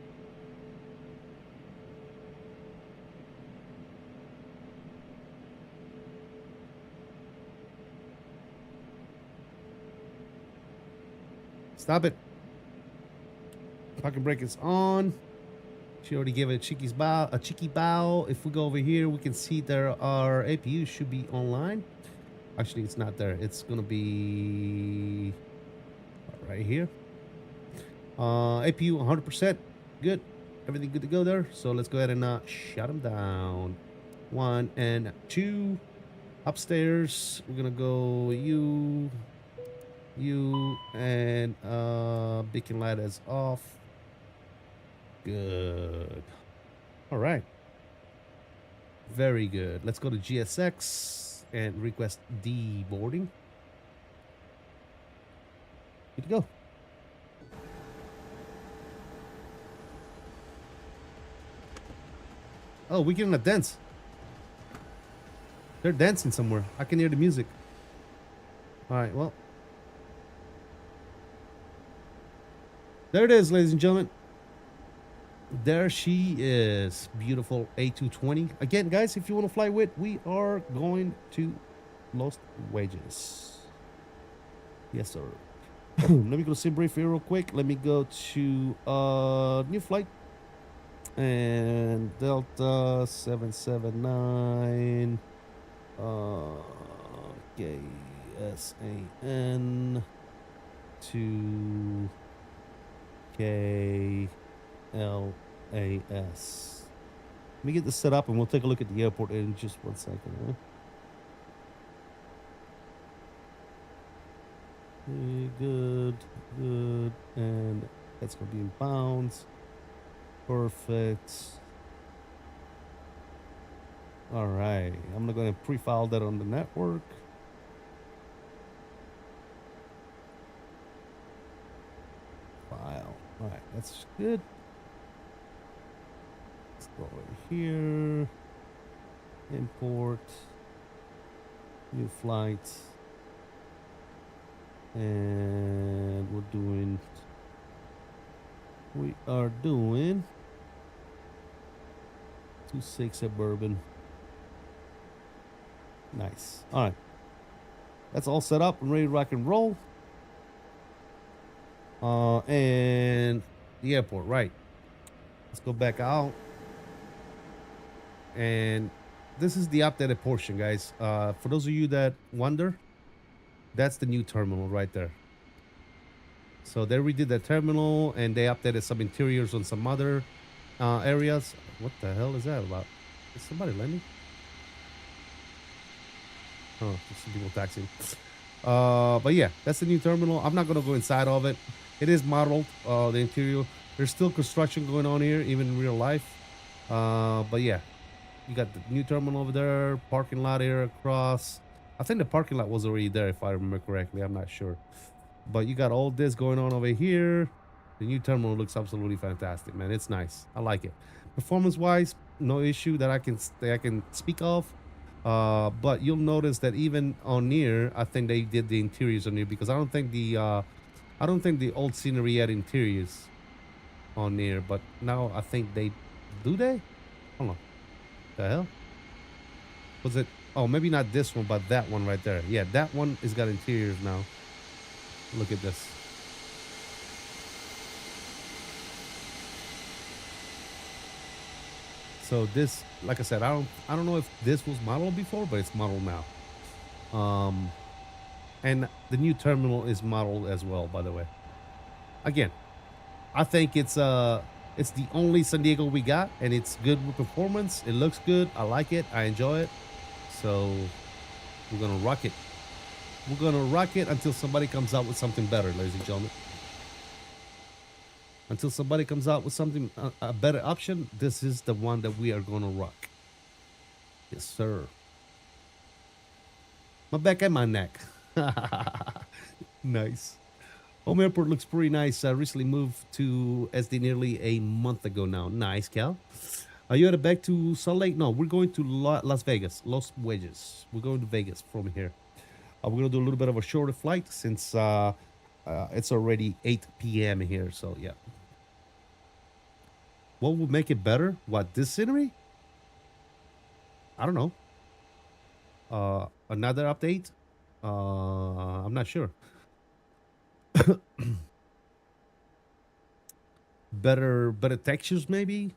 Stop it. Parking brake is on. She already gave it a cheeky bow. If we go over here, we can see there our APU should be online. Actually, it's not there. It's gonna be right here. APU 100%. Good. Everything good to go there. So let's go ahead and shut them down. 1 and 2. Upstairs, we're gonna go you, and beacon light is off. Good. All right. Very good. Let's go to GSX and request deboarding. Good to go. Oh, we're getting a dance. They're dancing somewhere. I can hear the music. All right, well. There it is, ladies and gentlemen. There she is. Beautiful A220. Again, guys, if you want to fly with, we are going to Lost Wages. Yes, sir. Let me go to sim brief here real quick. Let me go to new flight. And Delta 779 KSAN to KLAS. Let me get this set up and we'll take a look at the airport in just 1 second. Okay, good, and that's gonna be in pounds. Perfect. All right, I'm not gonna pre-file that on the network. File. All right, that's good. Let's go over here. Import. New flight. And we are doing 26 Suburban. Nice. All right. That's all set up and ready to rock and roll. And the airport, right. Let's go back out. And this is the updated portion, guys. For those of you that wonder, that's the new terminal right there. So they redid the terminal and they updated some interiors on some other areas. What the hell is that about? Is somebody landing? Oh, there's some people taxiing. But yeah, that's the new terminal. I'm not going to go inside of it. It is modeled, the interior. There's still construction going on here, even in real life. But yeah, you got the new terminal over there, parking lot here across. I think the parking lot was already there, if I remember correctly. I'm not sure. But you got all this going on over here. The new terminal looks absolutely fantastic, man. It's nice. I like it. Performance-wise, no issue that I can speak of. But you'll notice that even on here, I think they did the interiors on here because I don't think the old scenery had interiors on here. But now I think they do. They? Hold on. The hell? Was it? Oh, maybe not this one, but that one right there. Yeah, that one has got interiors now. Look at this. So this, like I said, I don't know if this was modeled before, but it's modeled now. And the new terminal is modeled as well, by the way. Again, I think it's the only San Diego we got, and it's good with performance. It looks good. I like it. I enjoy it. So we're gonna rock it. We're gonna rock it until somebody comes out with something better, ladies and gentlemen. Until somebody comes out with something, a better option, this is the one that we are gonna rock. Yes, sir. My back and my neck. Nice. Home airport looks pretty nice. I recently moved to SD nearly a month ago now. Nice, Cal. Are you headed back to Salt Lake? No, we're going to Las Vegas, Los Wedges. We're going to Vegas from here. We're going to do a little bit of a shorter flight since it's already 8 p.m. here. So, yeah. What would make it better? What, this scenery? I don't know. Another update? I'm not sure. better textures, maybe?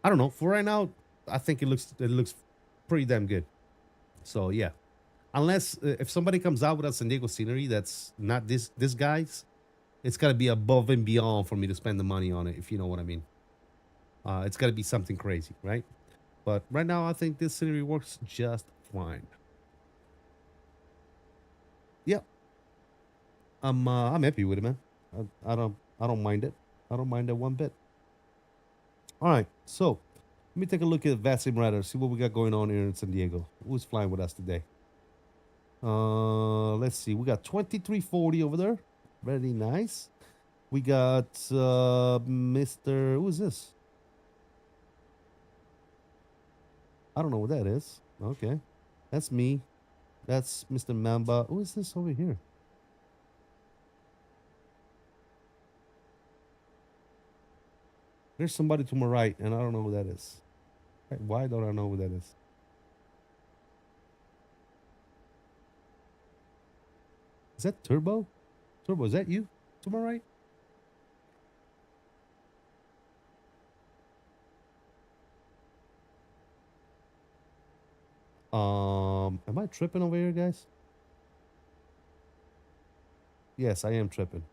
I don't know. For right now, I think it looks pretty damn good. So yeah, unless if somebody comes out with a San Diego scenery that's not this guy's, it's gotta be above and beyond for me to spend the money on it. If you know what I mean. It's gotta be something crazy, right? But right now, I think this scenery works just fine. Yep. I'm happy with it, man. I don't mind it. I don't mind it one bit. All right, so let me take a look at VATSIM radar, see what we got going on here in San Diego. Who's flying with us today? Let's see. We got 2340 over there. Very nice. We got Mr. Who is this? I don't know what that is. Okay, that's me. That's Mr. Mamba. Who is this over here? There's somebody to my right, and I don't know who that is. Why don't I know who that is? Is that Turbo? Turbo, is that you to my right? Am I tripping over here, guys? Yes, I am tripping.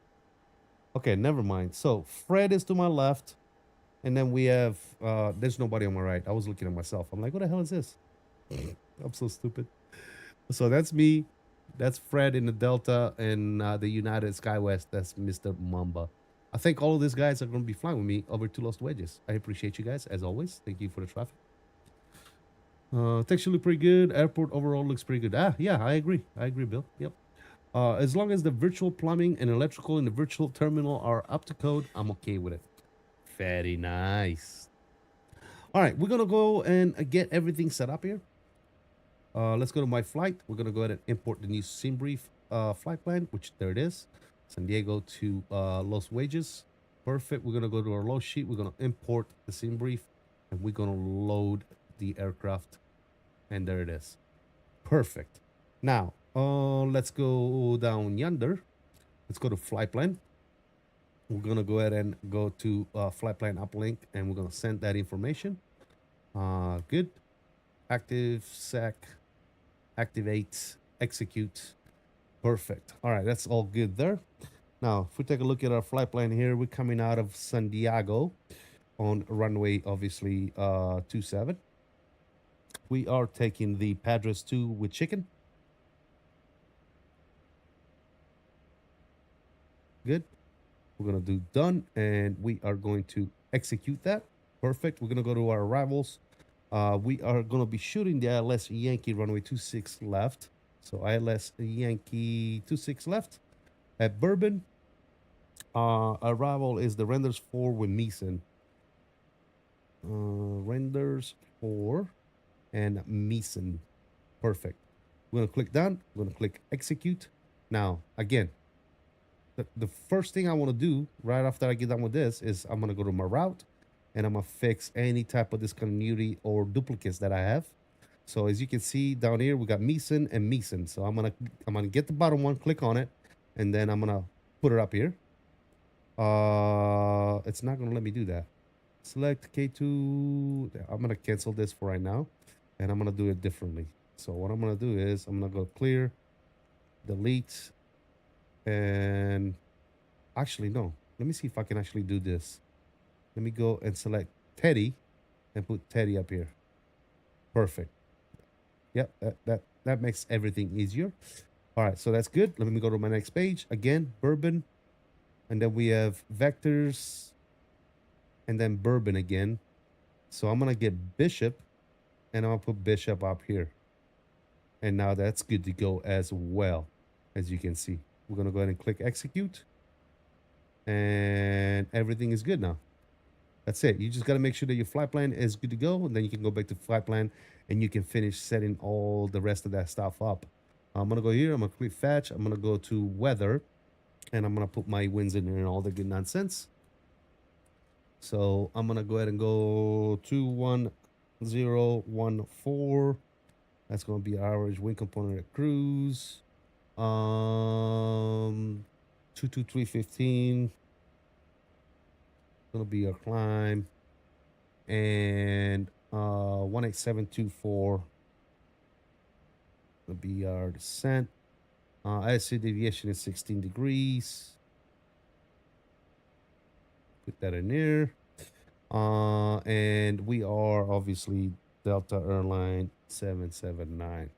Okay, never mind. So Fred is to my left, and then we have there's nobody on my right. I was looking at myself. I'm like, what the hell is this? I'm so stupid. So that's me. That's Fred in the Delta, and the United Skywest. That's Mr. Mamba. I think all of these guys are going to be flying with me over to Los Wedges. I appreciate you guys, as always. Thank you for the traffic. Texture look pretty good. Airport overall looks pretty good. Ah, yeah, I agree. I agree, Bill. Yep. As long as the virtual plumbing and electrical in the virtual terminal are up to code, I'm okay with it. Very nice. All right, we're going to go and get everything set up here. Let's go to my flight. We're going to go ahead and import the new SimBrief flight plan, which there it is. San Diego to Los Wedges. Perfect. We're going to go to our load sheet. We're going to import the SimBrief, and we're going to load the aircraft. And there it is. Perfect. Now, let's go down yonder. Let's go to flight plan. We're going to go ahead and go to flight plan uplink, and we're going to send that information. Good. Active, SAC, activate, execute. Perfect. All right, that's all good there. Now, if we take a look at our flight plan here, we're coming out of San Diego on runway, obviously, 27. We are taking the Padres 2 with chicken. Good. We're going to do done, and we are going to execute that. Perfect. We're going to go to our arrivals. We are going to be shooting the ILS Yankee runway 26 left. So ILS Yankee 26 left at Bourbon. Arrival is the renders 4 with Meeson. Renders 4 and Meeson. Perfect. We're going to click done. We're going to click execute. Now, again, the first thing I want to do right after I get done with this is I'm going to go to my route, and I'm going to fix any type of discontinuity or duplicates that I have. So as you can see down here, we got Meeson and Meeson. So I'm gonna get the bottom one, click on it, and then I'm gonna put it up here. It's not gonna let me do that. Select K2. I'm gonna cancel this for right now, and I'm gonna do it differently. So what I'm gonna do is I'm gonna go clear, delete, and actually no. Let me see if I can actually do this. Let me go and select Teddy and put Teddy up here. Perfect. Yep, that makes everything easier. All right, so that's good. Let me go to my next page. Again, Bourbon. And then we have vectors. And then Bourbon again. So I'm going to get Bishop. And I'm going to put Bishop up here. And now that's good to go as well, as you can see. We're going to go ahead and click execute. And everything is good now. That's it. You just got to make sure that your flight plan is good to go, and then you can go back to flight plan, and you can finish setting all the rest of that stuff up. I'm gonna go here. I'm gonna click fetch. I'm gonna go to weather, and I'm gonna put my winds in there and all the good nonsense. So I'm gonna go ahead and go 21014. That's gonna be our average wind component at cruise. 22315. Gonna be our climb, and 18724 gonna be our descent. ISC deviation is 16 degrees. Put that in there. And we are obviously Delta Airline 779.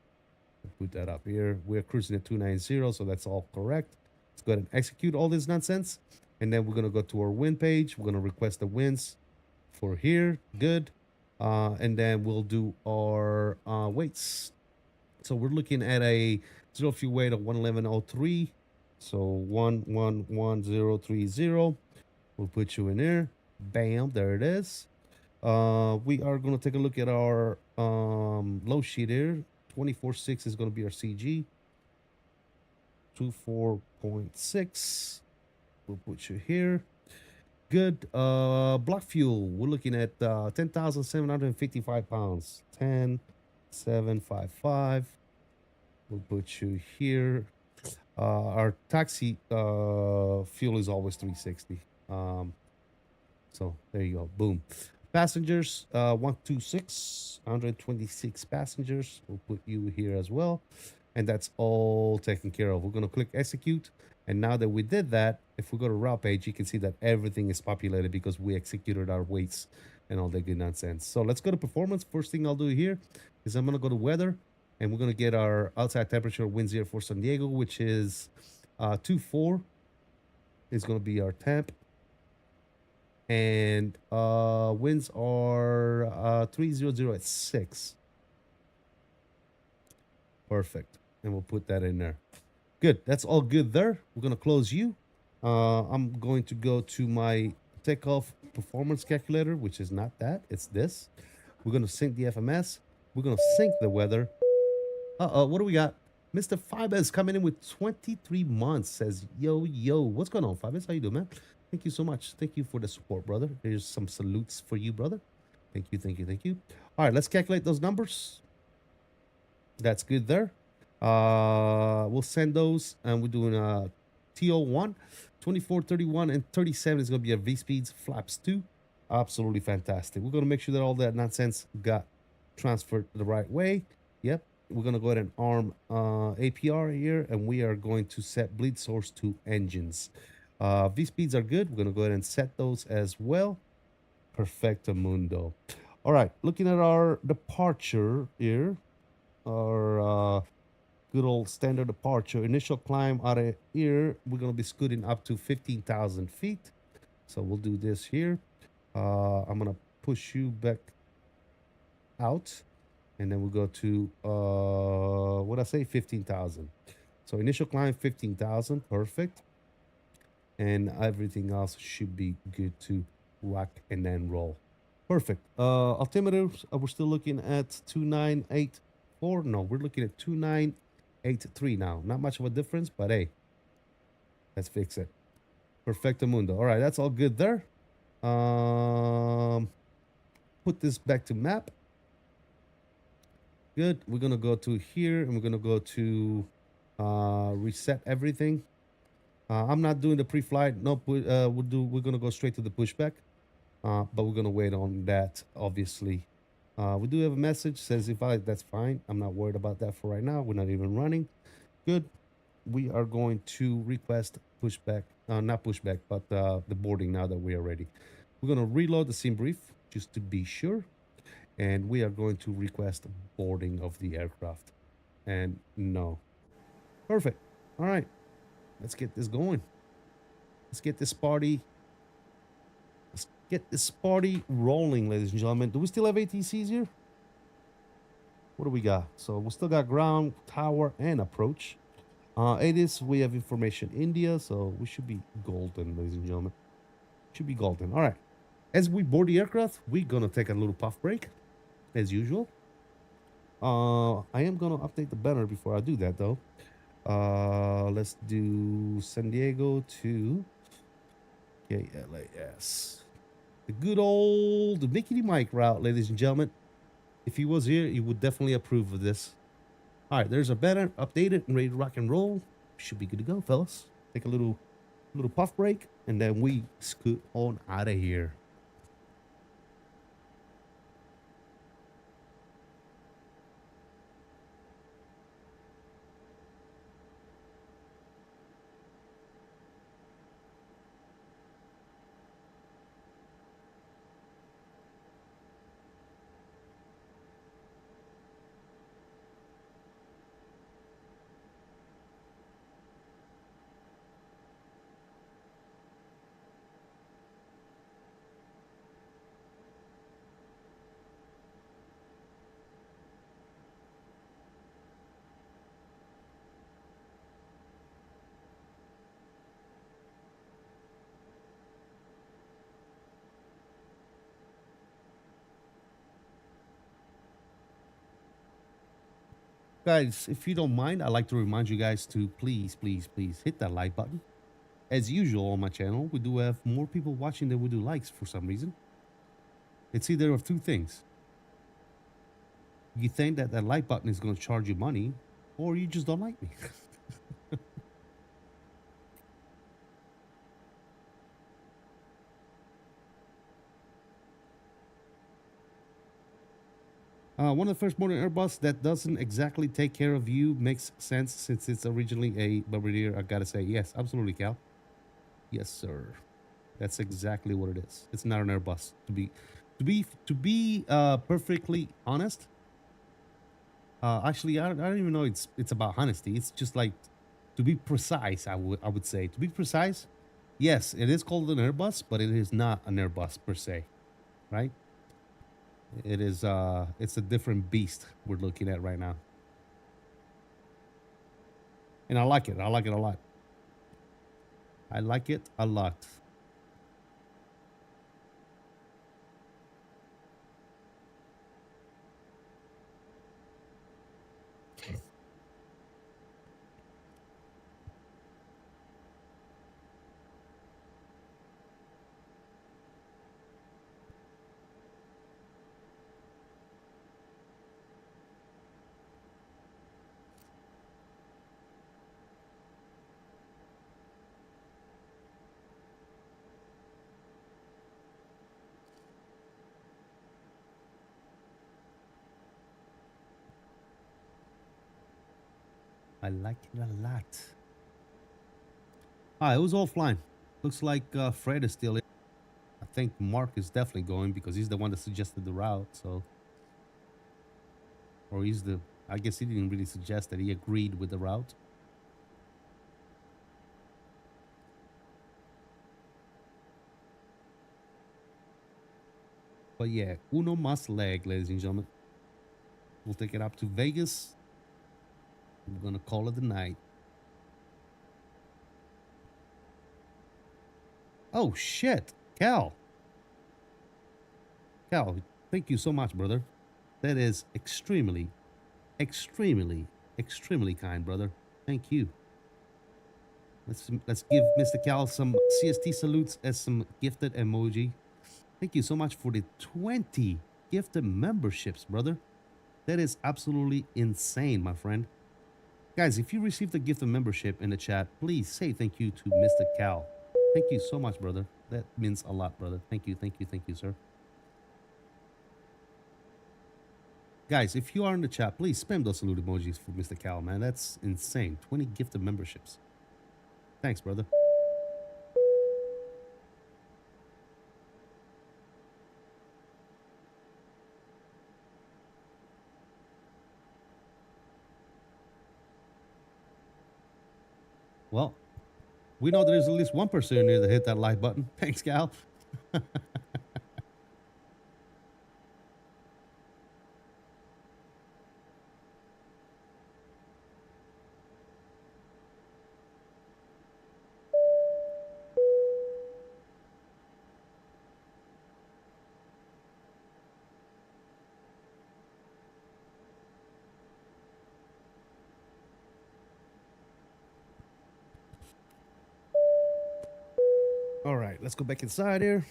Put that up here. We're cruising at 290, so that's all correct. Let's go ahead and execute all this nonsense. And then we're going to go to our wind page. We're going to request the winds for here. Good. And then we'll do our weights. So we're looking at a zero fuel weight of 111.03. So 111030. We'll put you in there. Bam, there it is. We are going to take a look at our low sheet here. 24.6 is going to be our CG. 24.6. We'll put you here. Good. Block fuel. We're looking at 10,755 pounds. 10,755. We'll put you here. Our taxi fuel is always 360. So there you go. Boom. Passengers, 126, 126 passengers. We'll put you here as well. And that's all taken care of. We're going to click execute. And now that we did that, if we go to route page, you can see that everything is populated because we executed our weights and all that good nonsense. So let's go to performance. First thing I'll do here is I'm going to go to weather, and we're going to get our outside temperature winds here for San Diego, which is 24 is going to be our temp. And winds are 300 at 6. Perfect. And we'll put that in there. Good. That's all good there. We're going to close you. I'm going to go to my takeoff performance calculator, which is not that. It's this. We're going to sync the FMS. We're going to sync the weather. What do we got? Mr. Fibers coming in with 23 months. Says, yo. What's going on, Fibers? How you doing, man? Thank you so much. Thank you for the support, brother. Here's some salutes for you, brother. Thank you. All right, let's calculate those numbers. That's good there. We'll send those, and we're doing TO1, 24, 31, and 37 is going to be our V-speeds, flaps 2. Absolutely fantastic. We're going to make sure that all that nonsense got transferred the right way. Yep. We're going to go ahead and arm APR here, and we are going to set bleed source to engines. V-speeds are good. We're going to go ahead and set those as well. Perfecto mundo. All right, looking at our departure here, our good old standard departure. Initial climb out of here, we're going to be scooting up to 15,000 feet. So we'll do this here. I'm going to push you back out, and then we'll go to, what I say, 15,000. So initial climb, 15,000. Perfect. And everything else should be good to rock and then roll. Perfect. Altimeter, we're still looking at 2984. No, we're looking at 2983 now. Not much of a difference, but hey, let's fix it. Perfecto mundo. All right, that's all good there. Put this back to map. Good. We're gonna go to here, and we're gonna go to reset everything. I'm not doing the pre-flight. No, we're gonna go straight to the pushback, but we're gonna wait on that. Obviously, we do have a message says if that's fine. I'm not worried about that for right now. We're not even running. Good. We are going to request pushback, not pushback, but the boarding now that we are ready. We're gonna reload the sim brief just to be sure, and we are going to request boarding of the aircraft. And no, perfect. All right. Let's get this going. Let's get this party rolling, ladies and gentlemen. Do we still have ATCs here? What do we got? So we still got ground, tower, and approach. ATIS, we have information India, so we should be golden, ladies and gentlemen. Should be golden. All right. As we board the aircraft, we're gonna take a little puff break, as usual. I am gonna update the banner before I do that, though. Let's do San Diego to KLAS. The good old 𝕂𝕚 route, ladies and gentlemen. If he was here, he would definitely approve of this. All right, there's a banner, updated and ready to rock and roll. Should be good to go, fellas. Take a little puff break, and then we scoot on out of here. Guys, if you don't mind, I'd like to remind you guys to please hit that like button. As usual on my channel, we do have more people watching than we do likes for some reason. It's either of two things. You think that that like button is going to charge you money, or you just don't like me. One of the first modern Airbus that doesn't exactly take care of you makes sense since it's originally a Bombardier. I gotta say, yes, absolutely, Cal. Yes, sir. That's exactly what it is. It's not an Airbus. To be perfectly honest. Actually, I don't even know it's about honesty. It's just like, to be precise. I would say, to be precise. Yes, it is called an Airbus, but it is not an Airbus per se, right? It is it's a different beast we're looking at right now. And I like it. I like it a lot. I like it a lot. I like it a lot. It was offline. Looks like Fred is still in. I think Mark is definitely going because he's the one that suggested the route. So, or he's the. I guess he didn't really suggest that. He agreed with the route. But yeah, uno más leg, ladies and gentlemen. We'll take it up to Vegas. We're gonna call it the night. Oh shit, Cal, thank you so much, brother. That is extremely kind, brother. Thank you. Let's give Mr. Cal some CST salutes as some gifted emoji. Thank you so much for the 20 gifted memberships, brother. That is absolutely insane, my friend. Guys, if you received a gift of membership in the chat, please say thank you to Mr. Cal. Thank you so much, brother. That means a lot, brother. Thank you, sir. Guys, if you are in the chat, please spam those salute emojis for Mr. Cal, man. That's insane. 20 gifted memberships. Thanks, brother. Well, we know there's at least one person in here that hit that like button. Thanks, Cal. All right, let's go back inside here.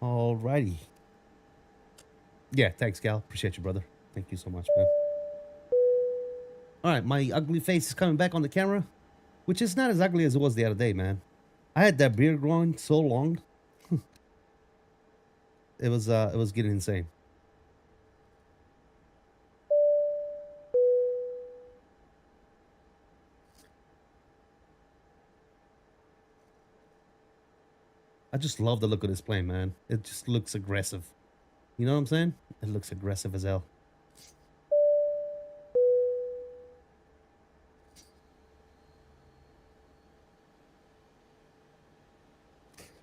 All righty. Yeah, thanks, Gal. Appreciate you, brother. Thank you so much, man. All right, my ugly face is coming back on the camera, which is not as ugly as it was the other day, man. I had that beard growing so long. It was getting insane. I just love the look of this plane, man. It just looks aggressive. You know what I'm saying? It looks aggressive as hell.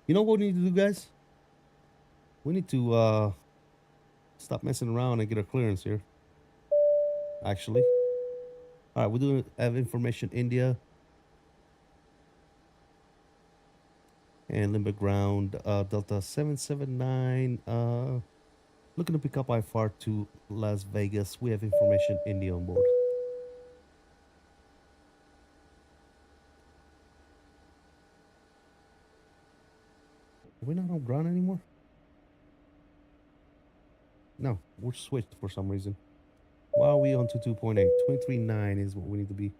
You know what we need to do, guys? We need to stop messing around and get our clearance here. Actually. All right, we do have information India. And limit ground, Delta 779. Looking to pick up IFR to Las Vegas. We have information India on board. Are we not on ground anymore? No, we're switched for some reason. Why are we on 22.8? 23.9 is what we need to be.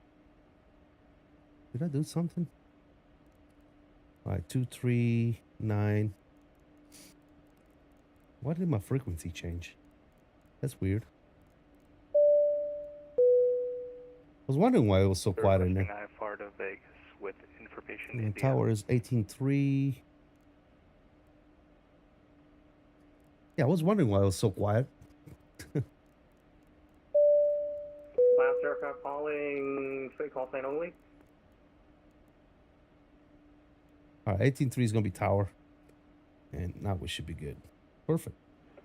Did I do something? All right, 239. Why did my frequency change? That's weird. I was wondering why it was so quiet in there. IFR to Vegas with information And the India. tower is 18.3. Yeah, I was wondering why it was so quiet. Last aircraft calling, call sign only. All right, 18.3 is going to be tower. And now we should be good. Perfect.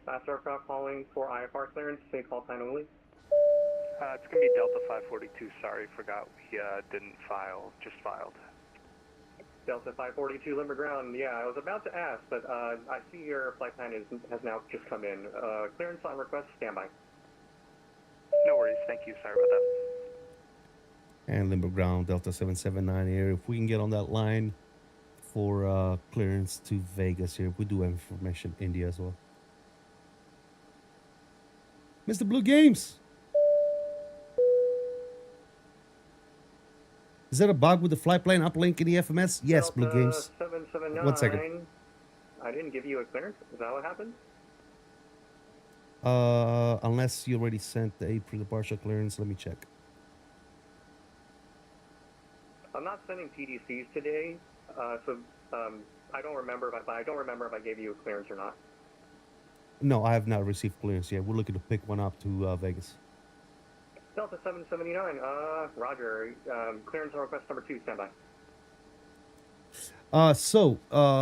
Last aircraft calling for IFR clearance, call sign only. It's going to be Delta 542. Sorry, forgot we didn't file, just filed. Delta 542, limber ground. Yeah, I was about to ask, but I see your flight plan has now just come in. Clearance on request, standby. No worries, thank you. Sorry about that. And limber ground, Delta 779 here. If we can get on that line for clearance to Vegas here. We do have information India as well. Mr. Blue Games. Is that a bug with the flight plan uplink in the FMS? Yes, Blue Games. 779. 1 second. I didn't give you a clearance. Is that what happened? Unless you already sent the April partial clearance. Let me check. I'm not sending PDCs today, so I don't remember if I gave you a clearance or not. No, I have not received clearance yet. We're looking to pick one up to Vegas. Delta 779, Roger. Clearance on request number 2, standby.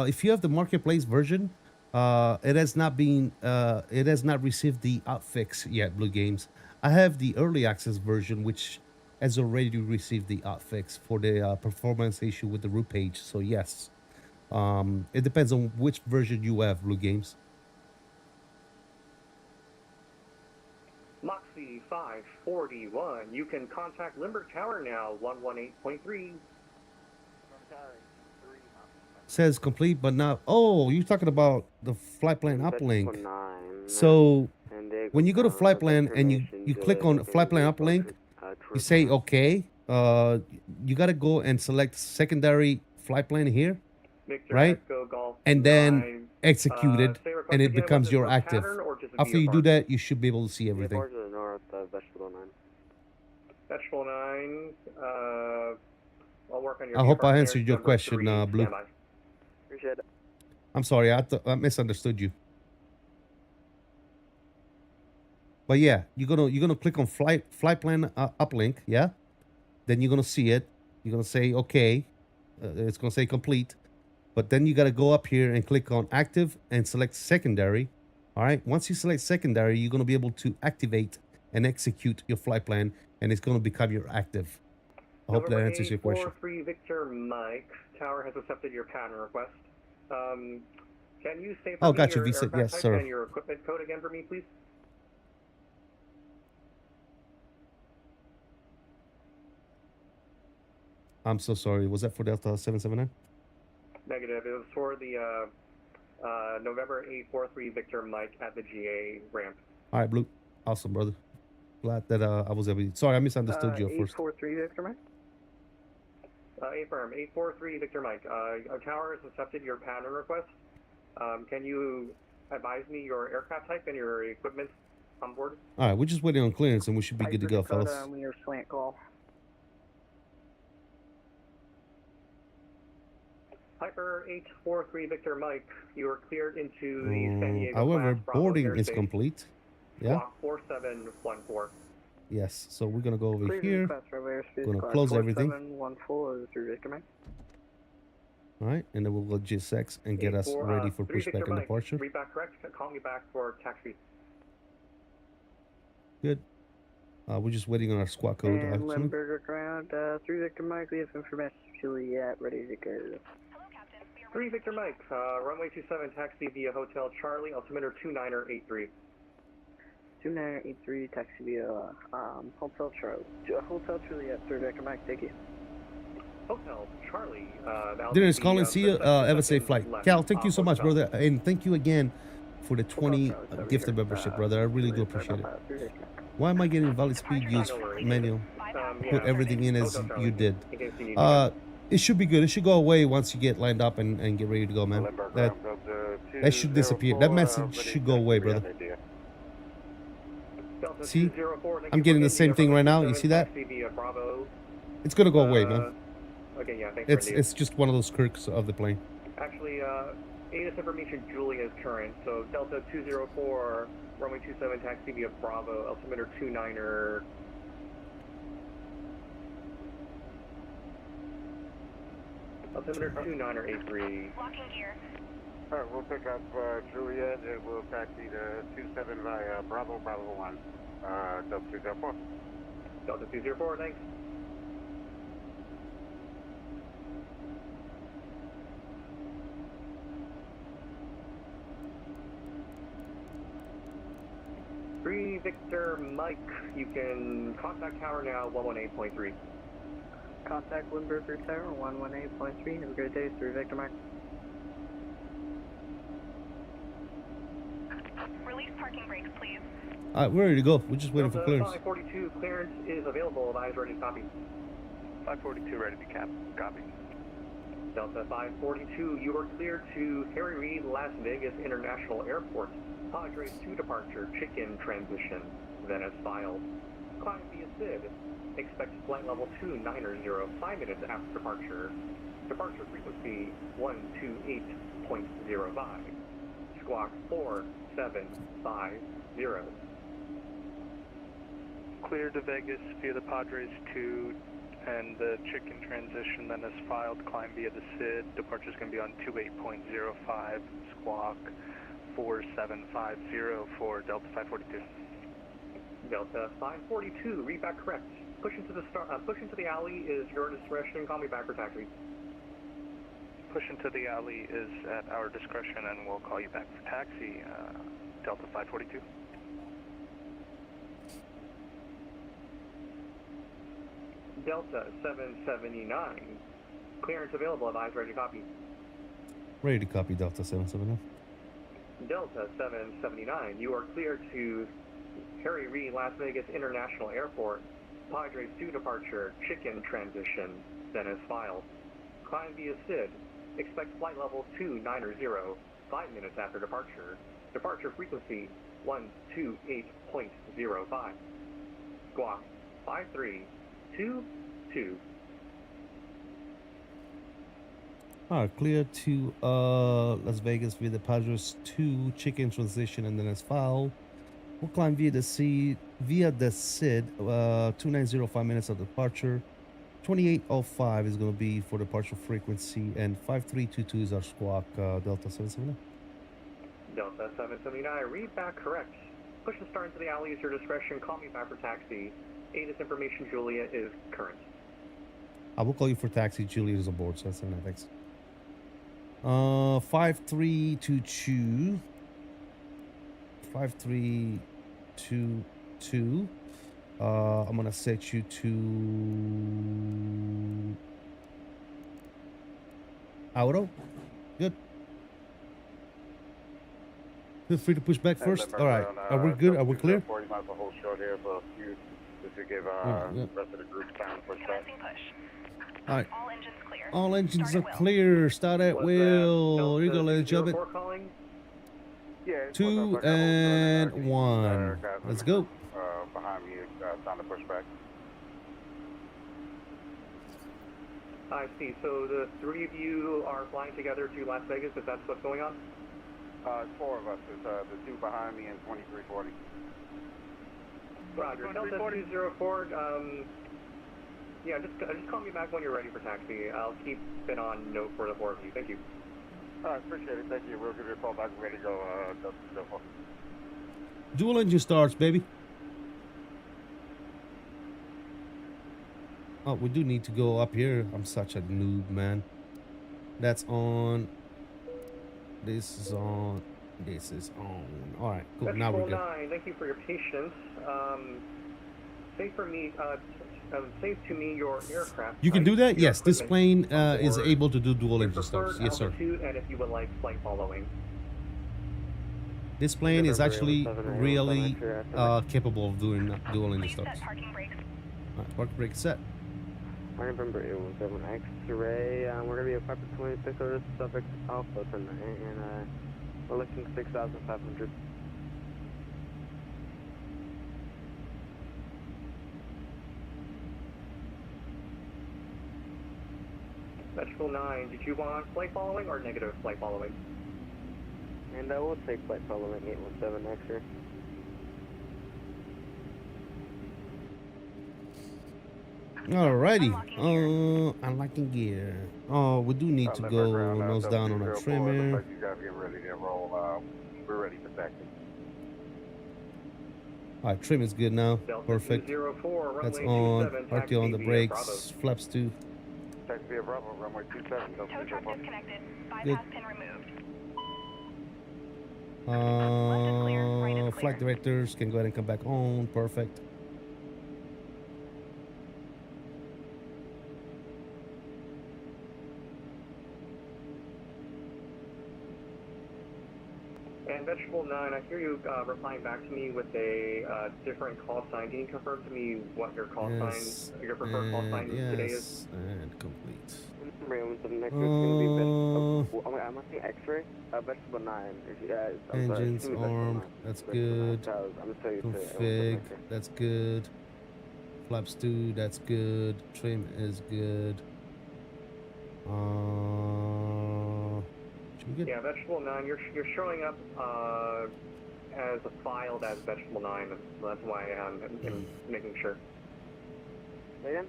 If you have the marketplace version, it has not received the outfix yet, Blue Games. I have the early access version, which has already received the outfix for the performance issue with the route page. So yes, it depends on which version you have, Blue Games. Moxie 541, you can contact Limber Tower now, 118.3. Says complete, but not. Oh, you're talking about the flight plan uplink. So when you go to flight plan and you click on flight plan uplink, you say okay. You got to go and select secondary flight plan here, right? And then execute it, and it becomes your active. After you do that, you should be able to see everything. Vegetable 9, I'll work on your. I hope I answered your question, Blue. Appreciate it. I'm sorry, I misunderstood you. But yeah, you're gonna click on flight plan uplink, yeah. Then you're gonna see it. You're gonna say okay. It's gonna say complete. But then you gotta go up here and click on active and select secondary. All right. Once you select secondary, you're gonna be able to activate and execute your flight plan, and it's going to become your active. I hope that November answers your question. 843 Victor Mike, tower has accepted your pattern request. Can you say for Oh, me gotcha, your V-Sit. aircraft Yes, type sir. and your equipment code again for me, please? I'm so sorry. Was that for Delta 779? Negative. It was for the November 843 Victor Mike at the GA ramp. All right, Blue. Awesome, brother. Glad that I was able to... Sorry, I misunderstood you at first. 843 Victor Mike? Affirm. 843 Victor Mike. Our tower has accepted your pattern request. Can you advise me your aircraft type and your equipment on board? All right, we're just waiting on clearance, and we should be good to go, fellas. On your slant call. Piper 843 Victor Mike, you are cleared into the San Diego however, class Bravo boarding is airspace. complete. Yeah. Block 4714. Yes. So we're gonna go over Cleared here. class Bravo airspace. Gonna class close everything. 4714 through Victor Mike. All right, and then we'll go GSX and get us ready for 3 pushback Victor and Mike, departure. read back correct. Call me back for taxi. Good. We're just waiting on our squad code. And Actually. Lemberger ground, 3 Victor Mike, we have information Juliet ready to go. 3 Victor Mike, runway 27, taxi via Hotel Charlie, altimeter 2983. 2983, taxi via Hotel Charlie. Hotel Juliet, 3 Victor Mike, thank you. Hotel Charlie, Dennis Collins, see you. Have a safe flight. Cal, thank you so much, brother. And thank you again for the 20 gifted membership, brother. I really do appreciate it. Why am I getting valid speed use manual? Put everything in as you did. It should be good. It should go away once you get lined up and get ready to go, man. That should disappear. That message should go away, brother. See? I'm getting the same thing right now. You see that? It's gonna go away, man. Okay, yeah, thanks, it's just one of those quirks of the plane. Actually, ATIS information Julia is current, so Delta 204, runway 27, taxi via Bravo, altimeter 29er. Altimeter 29er83. Locking gear. All right, we'll pick up Juliet and we'll taxi to 27 via Bravo 1, Delta 204. Delta 204, thanks. Three Victor Mike, you can contact tower now 118.3. Contact Limburger Tower 118.3. Have a great day, 3 Victor Mike. Release parking brakes, please. All right, we're ready to go. We're just waiting for clearance. 542 clearance is available. Advise ready to copy. 542 ready to copy. Delta 542, you are cleared to Harry Reid Las Vegas International Airport. Padres to departure, chicken transition, then as filed. Climb via SID. Expect flight level 290, 5 minutes after departure. Departure frequency 128.05. Squawk 4750. Cleared to Vegas via the Padres 2 and the chicken transition, then as filed. Climb via the SID. Departure is going to be on 28.05. Squawk 4750 for Delta 542. Delta 542, read back correct. Push into the alley is your discretion. Call me back for taxi. Push into the alley is at our discretion, and we'll call you back for taxi. Delta 542. Delta 779, clearance available. Advise ready to copy. Ready to copy, Delta 779. Delta 779, you are cleared to Harry Reid Las Vegas International Airport. Padres 2 departure, chicken transition, then as filed. Climb via SID. Expect flight level 290, 5 minutes after departure. Departure frequency 128.05. Squawk 5322. All right, clear to Las Vegas via the Padres 2 chicken transition and then as filed. We'll climb via the SID, 290, 5 minutes of departure. 2805 is going to be for departure frequency, and 5322 is our squawk, Delta 779. Delta 779, read back correct. Push and start into the alley is your discretion. Call me back for taxi. ATIS information, Julia is current. I will call you for taxi. Juliet is aboard, so that's thanks. 5322. 5322. I'm gonna set you to auto. Good. Feel free to push back first. All right. Are we good? Are we clear? You might as well hold short here for a few, just to give the rest of the group time to push back. All right. All engines clear. All engines are clear. Start at will. Here you go, ladies and gentlemen. Yeah, 2 and 1. Let's go. Behind me, time to push back. I see. So the three of you are flying together to Las Vegas, if that's what's going on? It's 4 of us. It's the 2 behind me and 2340. Roger. Delta 204, yeah, just call me back when you're ready for taxi. I'll keep it on note for the 4 of you. Thank you. All right, appreciate it. Thank you. We'll give you a call back. We're ready to go, Delta 204. Dual engine starts, baby. Oh, we do need to go up here. I'm such a noob, man. That's on. This is on. This is on. All right, cool. That's now we're good. 9. Thank you for your patience. Say for me, say to me your aircraft. You can do that? Yes. This plane is aboard. able to do dual engine Preferred starts. Yes, sir. altitude, and if you would like flight following. This plane is actually really capable of doing dual engine starts. Parking brakes. All right, park brake set. November 817 X-ray. We're gonna be a 526 over suffix Alpha tonight, and we're looking 6,500. Vegetable 9, did you want flight following or negative flight following? And we'll take flight following 817 X-ray. Alrighty. Unlocking gear. Oh, we do need to go nose down on a trimmer. You guys get ready to roll. We're ready for taxi. Alright, trim is good now. Perfect. 204, That's runway on. 27, RTO on the taxi via brakes. Flaps too. Taxi via Bravo, runway 27. Tow truck disconnected. Good. Bypass pin removed. Flight directors can go ahead and come back on. Perfect. And Vegetable 9, I hear you replying back to me with a different call sign. Can you confirm to me what your call sign, your preferred call sign today is? And complete. I'm asking X-ray. Vegetable 9. Engines armed. That's good. Config. That's good. Flaps 2. That's good. Trim is good. Yeah, Vegetable 9, you're showing up as filed as Vegetable 9. That's why I'm making sure. Again?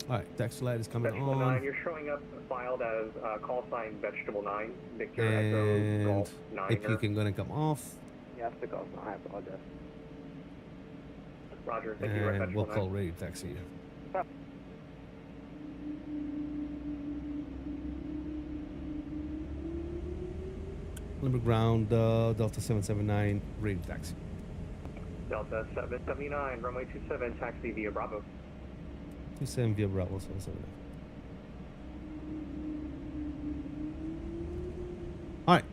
Alright, taxi light is coming Vegetable on. 9, you're showing up filed as call sign Vegetable 9. Victor And Echo Golf 9. if you can go and come off. Yeah, that's the call sign. I apologize. Roger, thank you. And we'll call ready taxi. Limber ground, Delta 779, ready taxi. Delta 779, runway 27, taxi via Bravo. 27 via Bravo 779. Alright,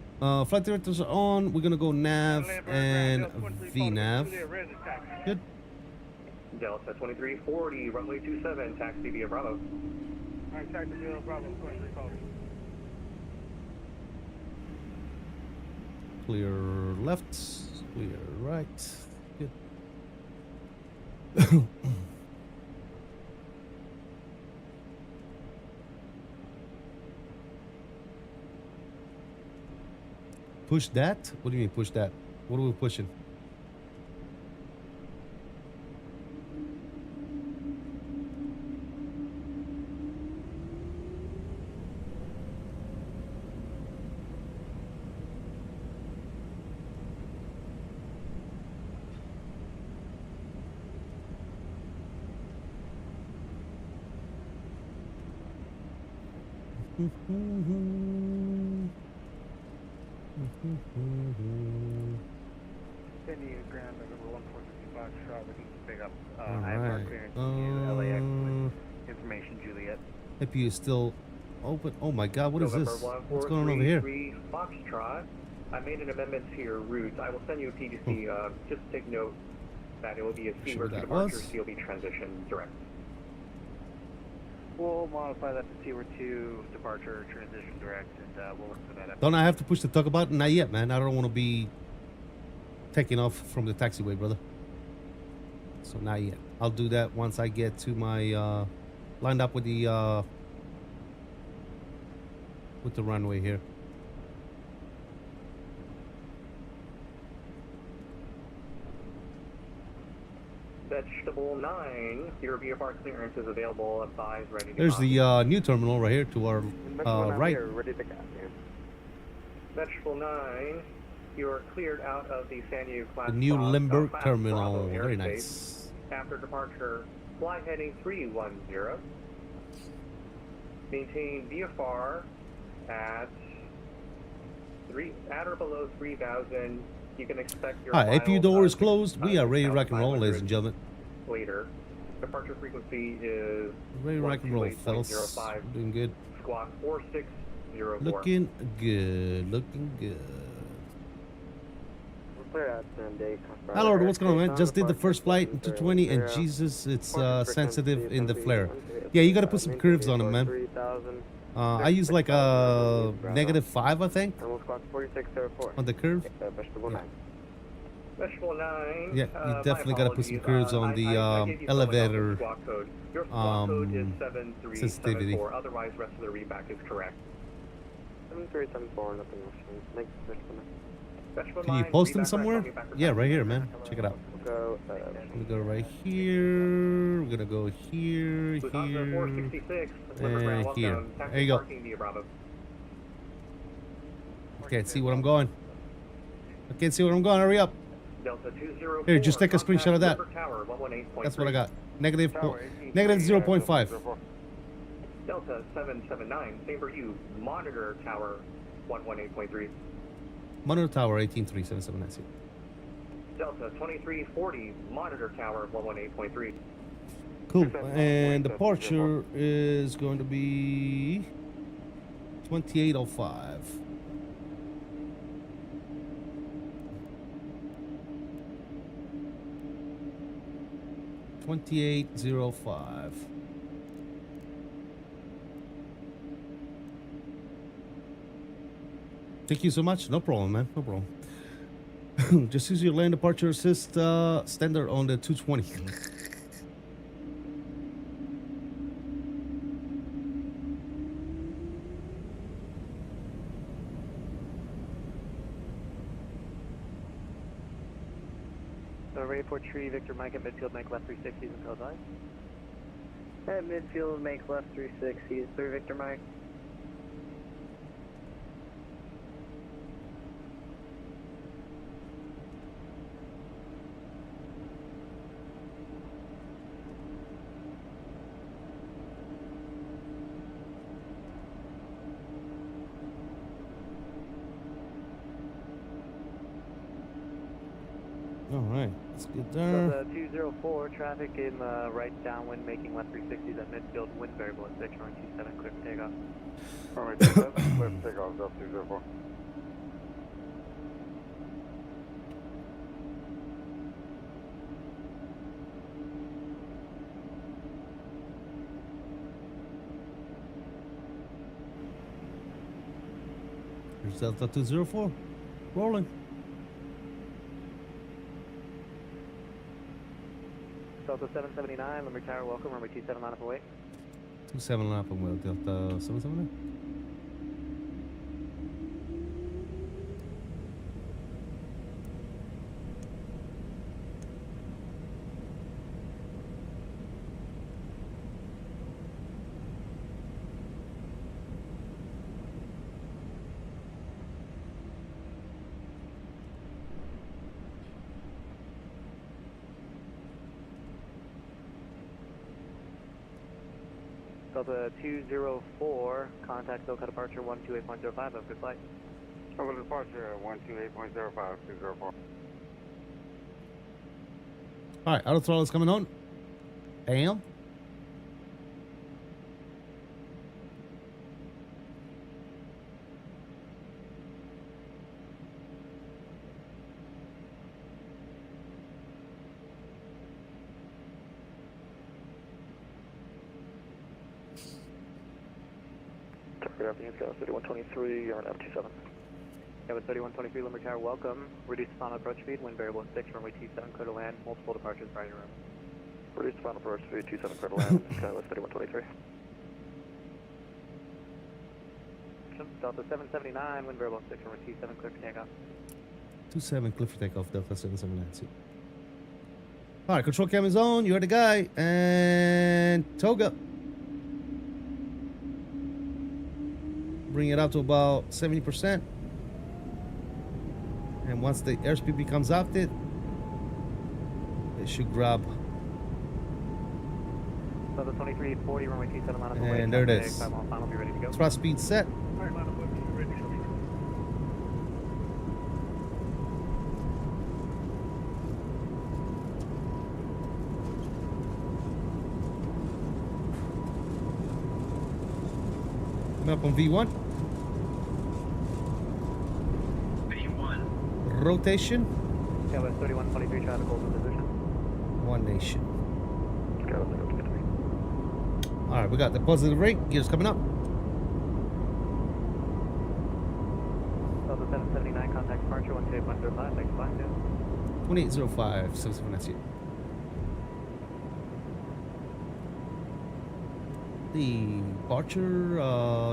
flight directors are on. We're gonna go nav and VNav. Good. Delta 2340, runway 27, taxi via Bravo. Alright, taxi via Bravo, 2340. Clear left, clear right. Good. Push that? What do you mean push that? What are we pushing? Cindy Grand number 1465 Charlotte needs to pick up All IFR right. clearance to LAX with information Juliet. APU is still open. Oh my God, what is November this? What's going on over here? 1433 Foxtrot. I made an amendment to your routes. I will send you a PDC. Just take note that it will be a seaward to departure COB transition direct. We'll modify that to seaward to departure transition direct, and we'll look for that. Don't I have to push the toggle button? Not yet, man. I don't want to be taking off from the taxiway, brother. So not yet. I'll do that once I get to my lined up with the runway here. Vegetable 9, your VFR clearance is available. Advise ready to There's copy. the new terminal right here to our right. Ready to go. Vegetable 9, you are cleared out of the Sanu class. The new Limburg class terminal. Bravo Very airspace. nice. After departure, fly heading 310. Maintain VFR at or below 3,000. You can expect your Hi, APU final, door is closed. We are ready to rock and roll, 6,500 ladies and gentlemen. later. Departure frequency is Ready to rock and roll, fellas. 128.05. Doing good. Squawk 4604. Looking good. Looking good. Hi, Lord. What's going on, man? Just did the first flight in 220, and Jesus, it's sensitive in the flare. Yeah, you got to put some curves on them, man. I use like a -5, I think, on the curve. Vegetable 9. Yeah, you definitely got to put some curves on the elevator Your squawk code is sensitivity. 7374. Otherwise, rest of the readback is correct. 7374, nothing else. Vegetable Can you 9, post them readback somewhere? back, copy back, Yeah, right here, man. Check it out. Go, We're gonna go right here. We're gonna go here, Lufthansa here, 466, and welcome. here. Taxi There you go. parking via Bravo. I can't see where I'm going. I can't see where I'm going. Hurry up. Delta 204. Here, just take a screenshot of that. Tower, 118.3. That's what I got. Negative 0.5. Delta 779, same for you. Monitor Tower 118.3. Monitor Tower 18377. Delta 2340, Monitor Tower 118.3. Cool. And departure is going to be 2805. $28.05. Thank you so much. No problem, man. No problem. Just use your land departure assist standard on the 220. Ready for tree, Victor Mike at midfield, make left 360s and code line. At midfield, make left 360s, 3 Victor Mike. All right, let's get there. Delta 204, traffic in right downwind, making left 360s at midfield, wind variable at 6, runway 27, clear for takeoff. Runway 27, clear for takeoff, Delta 204. Here's Delta 204. Rolling. Delta 779, Limerick Tower, welcome, runway 27, line up away. 27 line up and well, Delta 779. Delta Delta 204, contact SoCal departure 128.05, have a good flight. Over departure 128.05, 204. All right, auto throttle is coming on. Bam. Good afternoon, Scott 3123, you're on F27. Yeah, with 3123 Limerick Tower, welcome. Reduce final approach speed, wind variable 6, runway 27, clear to land, multiple departures prior to room. Reduce final approach speed 27, clear to land, Skywest 3123. Delta 779, wind variable 6, runway 27, clear for takeoff. 27, clear for takeoff, Delta 779. All right, control cam is on. You're the guy. And toga. Bring it up to about 70%. And once the airspeed becomes opted, it should grab. So the 2340, runway 27, line up And away. there it is. Final, be ready to go. Thrust speed set. All right, line up, ready to go. Coming up on V1. Rotation. Yeah, with 3123 traffic hold in position. One nation. Skywest 3123. All right, we got the positive rate. Gears coming up. Delta 779, contact departure 128.05, thanks, fine, yeah. 2805, 77, that's it. Departure,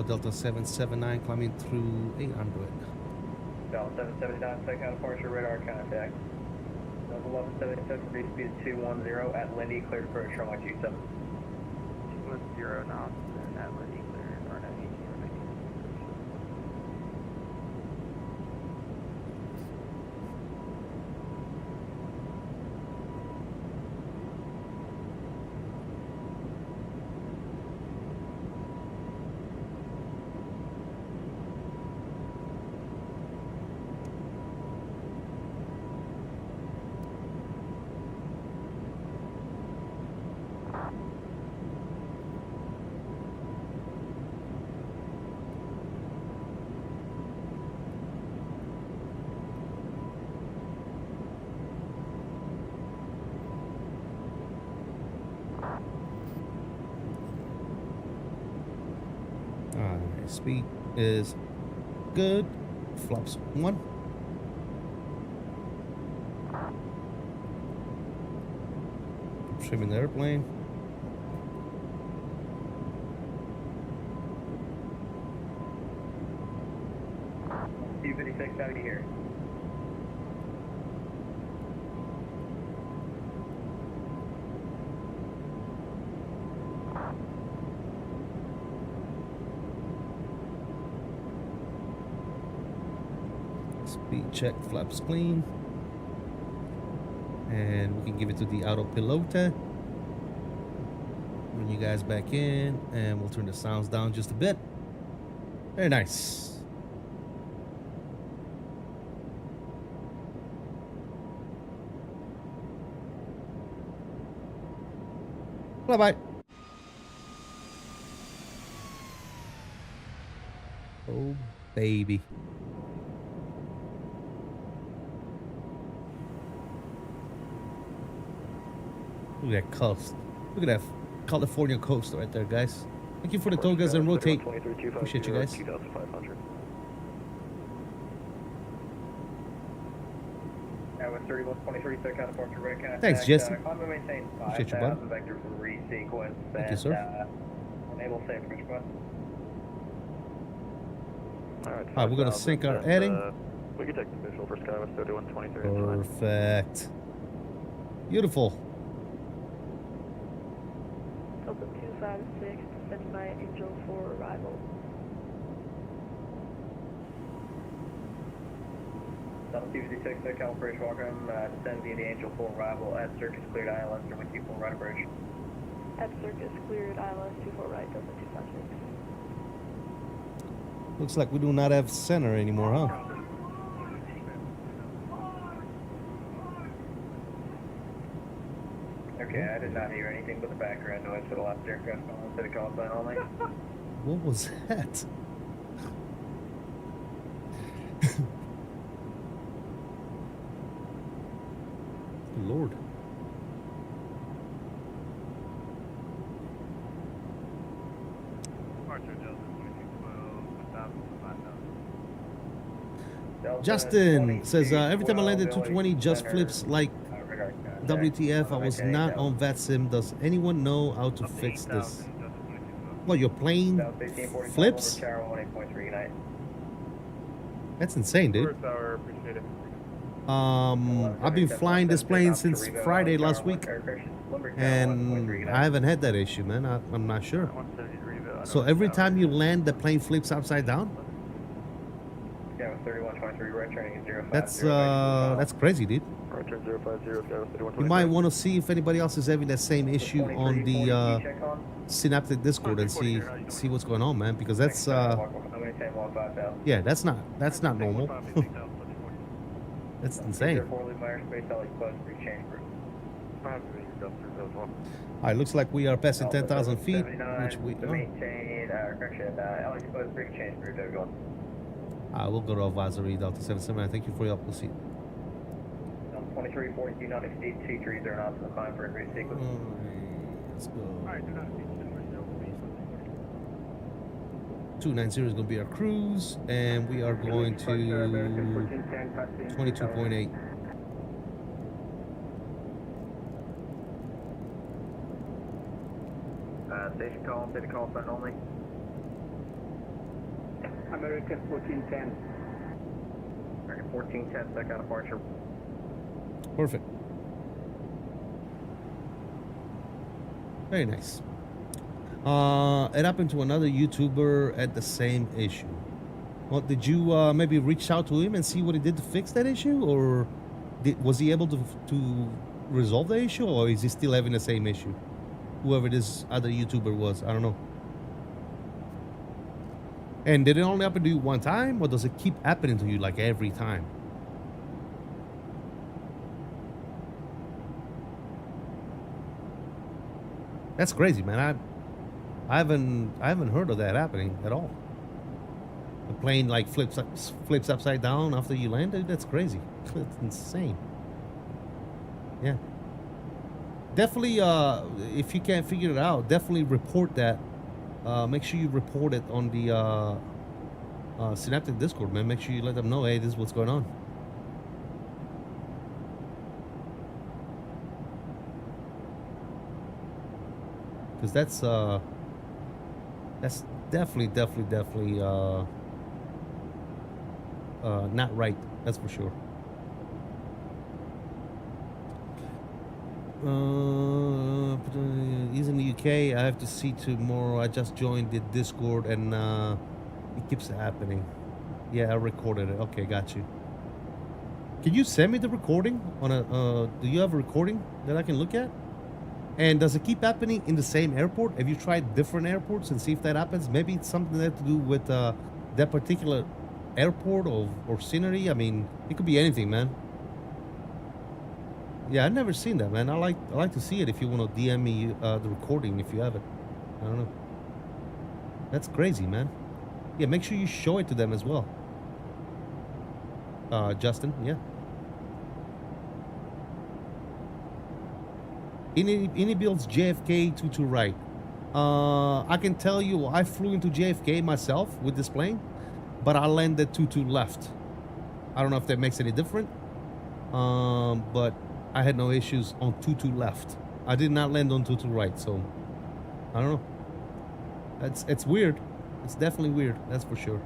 Delta 779 climbing through 800. Delta 779, take out departure radar contact. Delta 1177, reduce speed 210 at Lindy, cleared approach runway 27. 210 knots at Lindy, cleared RNAV 019. Speed is good. Flaps 1. Trimming the airplane. C-56 out of here. Speed check, flaps clean. And we can give it to the 𝕬𝕚. Bring you guys back in, and we'll turn the sounds down just a bit. Very nice. Bye-bye. Oh, baby. Look at that coast. Look at that California coast right there, guys. Thank you for the togas and rotate. Appreciate you guys. 2500. Now with 3123, take out departure rate contact. Thanks, Jesse. Climb and maintain Appreciate you, bud. 5,000 vectors for resequence. Thank you, sir. Enable safe approach bus. Alright, we're gonna sync our heading. We can take the visual for Skywest 3123. Perfect. Beautiful. Delta 256, standing by Angel for arrival. Delta 256, calibration welcome. Descend via the Angel for arrival at circuits cleared ILS, runway 24 right approach. F circus cleared, ILS 24 right, Delta 256. Looks like we do not have center anymore, huh? Okay, I did not hear anything but the background noise for the last aircraft calling to the call sign only. What was that? Lord. Justin says, every time I land at 220, just flips like WTF. I was not on VATSIM. Does anyone know how to fix this? Well, your plane flips? That's insane, dude. I've been flying this plane since Friday last week, and I haven't had that issue, man. I'm not sure. So every time you land, the plane flips upside down? That's crazy, dude. You might want to see if anybody else is having that same issue on the Synaptic Discord and see what's going on, man. Because that's yeah, that's not normal. That's insane. Alright, looks like we are passing 10,000 feet, which we we'll go to advisory Delta 77. Thank you for your help. We'll see. 2342, not exceed 230 knots in the climb for increased sequence. Let's go. 290 is going to be our cruise, and we are going to 22.8. Station call, city call sign only. American 1410. American 1410, back out departure. Perfect. Very nice. It happened to another YouTuber at the same issue. Well, did you maybe reach out to him and see what he did to fix that issue, or was he able to resolve the issue, or is he still having the same issue? Whoever this other YouTuber was, I don't know. And did it only happen to you one time, or does it keep happening to you like every time? That's crazy, man. I haven't heard of that happening at all. The plane like flips upside down after you landed. That's crazy. That's insane. Yeah. Definitely, if you can't figure it out, definitely report that. Make sure you report it on the Synaptic Discord, man. Make sure you let them know, hey, this is what's going on. Because that's definitely not right. That's for sure. He's in the UK. I have to see tomorrow. I just joined the Discord and it keeps happening. Yeah, I recorded it. Okay, got you. Can you send me the recording on a? Do you have a recording that I can look at? And does it keep happening in the same airport? Have you tried different airports and see if that happens? Maybe it's something that to do with that particular airport or scenery. I mean, it could be anything, man. Yeah, I've never seen that, man. I like to see it. If you want to DM me the recording, if you have it, I don't know. That's crazy, man. Yeah, make sure you show it to them as well. Justin, yeah. Inibuilds JFK 22 right. I can tell you, I flew into JFK myself with this plane, but I landed 22 left. I don't know if that makes any difference, but I had no issues on 22 left. I did not land on 22 right, so I don't know. It's weird. It's definitely weird. That's for sure.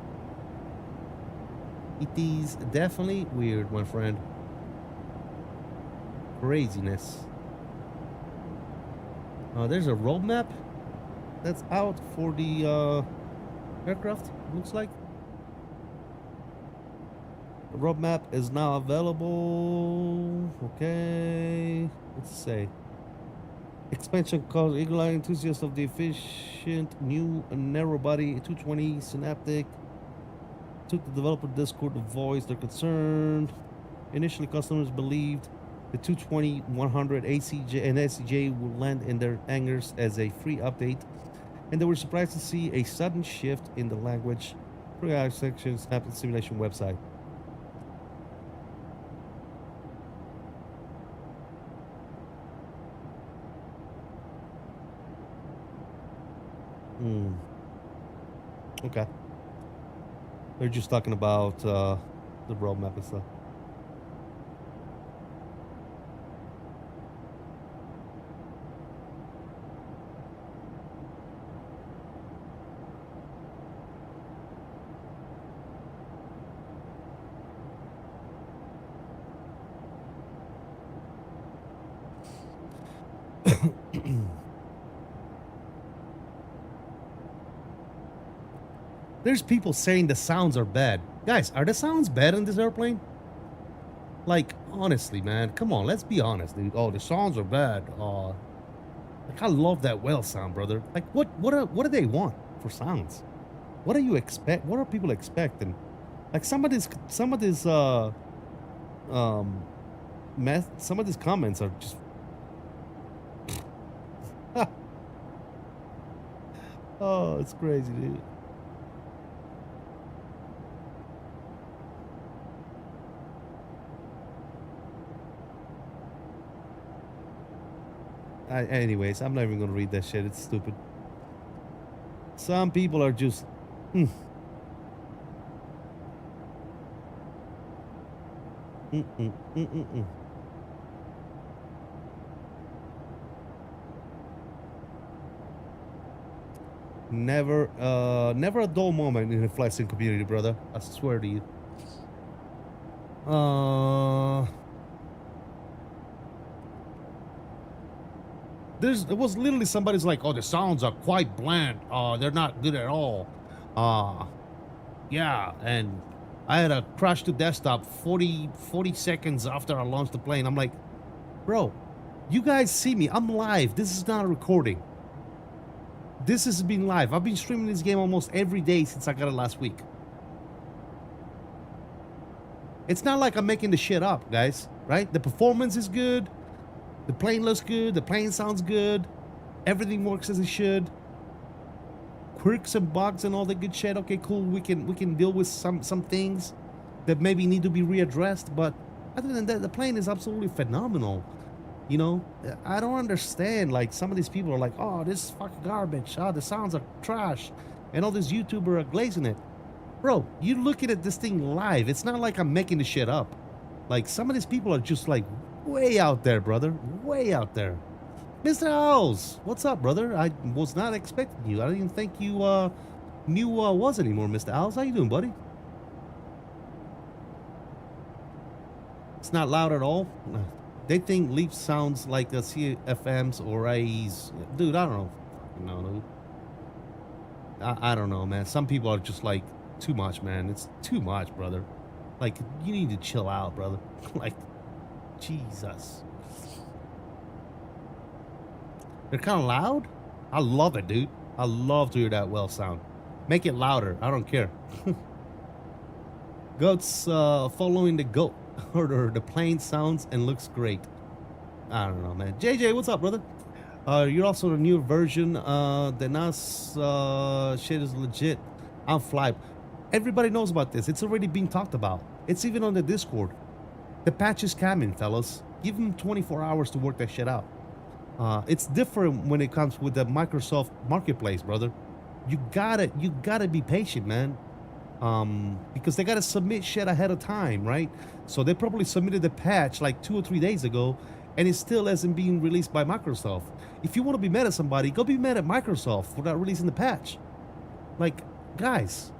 It is definitely weird, my friend. Craziness. There's a roadmap that's out for the aircraft, looks like. The roadmap is now available. Okay, let's say Expansion caused eagle-eyed enthusiasts of the efficient new narrow-body A220 Synaptic took the developer Discord to voice their concern. Initially, customers believed the 220, 100 ACJ and SCJ would land in their hangars as a free update, and they were surprised to see a sudden shift in the language per our section Synaptic simulation website. Okay. They're just talking about the roadmap and stuff. There's people saying the sounds are bad. Guys, are the sounds bad in this airplane? Like, honestly, man, come on, let's be honest, dude. Oh, the sounds are bad. Like, I love that whale sound, brother. Like, what do they want for sounds? What do you expect? What are people expecting? Like, some of these comments are just oh, it's crazy, dude. Anyways, I'm not even gonna read that shit. It's stupid. Some people are just Never a dull moment in the flight sim community, brother. I swear to you. There was literally somebody's like, oh, the sounds are quite bland. They're not good at all. Yeah, and I had a crash to desktop 40 seconds after I launched the plane. I'm like, bro, you guys see me. I'm live. This is not a recording. This has been live. I've been streaming this game almost every day since I got it last week. It's not like I'm making the shit up, guys, right? The performance is good. The plane looks good. The plane sounds good. Everything works as it should. Quirks and bugs and all that good shit. Okay, cool. We can deal with some things that maybe need to be readdressed. But other than that, the plane is absolutely phenomenal. You know, I don't understand. Like, some of these people are like, oh, this is fucking garbage. Oh, the sounds are trash. And all these YouTubers are glazing it. Bro, you looking at this thing live. It's not like I'm making the shit up. Like, some of these people are just like way out there, brother. Way out there. Mr. Owls, what's up, brother? I was not expecting you. I didn't think you knew who I was anymore, Mr. Owls. How you doing, buddy? It's not loud at all. They think Leaf sounds like the CFMs or A's. Dude, I don't know. No, dude. I don't know, man. Some people are just like, too much, man. It's too much, brother. Like, you need to chill out, brother. Like, Jesus. They're kind of loud. I love it, dude. I love to hear that whale sound. Make it louder. I don't care. Goat's following the goat. Or the plane sounds and looks great. I don't know, man. JJ, what's up, brother? You're also the new version. The NAS shit is legit. I'm fly. Everybody knows about this. It's already being talked about. It's even on the Discord. The patch is coming, fellas. Give them 24 hours to work that shit out. It's different when it comes with the Microsoft Marketplace, brother. You gotta be patient, man. Because they gotta submit shit ahead of time, right? So they probably submitted the patch like 2 or 3 days ago, and it still hasn't been released by Microsoft. If you want to be mad at somebody, go be mad at Microsoft for not releasing the patch. Like, guys,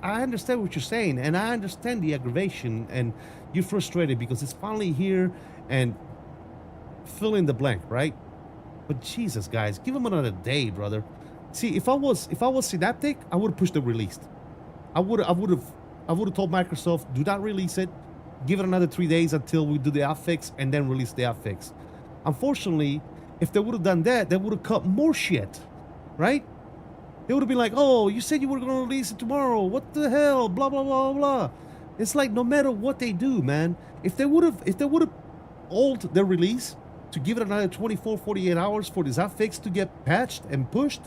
I understand what you're saying, and I understand the aggravation, and you're frustrated because it's finally here, and fill in the blank, right? But Jesus, guys, give them another day, brother. See, if I was Synaptic, I would have pushed the release. I would have told Microsoft, do not release it. Give it another 3 days until we do the outfix and then release the outfix. Unfortunately, If they would have done that, they would have cut more shit, right? They would have been like, oh, you said you were going to release it tomorrow. What the hell? Blah, blah, blah, blah. It's like no matter what they do, man, if they would have altered their release to give it another 24, 48 hours for this hotfix to get patched and pushed,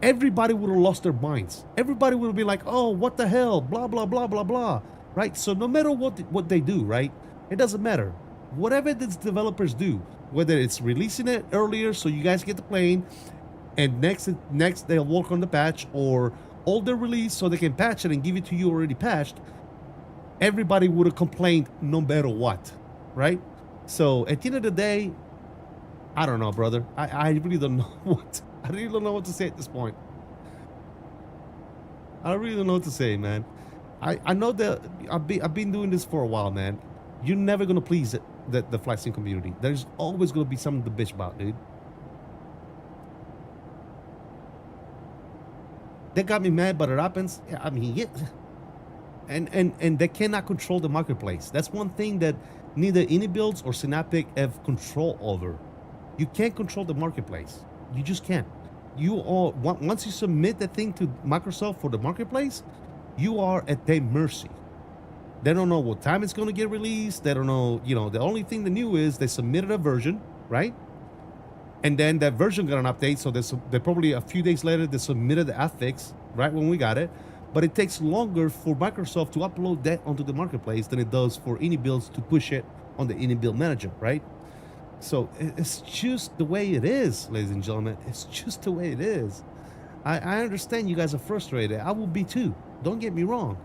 everybody would have lost their minds. Everybody would have been like, oh, what the hell? Blah, blah, blah, blah, blah. Right? So no matter what they do, right? It doesn't matter. Whatever these developers do, whether it's releasing it earlier so you guys get the plane, and next they'll work on the patch, or all their release so they can patch it and give it to you already patched, everybody would have complained no matter what, right? So at the end of the day, I don't know, brother. I really don't know I really don't know what to say at this point. I really don't know what to say, man. I know that I've been doing this for a while, man. You're never gonna please the flight sim community. There's always gonna be something to bitch about, dude. That got me mad, but it happens. Yeah, I mean, yeah. And they cannot control the marketplace. That's one thing that neither Inibuilds or Synaptic have control over. You can't control the marketplace. You just can't. Once you submit that thing to Microsoft for the marketplace, you are at their mercy. They don't know what time it's going to get released. They don't know, you know, the only thing they knew is they submitted a version, right? And then that version got an update. So they probably a few days later, they submitted the hotfix right when we got it. But it takes longer for Microsoft to upload that onto the marketplace than it does for Inibuilds to push it on the Inibuild manager, right? So it's just the way it is, ladies and gentlemen. It's just the way it is. I understand you guys are frustrated. I will be too. Don't get me wrong.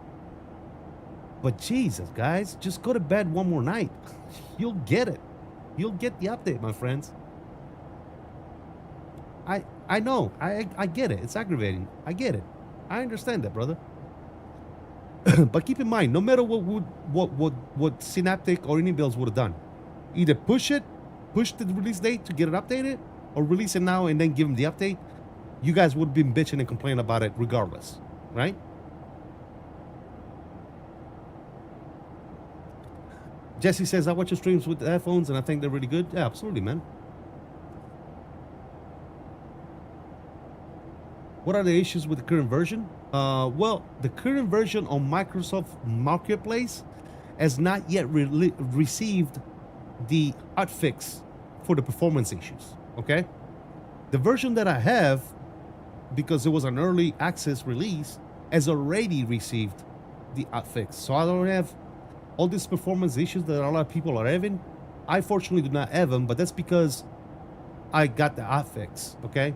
But Jesus, guys, just go to bed one more night. You'll get it. You'll get the update, my friends. I know. I get it. It's aggravating. I get it. I understand that, brother. But keep in mind, no matter what Synaptic or Inibuilds would have done, either push the release date to get it updated, or release it now and then give them the update, you guys would have been bitching and complaining about it regardless, right? Jesse says, I watch your streams with the headphones and I think they're really good. Yeah, absolutely, man. What are the issues with the current version? Well, the current version on Microsoft Marketplace has not yet received the hotfix for the performance issues, okay? The version that I have, because it was an early access release, has already received the hotfix. So I don't have all these performance issues that a lot of people are having. I fortunately do not have them, but that's because I got the hotfix, okay?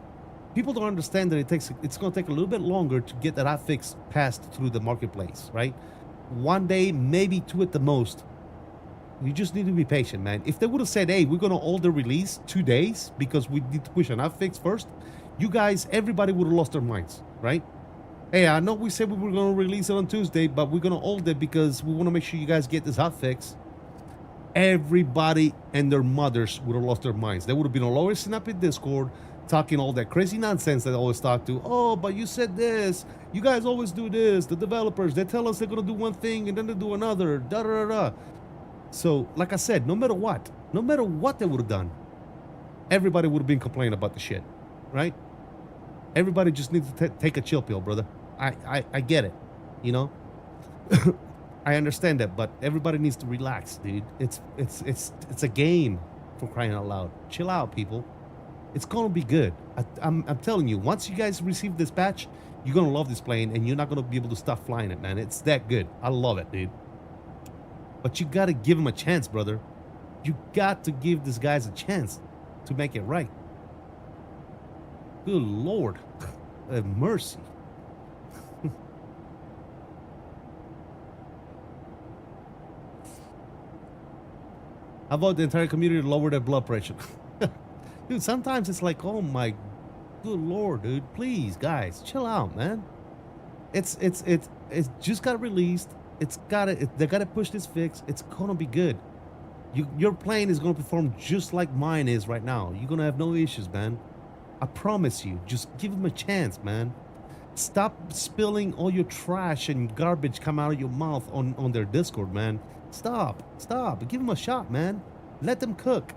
People don't understand that it's going to take a little bit longer to get that hotfix passed through the marketplace, right? One day, maybe two at the most. You just need to be patient, man. If they would have said, hey, we're going to hold the release 2 days because we need to push an hotfix first, you guys, everybody would have lost their minds, right? Hey, I know we said we were going to release it on Tuesday, but we're going to hold it because we want to make sure you guys get this hotfix. Everybody and their mothers would have lost their minds. They would have been all over Synaptic Discord talking all that crazy nonsense that they always talk to. Oh, but you said this. You guys always do this. The developers, they tell us they're going to do one thing and then they do another. Da da da da. So, like I said, no matter what they would have done, everybody would have been complaining about the shit, right? Everybody just needs to take a chill pill, brother. I get it, you know. I understand that, but everybody needs to relax, dude. It's a game, for crying out loud. Chill out, people. It's gonna be good. I'm telling you. Once you guys receive this patch, you're gonna love this plane, and you're not gonna be able to stop flying it, man. It's that good. I love it, dude. But you gotta give him a chance, brother. You got to give these guys a chance to make it right. Good Lord, have mercy. How about the entire community to lower their blood pressure? Dude, sometimes it's like, oh my good Lord, dude. Please, guys, chill out, man. It's just got released. They gotta push this fix. It's gonna be good. Your plane is gonna perform just like mine is right now. You're gonna have no issues, man. I promise you. Just give them a chance, man. Stop spilling all your trash and garbage come out of your mouth on their Discord, man. Stop. Give them a shot, man. Let them cook.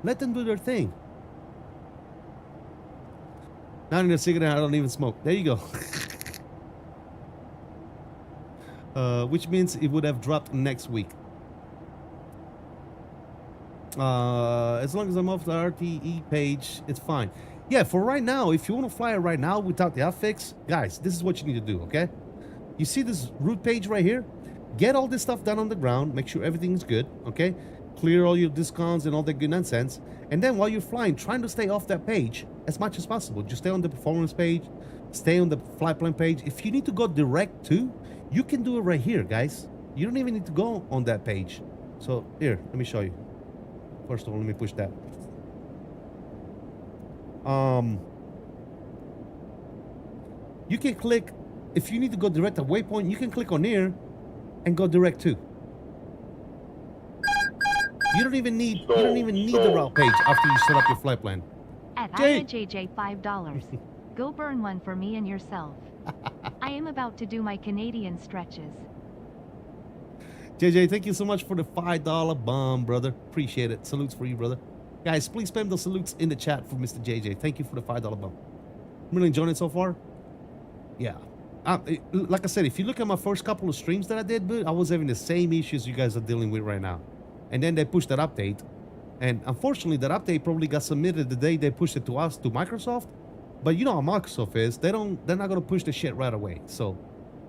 Let them do their thing. Not in a cigarette, I don't even smoke. There you go. Which means it would have dropped next week. As long as I'm off the RTE page, it's fine. Yeah, for right now, if you want to fly it right now without the affix, guys, this is what you need to do, okay? You see this route page right here? Get all this stuff done on the ground. Make sure everything's good, okay? Clear all your discounts and all that good nonsense. And then while you're flying, trying to stay off that page as much as possible. Just stay on the performance page. Stay on the flight plan page. If you need to go direct to, you can do it right here, guys. You don't even need to go on that page. So here, let me show you. First of all, let me push that. You can click, if you need to go direct at waypoint, you can click on here and go direct to. You don't even need the route page after you set up your flight plan. At JJ $5. Go burn one for me and yourself. I am about to do my Canadian stretches. JJ, thank you so much for the $5 bomb, brother. Appreciate it. Salutes for you, brother. Guys, please spam the salutes in the chat for Mr. JJ. Thank you for the $5 bomb. I'm really enjoying it so far. Yeah. Like I said, if you look at my first couple of streams that I did, I was having the same issues you guys are dealing with right now. And then they pushed that update. And unfortunately, that update probably got submitted the day they pushed it to us, to Microsoft. But you know how Microsoft is. They're not going to push the shit right away. So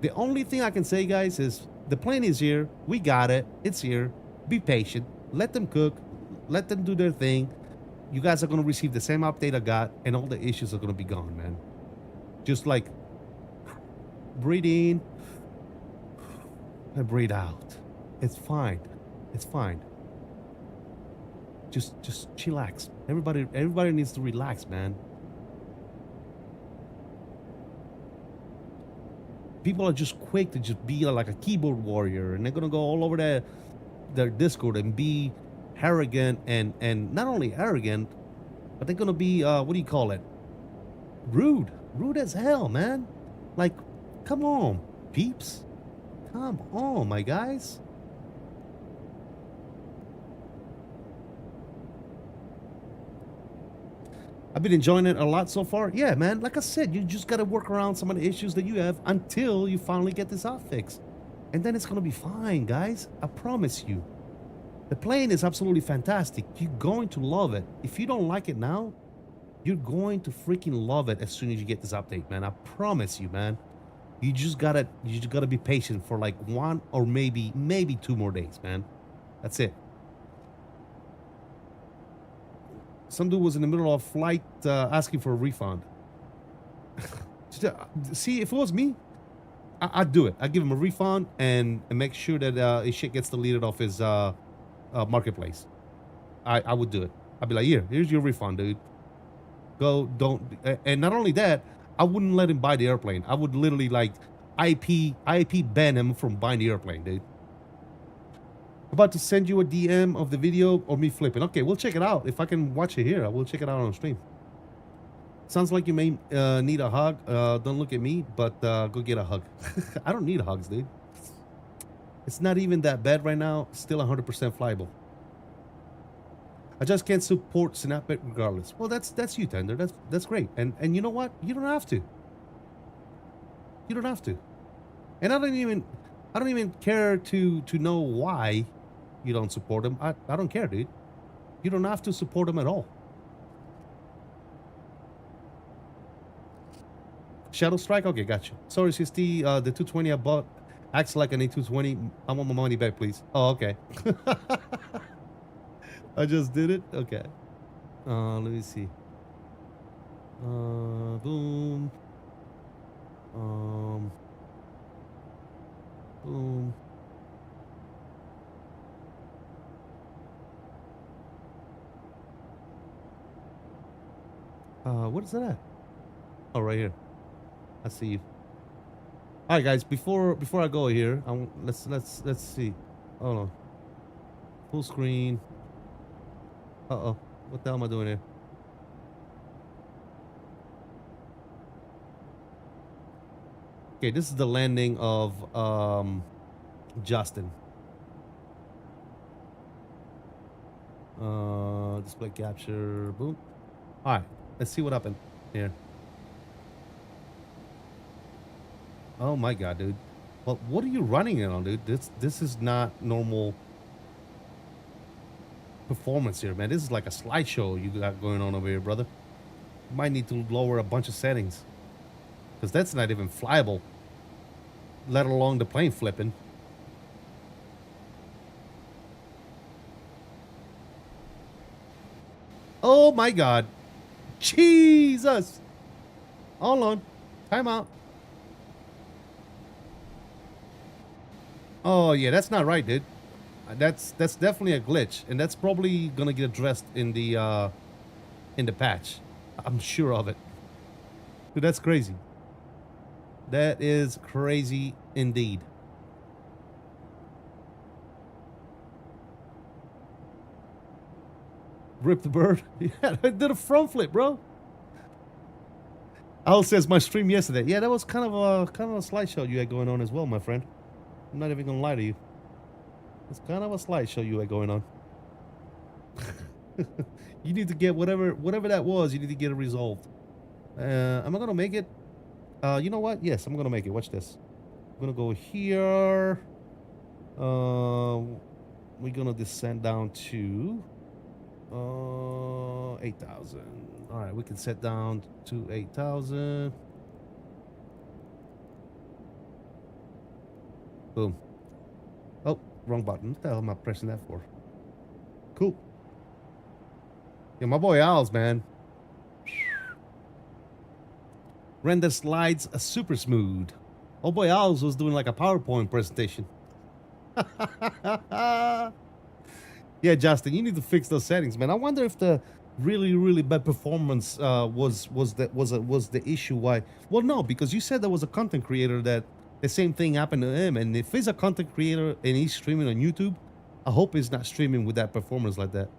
the only thing I can say, guys, is the plane is here. We got it. It's here. Be patient. Let them cook. Let them do their thing. You guys are going to receive the same update I got, and all the issues are going to be gone, man. Just like breathe in and breathe out. It's fine. It's fine. Just chillax. Everybody needs to relax, man. People are just quick to just be like a keyboard warrior, and they're gonna go all over their Discord and be arrogant and not only arrogant, but they're gonna be what do you call it? Rude as hell, man. Like, come on, peeps. Come on, my guys. I've been enjoying it a lot so far. Yeah, man, like I said, you just got to work around some of the issues that you have until you finally get this out fixed. And then it's going to be fine, guys. I promise you. The plane is absolutely fantastic. You're going to love it. If you don't like it now, you're going to freaking love it as soon as you get this update, man. I promise you, man. You just gotta be patient for like 1 or maybe 2 more days, man. That's it. Some dude was in the middle of a flight asking for a refund. See, if it was me, I'd do it. I'd give him a refund and make sure that his shit gets deleted off his marketplace. I would do it. I'd be like, here's your refund, dude. Go, don't. And not only that, I wouldn't let him buy the airplane. I would literally like IP ban him from buying the airplane, dude. About to send you a DM of the video or me flipping. Okay, we'll check it out. If I can watch it here, I will check it out on stream. Sounds like you may need a hug. Don't look at me, but go get a hug. I don't need hugs, dude. It's not even that bad right now. Still 100% flyable. I just can't support Synaptic regardless. Well, that's you, Tender. That's great. And you know what? You don't have to. You don't have to. And I don't even care to know why you don't support them. I don't care, dude. You don't have to support them at all. Shadow Strike? Okay, got you. Sorry, Sisti. The 220 I bought acts like an A220. I want my money back, please. Oh, okay. I just did it? Okay. Let me see. Boom. Boom. What is that at? Oh, right here. I see you. All right, guys. Before I go here, let's see. Hold on. Full screen. Uh-oh. What the hell am I doing here? Okay, this is the landing of Justin. Display capture. Boom. All right. Let's see what happened here. Oh my god, dude. Well, what are you running it on, dude? This is not normal performance here, man. This is like a slideshow you got going on over here, brother. You might need to lower a bunch of settings. Because that's not even flyable. Let alone the plane flipping. Oh my god. Jesus. Hold on. Time out. Oh yeah, that's not right, dude. That's definitely a glitch, and that's probably gonna get addressed in the patch. I'm sure of it. Dude, that's crazy. That is crazy indeed. Rip the bird. Yeah, I did a front flip, bro. Al says my stream yesterday. Yeah, that was kind of a slideshow you had going on as well, my friend. I'm not even gonna lie to you. It's kind of a slideshow you had going on. You need to get whatever that was. You need to get it resolved. Am I gonna make it? You know what? Yes, I'm gonna make it. Watch this. I'm gonna go here. We're gonna descend down to 8,000. All right, we can set down to 8,000. Boom. Oh, wrong button. What the hell am I pressing that for? Cool. Yeah, my boy Owls, man. Render slides super smooth. Oh boy, Owls was doing like a PowerPoint presentation. Yeah, Justin, you need to fix those settings, man. I wonder if the really bad performance was the issue. Why? Well, no, because you said there was a content creator that the same thing happened to him, and if he's a content creator and he's streaming on YouTube, I hope he's not streaming with that performance like that.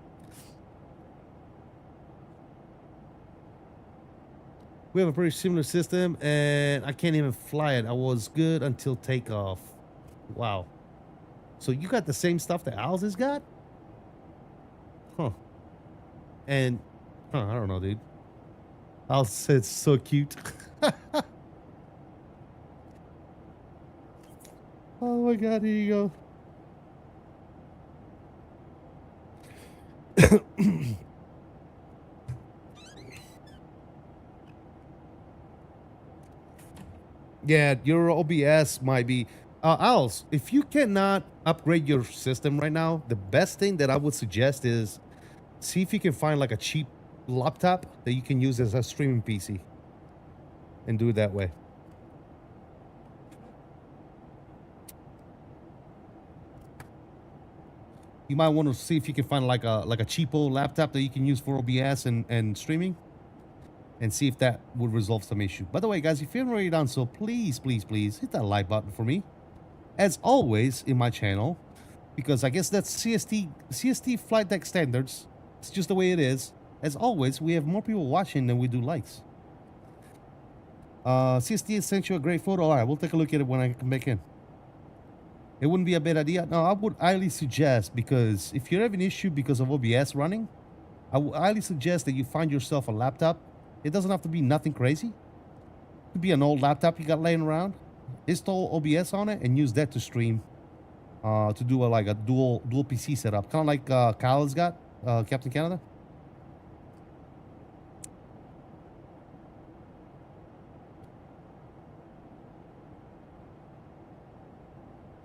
We have a pretty similar system, and I can't even fly it. I was good until takeoff. Wow. So you got the same stuff that Owls has got? Huh. And, I don't know, dude. Owls said so cute. Oh my god, here you go. Yeah, your OBS might be... Owls, if you cannot upgrade your system right now, the best thing that I would suggest is see if you can find like a cheap laptop that you can use as a streaming PC. And do it that way. You might want to see if you can find like a cheapo laptop that you can use for OBS and streaming. And see if that would resolve some issue. By the way, guys, if you haven't already done so, please hit that like button for me. As always in my channel, because I guess that's CST flight deck standards. It's just the way it is. As always, we have more people watching than we do likes. CST sent you a great photo. All right, we'll take a look at it when I come back in. It wouldn't be a bad idea. No, I would highly suggest, because if you're having an issue because of OBS running, I would highly suggest that you find yourself a laptop. It doesn't have to be nothing crazy. It could be an old laptop you got laying around. Install OBS on it and use that to stream. To do like a dual PC setup. Kind of like Kyle has got, Captain Canada.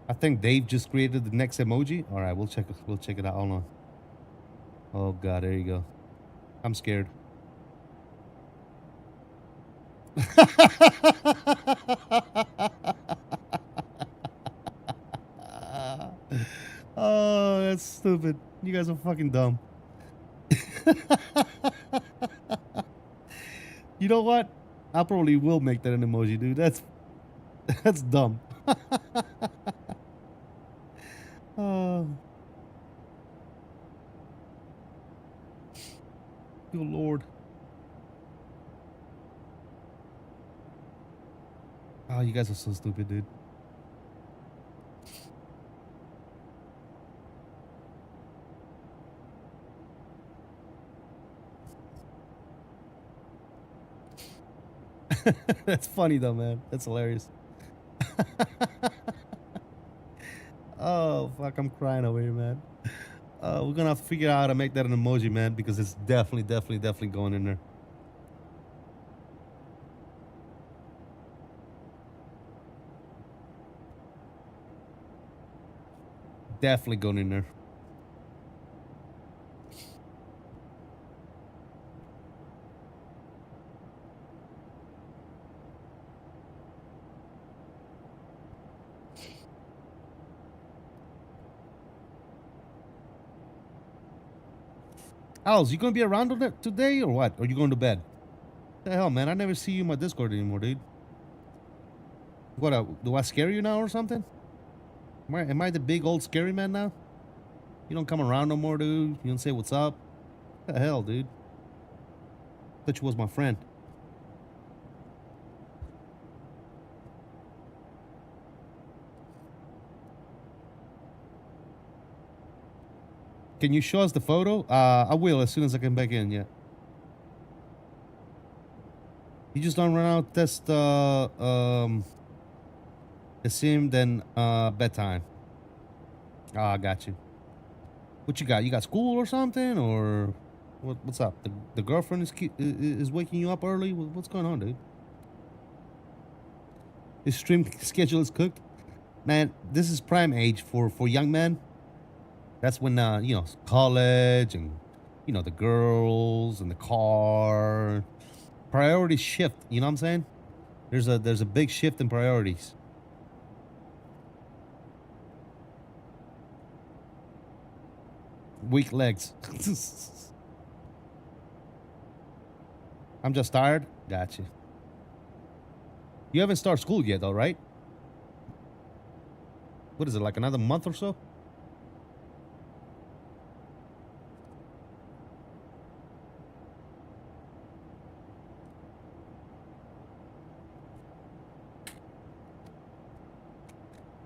I think Dave just created the next emoji. All right, we'll check it out. Hold on. Oh god, there you go. I'm scared. Oh, that's stupid. You guys are fucking dumb. You know what? I probably will make that an emoji, dude. That's dumb. Oh. Good lord. Oh, you guys are so stupid, dude. That's funny though, man. That's hilarious. Oh, fuck, I'm crying over here, man. We're gonna have to figure out how to make that an emoji, man, because it's definitely going in there. Definitely going in there. Als, you gonna be around today or what? Or you going to bed? The hell, man, I never see you in my Discord anymore, dude. What, do I scare you now or something? Am I the big old scary man now? You don't come around no more, dude. You don't say what's up. What the hell, dude? Thought you was my friend. Can you show us the photo? I will as soon as I come back in, yeah. You just don't run out, test the sim, then bedtime. Ah, I got you. What you got? You got school or something? Or what's up? The girlfriend is waking you up early? What's going on, dude? His stream schedule is cooked? Man, this is prime age for young men. That's when, you know, college and, you know, the girls and the car. Priorities shift, you know what I'm saying? There's a big shift in priorities. Weak legs. I'm just tired? Gotcha. You haven't started school yet, though, right? What is it, like another month or so?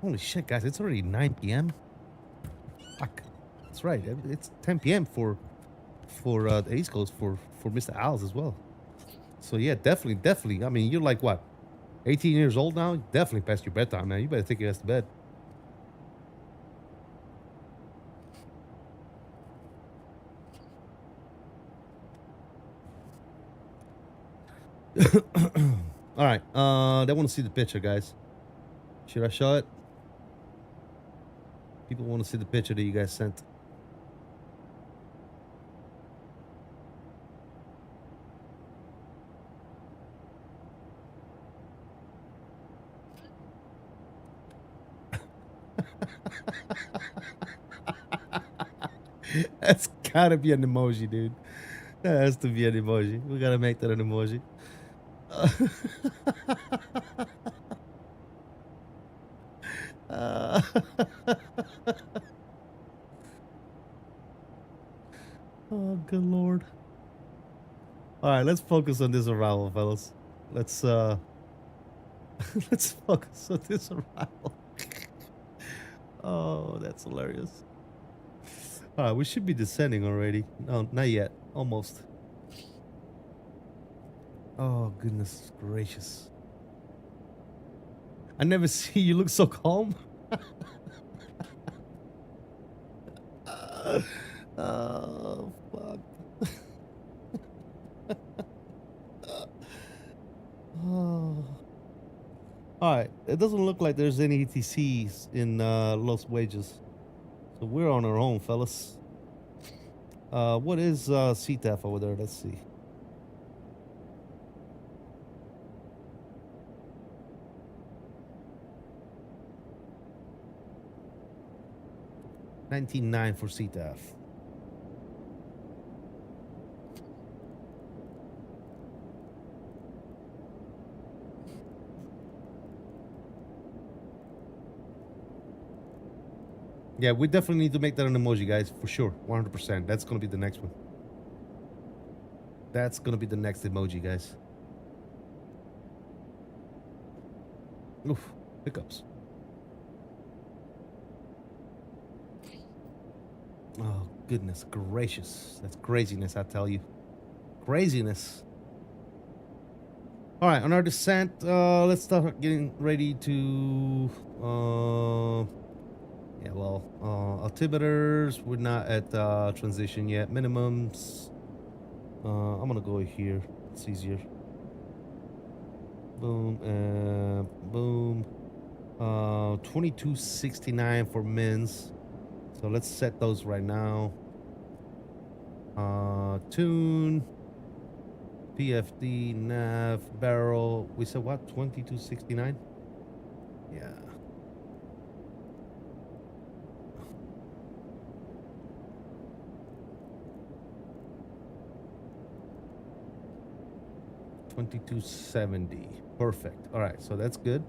Holy shit, guys, it's already 9 p.m. Fuck. That's right. It's 10 p.m. for the East Coast for Mr. Als as well. So yeah, definitely. I mean, you're like what, 18 years old now? Definitely past your bedtime, man. You better take your ass to bed. All right. They want to see the picture, guys. Should I show it? People want to see the picture that you guys sent. That's gotta be an emoji, dude. That has to be an emoji. We gotta make that an emoji. Oh, good lord. All right, let's focus on this arrival, fellas. Let's let's focus on this arrival. Oh, that's hilarious. All right, we should be descending already. No, not yet. Almost. Oh, goodness gracious. I never see you look so calm. Oh, fuck. Oh. All right, it doesn't look like there's any ETCs in Los Wages. So we're on our own, fellas. What is CTAF over there? Let's see. $19.9 for CTAF. Yeah, we definitely need to make that an emoji, guys, for sure. 100%. That's going to be the next one. That's going to be the next emoji, guys. Oof, hiccups. Oh, goodness gracious. That's craziness, I tell you. Craziness. All right, on our descent, let's start getting ready to, yeah, well, altimeters, we're not at transition yet. Minimums, I'm gonna go here, it's easier. Boom, and boom. 2269 for mins. So let's set those right now. Tune. PFD, nav, barrel. We said what? 2269? Yeah. $22.70. Perfect. All right, so that's good.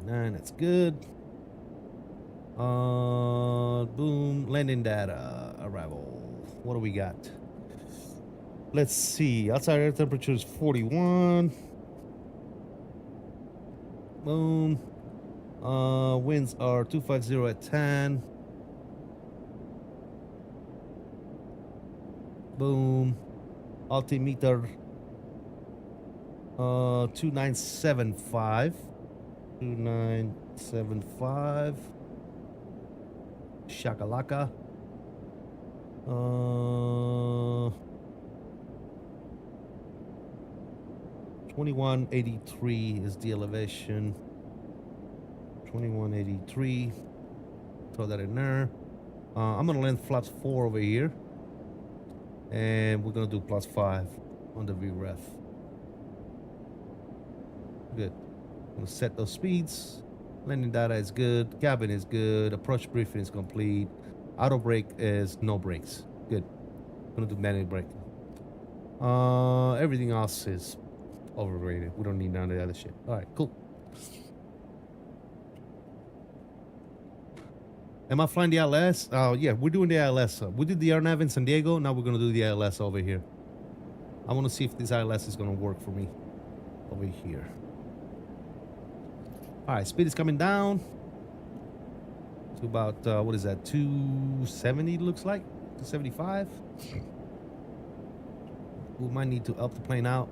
9, that's good. Boom. Landing data. Arrival. What do we got? Let's see. Outside air temperature is 41. Boom. Winds are 250 at 10. Boom. Altimeter 2975. 2975. Shakalaka. 2183 is the elevation. 2183. Throw that in there. I'm gonna land flaps 4 over here, and we're gonna do +5 on the VREF. Good. I'm gonna set those speeds. Landing data is good. Cabin is good. Approach briefing is complete. Auto brake is no brakes. Good. I'm gonna do manual braking. Everything else is overrated. We don't need none of the other shit. All right, cool. Am I flying the ILS? Oh, yeah, we're doing the ILS. We did the RNAV in San Diego. Now we're going to do the ILS over here. I want to see if this ILS is going to work for me over here. All right, speed is coming down to about, what is that, 270 looks like? 275. We might need to up the plane out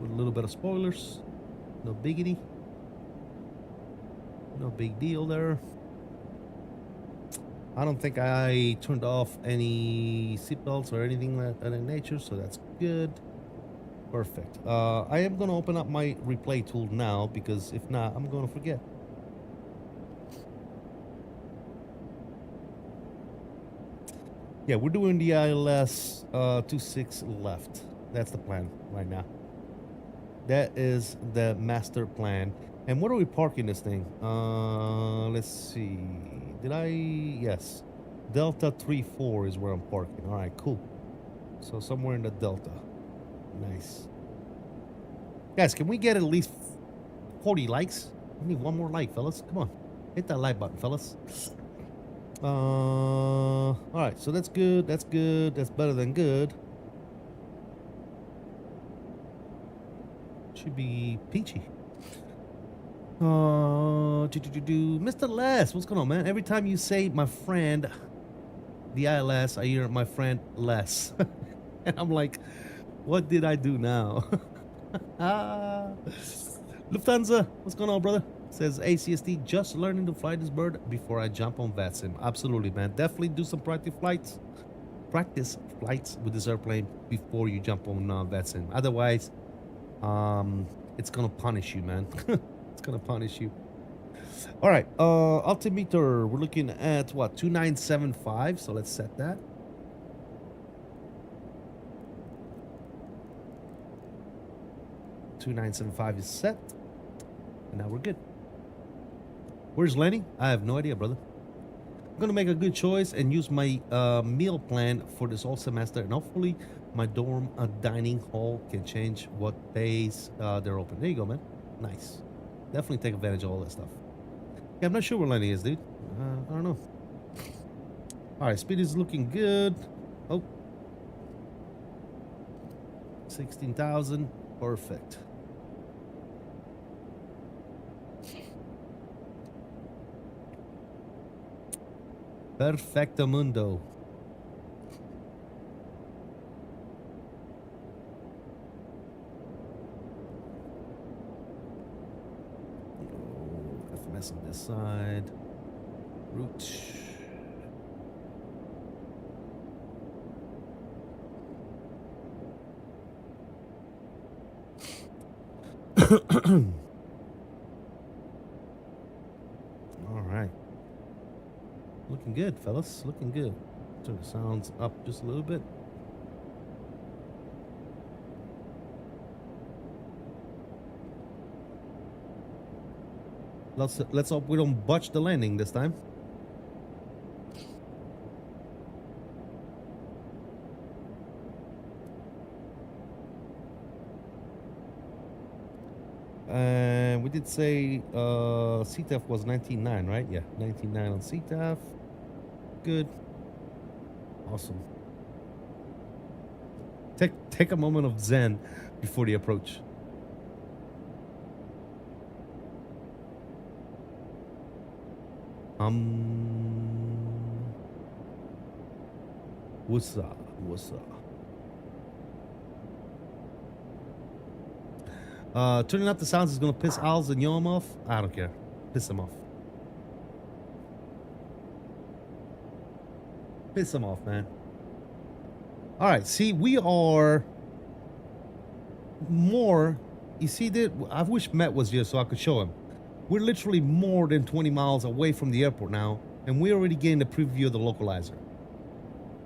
with a little bit of spoilers. No biggity. No big deal there. I don't think I turned off any seatbelts or anything of that nature, so that's good. Perfect. I am going to open up my replay tool now, because if not, I'm going to forget. Yeah, we're doing the ILS 26 left. That's the plan right now. That is the master plan. And where are we parking this thing? Let's see. Did I? Yes. Delta 34 is where I'm parking. All right, cool. So somewhere in the Delta. Nice. Guys, can we get at least 40 likes? We need one more like, fellas. Come on. Hit that like button, fellas. All right, so that's good. That's good. That's better than good. Should be peachy. Mr. Les, what's going on, man? Every time you say my friend, the ILS, I hear my friend Les. And I'm like, what did I do now? Lufthansa, what's going on, brother? Says ACST, just learning to fly this bird before I jump on VATSIM. Absolutely, man. Definitely do some practice flights with this airplane before you jump on VATSIM. Otherwise, it's gonna punish you, man. It's gonna punish you. All right, altimeter, we're looking at what, 2975, so let's set that. $2975 is set, and now we're good. Where's Lenny? I have no idea, brother. I'm gonna make a good choice and use my meal plan for this whole semester, and hopefully my dorm dining hall can change what days they're open. There you go, man. Nice. Definitely take advantage of all that stuff. Yeah, I'm not sure where Lenny is, dude. I don't know. All right, speed is looking good. Oh. 16,000. Perfect. Perfecto mundo. side. Route. All right. Looking good, fellas. Looking good. Turn the sounds up just a little bit. Let's hope we don't botch the landing this time. And we did say CTAF was 19.9, right? Yeah, 19.9 on CTAF. Good. Awesome. Take a moment of zen before the approach. What's up? What's up? Turning up the sounds is gonna piss Owls and Yom off. I don't care. Piss them off. Piss them off, man. All right. See, we are more. You see that? I wish Matt was here so I could show him. We're literally more than 20 miles away from the airport now, and we're already getting the preview of the localizer.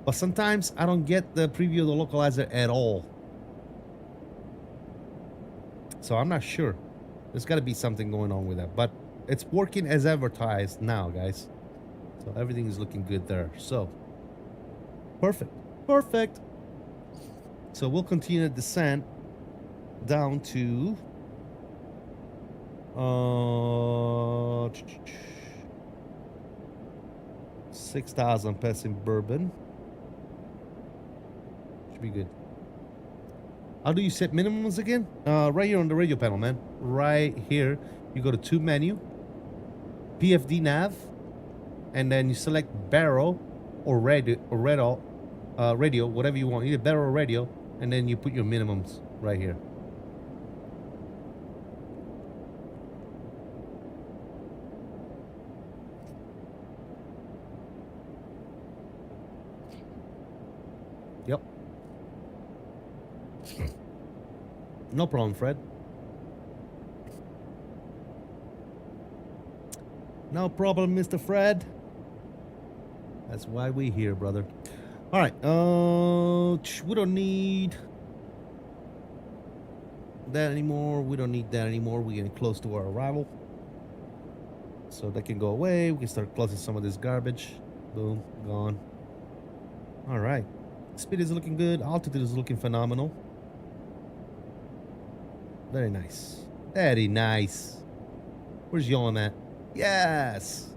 But sometimes I don't get the preview of the localizer at all. So I'm not sure. There's got to be something going on with that. But it's working as advertised now, guys. So everything is looking good there. So, perfect. Perfect. So we'll continue the descent down to 6,000 PacSim bourbon. Should be good. How do you set minimums again? Right here on the radio panel, man. Right here. You go to to menu, PFD nav, and then you select barrel or radio, radio, whatever you want. Either barrel or radio, and then you put your minimums right here. Yep. No problem, Fred. No problem, Mr. Fred. That's why we're here, brother. All right. We don't need that anymore. We don't need that anymore. We're getting close to our arrival. So that can go away. We can start closing some of this garbage. Boom. Gone. All right. Speed is looking good. Altitude is looking phenomenal. Very nice. Very nice. Where's Yolan at? Yes.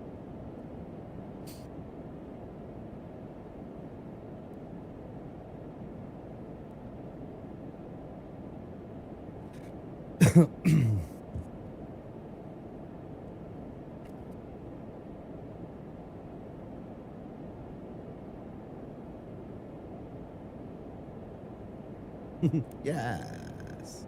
Yes.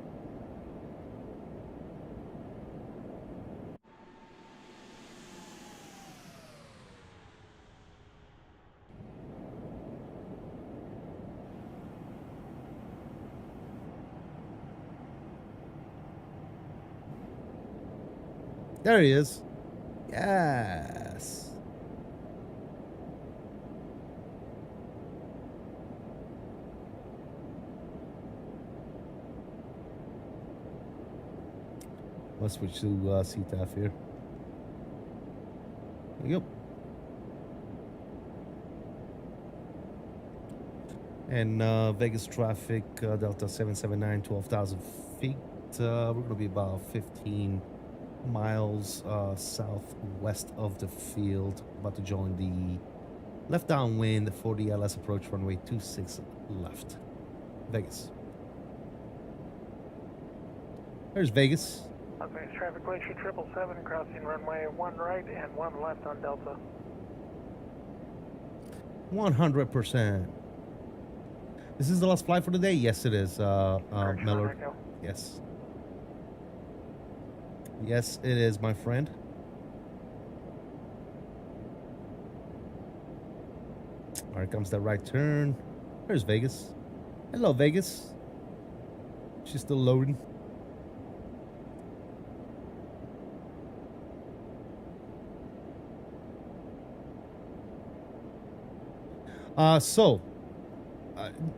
There he is. Yes. Let's switch to CTAF here. There you go. And Vegas traffic, Delta 779, 12,000 feet. We're going to be about 15 miles southwest of the field. About to join the left downwind for the LS approach runway 26 left. Vegas. There's Vegas. Advanced traffic glacier 777 crossing runway 1 right and 1 left on Delta. 100%. This is the last flight for the day? Yes, it is, Miller. Yes. Yes, it is, my friend. Here comes that right turn. There's Vegas. Hello, Vegas. She's still loading.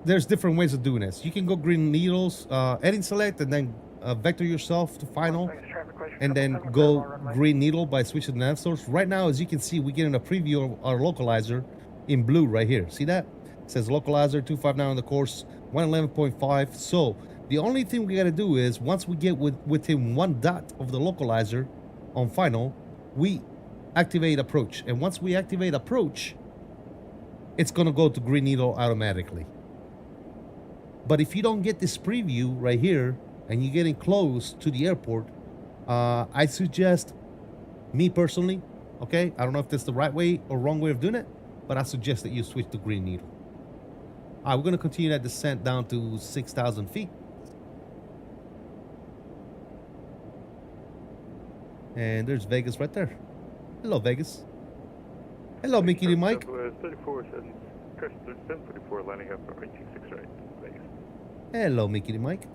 There's different ways of doing this. You can go green needles, edit select, and then vector yourself to final, and then go green needle by switching the nav source. Right now, as you can see, we're getting a preview of our localizer in blue right here. See that? It says localizer 259 on the course, 111.5. So the only thing we got to do is once we get within 1 dot of the localizer on final, we activate approach. And once we activate approach, it's going to go to green needle automatically. But if you don't get this preview right here and you're getting close to the airport, I suggest, me personally, okay, I don't know if that's the right way or wrong way of doing it, but I suggest that you switch to green needle. All right, we're going to continue that descent down to 6,000 feet. And there's Vegas right there. Hello, Vegas. Hello, Mickey Mike. 34, 744, landing up for 26 right, Vegas. Hello, Mickey Mike.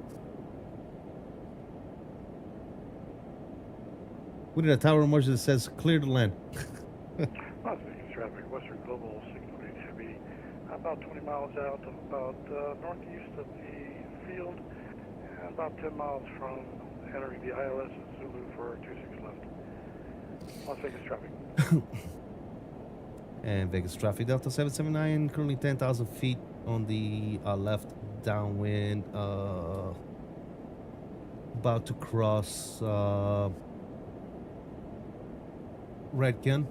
We did a tower emergency that says clear to land. Las Vegas traffic, Western Global 620 Heavy, about 20 miles out of about northeast of the field, and about 10 miles from entering the ILS at Zulu for 26 left. Las Vegas traffic. And Vegas traffic, Delta 779, currently 10,000 feet on the left downwind, about to cross Redken,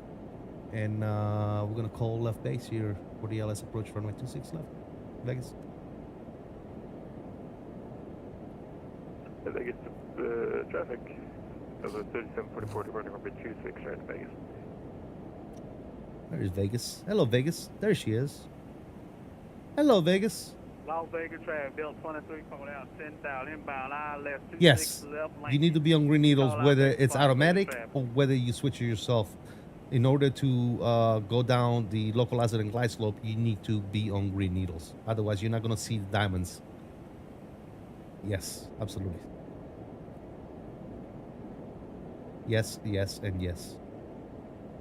and we're gonna call left base here for the LS approach runway 26 left, Vegas. Vegas traffic, Delta 3744 departing runway 26 right, Vegas. There's Vegas. Hello, Vegas. There she is. Hello, Vegas. Las Vegas traffic, Delta 23 coming out 10,000 inbound, I left 26 Yes, left lane. you need to be on green needles, Call out whether Vegas it's traffic. automatic or whether you switch it yourself. In order to go down the localizer and glide slope, you need to be on green needles. Otherwise, you're not going to see the diamonds. Yes, absolutely. Yes, yes, and yes.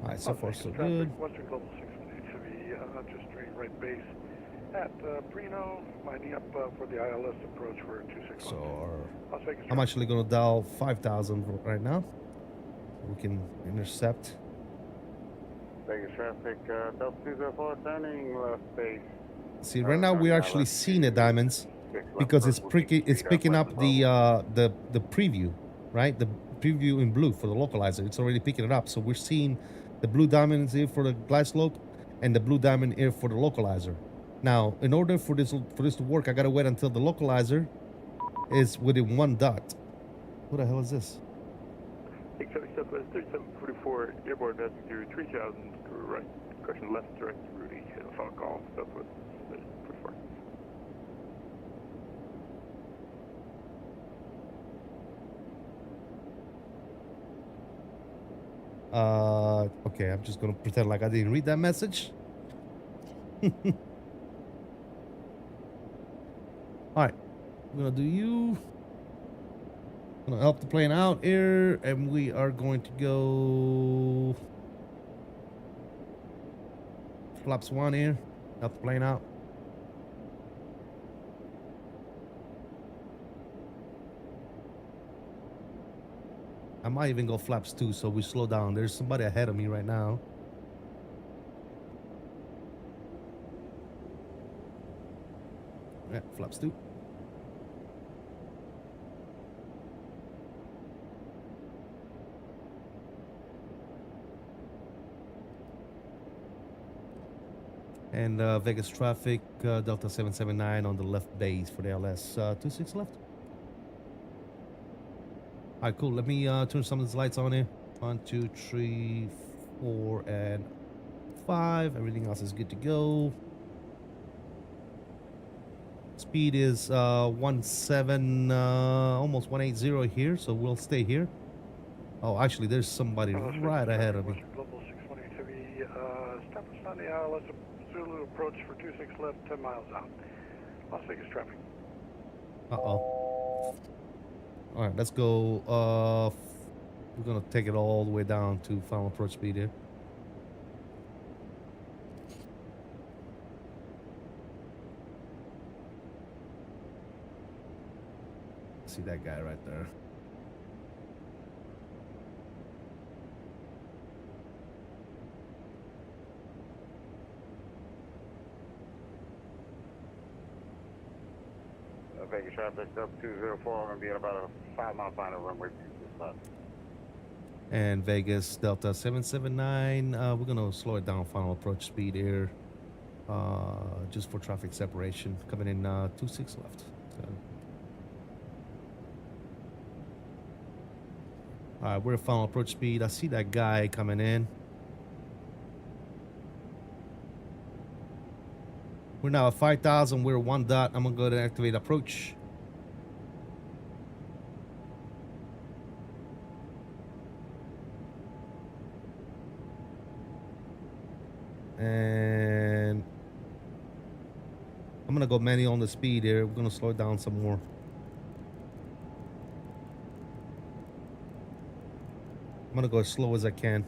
All right, so far so good. Western Global 618 Heavy, just straight right base at Brino, lining up for the ILS approach for 26. So Las Vegas I'm actually going to dial 5,000 right now. We can intercept. Vegas traffic, Delta 204 turning left base. See, right now we're actually seeing the diamonds because it's picking up the preview, right? The preview in blue for the localizer. It's already picking it up. So we're seeing the blue diamonds here for the glide slope and the blue diamond here for the localizer. Now, in order for this to work, I gotta wait until the localizer is within 1 dot. What the hell is this? 3744 airborne passenger 3000 right, correction left direct Rudy, phone call, Southwest 44. Okay, I'm just gonna pretend like I didn't read that message. All right, I'm gonna do you. Gonna help the plane out here, and we are going to go flaps 1 here. Help the plane out. I might even go flaps 2, so we slow down. There's somebody ahead of me right now. Yeah, flaps 2. And Vegas traffic, Delta 779 on the left base for the LS 26 left. All right, cool. Let me turn some of these lights on here. 1, 2, 3, 4, and 5. Everything else is good to go. Speed is 17, almost 180 here, so we'll stay here. Oh, actually, there's somebody right ahead of me. Global 620 Heavy, established on the ILS Zulu approach for 26 left, 10 miles out. Las Vegas traffic. Uh-oh. All right, let's go. We're going to take it all the way down to final approach speed here. See that guy right there. Vegas traffic up 204, going to be at about a 5-mile final runway 26 left. And Vegas Delta 779, we're going to slow it down final approach speed here, just for traffic separation, coming in 26 left. So. All right, we're at final approach speed. I see that guy coming in. We're now at 5,000. We're 1 dot. I'm going to go to activate approach. And I'm going to go manual on the speed here. We're going to slow it down some more. I'm going to go as slow as I can.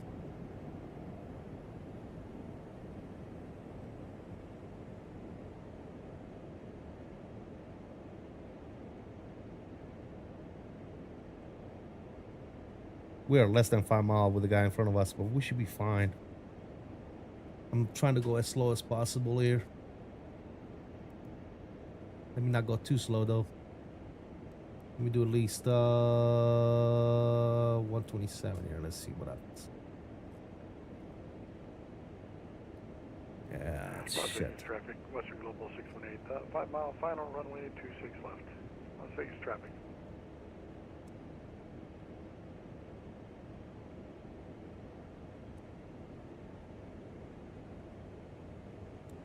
We are less than 5 miles with the guy in front of us, but we should be fine. I'm trying to go as slow as possible here. Let me not go too slow though. Let me do at least 127 here. Let's see what happens. Yeah, shit. Traffic, Western Global 618, 5-mile final runway 26 left. Las Vegas traffic.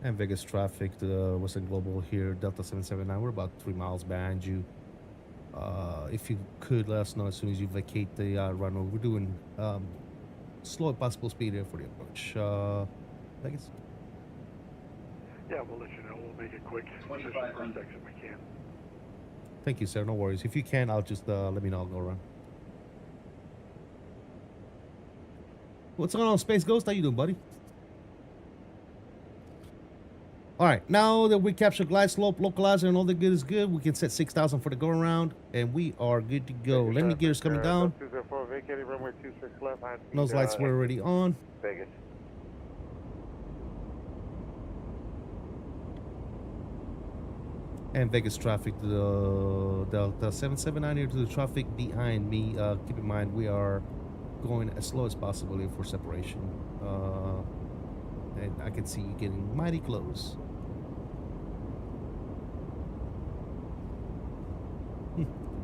And Vegas traffic to the Western Global here, Delta 779. We're about 3 miles behind you. If you could let us know as soon as you vacate the runway. We're doing slow as possible speed here for the approach. Vegas? Yeah, we'll let you know. We'll make it quick. 2500 if we can. Thank you, sir. No worries. If you can, I'll just let me know. I'll go around. What's going on, Space Ghost? How you doing, buddy? All right, now that we captured glide slope, localizer, and all the good is good, we can set 6,000 for the go around, and we are good to go. Landing gear is coming down. 204, vacated runway 26 left. Nose lights were already on. Vegas. And Vegas traffic to the Delta 779 here to the traffic behind me. Keep in mind, we are going as slow as possible here for separation. And I can see you getting mighty close.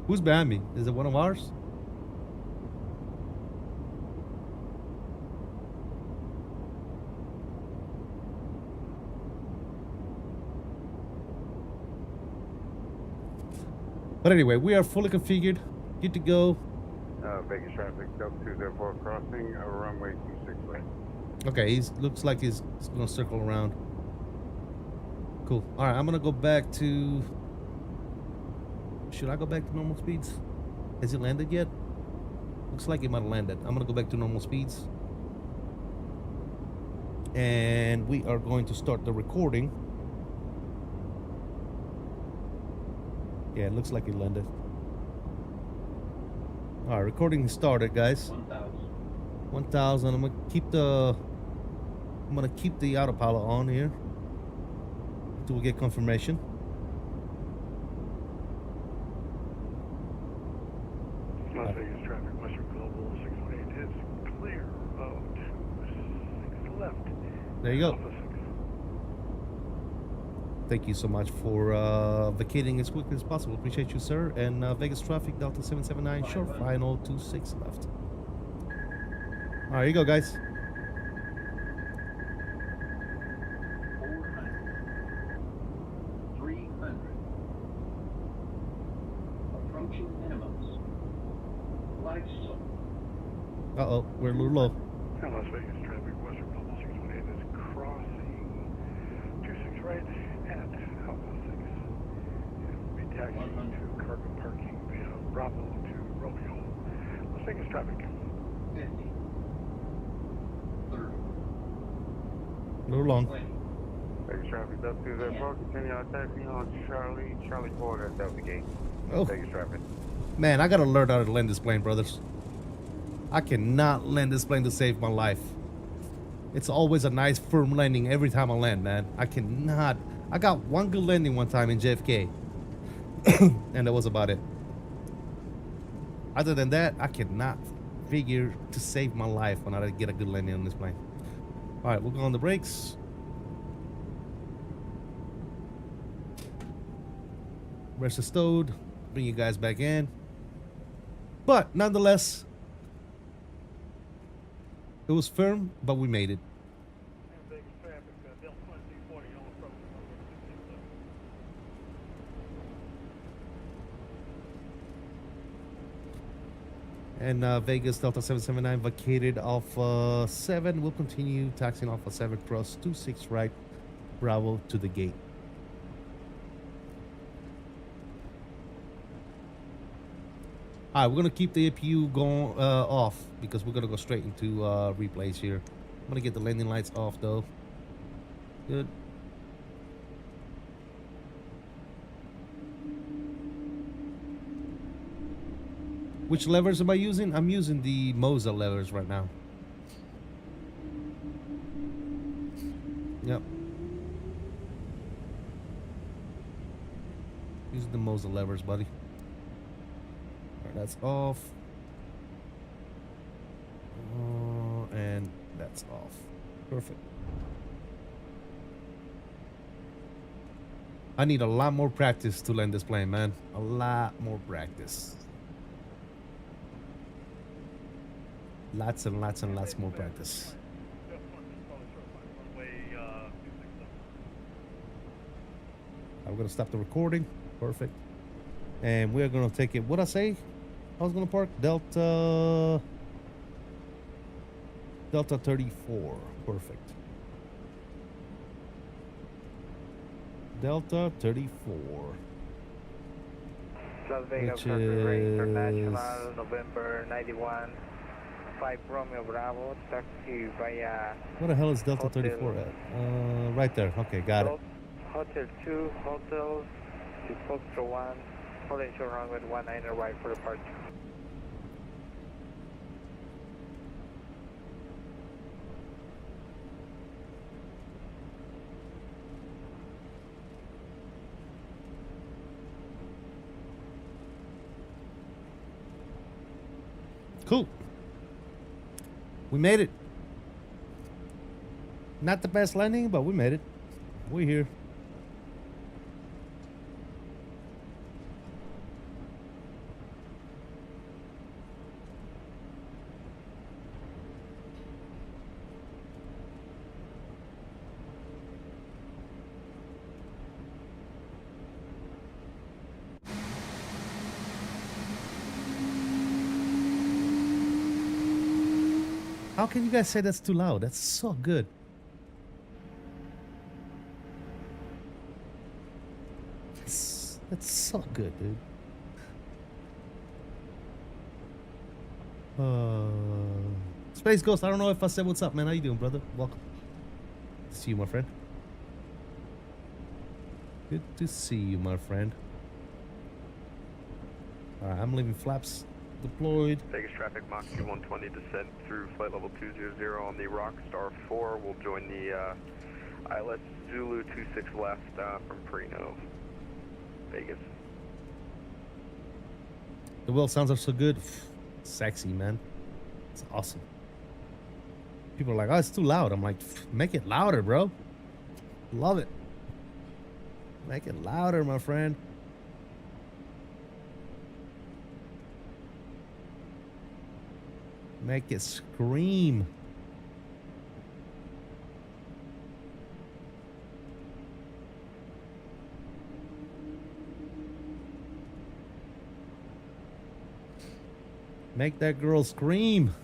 Who's behind me? Is it one of ours? But anyway, we are fully configured. Good to go. Vegas traffic, Delta 204 crossing runway 26 left. Okay, he looks like he's going to circle around. Cool. All right, I'm going to go back to... Should I go back to normal speeds? Has it landed yet? Looks like it might have landed. I'm going to go back to normal speeds. And we are going to start the recording. Yeah, it looks like it landed. All right, recording started, guys. 1,000. I'm gonna keep the autopilot on here until we get confirmation. Las Vegas traffic, Western Global 618 is clear of 26 left. There you go. Thank you so much for vacating as quickly as possible. Appreciate you, sir. And Vegas traffic, Delta 779, short final 26 left. All right, here you go, guys. 300. Approaching minimums. Glideslope. We're a little low. Las Vegas traffic, Western Global 618 is crossing right at Alpha 6. And we'll be taxiing to cargo parking via Bravo to Romeo. Las Vegas traffic. 50. 30. No long. 20. Vegas traffic, Delta 204, continue on taxi on Charlie 4 at Delta Gate. Oh. Vegas traffic. Man, I gotta learn how to land this plane, brothers. I cannot land this plane to save my life. It's always a nice firm landing every time I land, man. I cannot. I got one good landing one time in JFK. And that was about it. Other than that, I cannot figure to save my life when I get a good landing on this plane. All right, we'll go on the brakes. Rest is stowed. Bring you guys back in. But nonetheless, it was firm, but we made it. Vegas traffic, Delta 2340 on approach. And Vegas Delta 779 vacated Alpha 7. We'll continue taxiing Alpha 7 cross 26 right, Bravo to the gate. All right, we're gonna keep the APU going off because we're gonna go straight into replays here. I'm gonna get the landing lights off though. Good. Which levers am I using? I'm using the 𝕉𝕚 levers right now. Yep. Using the 𝕉𝕚 levers, buddy. That's off. And that's off. Perfect. I need a lot more practice to land this plane, man. A lot more practice. Lots and lots and lots more practice. I'm gonna stop the recording. Perfect. And we're gonna take it. What'd I say? I was gonna park Delta 34. Perfect. Delta 34. Las Vegas, which is International, November 91, 5 Romeo Bravo, taxi via... What the hell is Delta 34 at? Right there. Okay, got it. Hotel 2, Hotel to Foxtrot 1, potential runway 19 right for departure. Cool. We made it. Not the best landing, but we made it. We're here. How can you guys say that's too loud? That's so good. That's so good, dude. Space Ghost, I don't know if I said what's up, man. How you doing, brother? Welcome. See you, my friend. Good to see you, my friend. Alright, I'm leaving flaps deployed. Vegas traffic, Mach 2120 descent through flight level 200 on the Rockstar 4. We'll join the ILS Zulu 26 left from Perino, Vegas. The wheel sounds are so good. Sexy, man. It's awesome. People are like, oh, it's too loud. I'm like, make it louder, bro. Love it. Make it louder, my friend. Make it scream. Make that girl scream.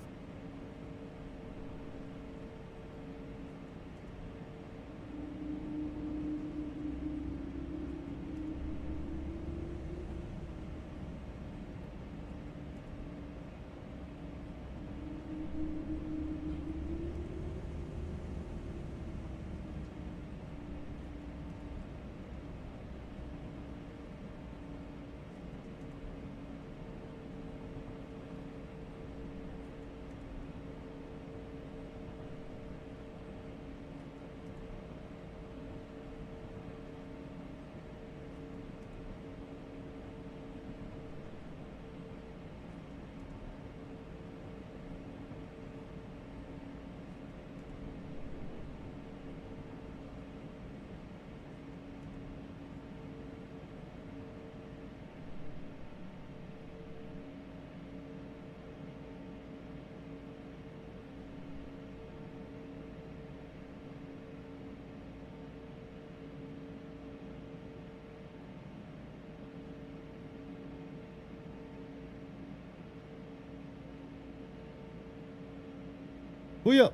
Booyah!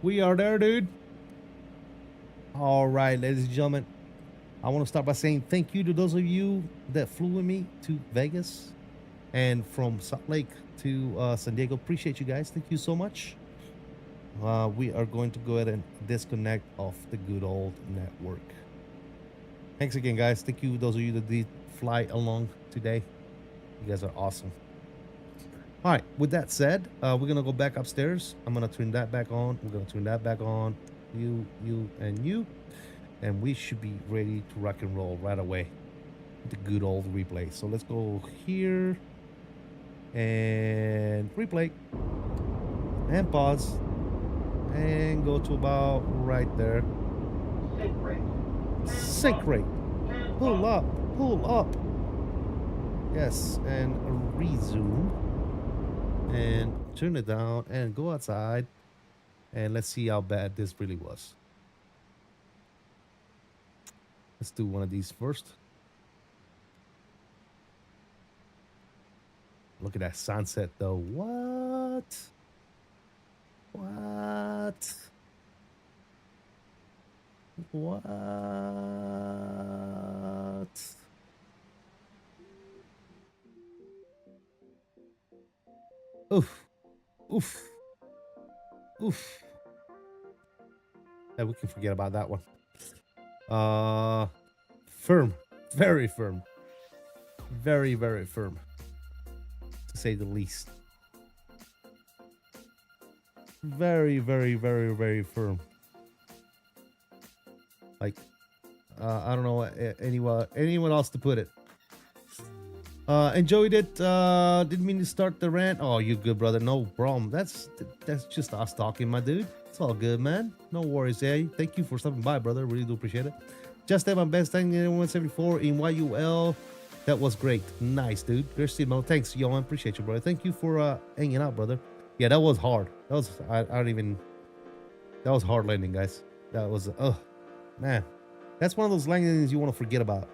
We are there, dude. All right, ladies and gentlemen. I want to start by saying thank you to those of you that flew with me to Vegas and from Salt Lake to San Diego. Appreciate you guys. Thank you so much. We are going to go ahead and disconnect off the good old network. Thanks again, guys. Thank you those of you that did fly along today. You guys are awesome. All right, with that said, we're going to go back upstairs. I'm going to turn that back on. We're going to turn that back on. You, and you. And we should be ready to rock and roll right away with the good old replay. So let's go here and replay and pause and go to about right there. Sync rate. Pull up. Pull up. Yes, and resume and turn it down and go outside and let's see how bad this really was. Let's do one of these first. Look at that sunset though. What? What? What? Oof. Oof. Oof. Yeah, we can forget about that one. Firm. Very firm. Very, very firm. To say the least. Very, very, very, very firm. Like, I don't know anyone else to put it. Enjoyed it. Didn't mean to start the rant. Oh, you good, brother. No problem. That's just us talking, my dude. It's all good, man. No worries, eh? Thank you for stopping by, brother. Really do appreciate it. Just had my best time in 174 in YUL. That was great. Nice, dude. Thanks, yo. I appreciate you, brother. Thank you for hanging out, brother. Yeah, that was hard. That was that was hard landing, guys. That was man. That's one of those landings you want to forget about.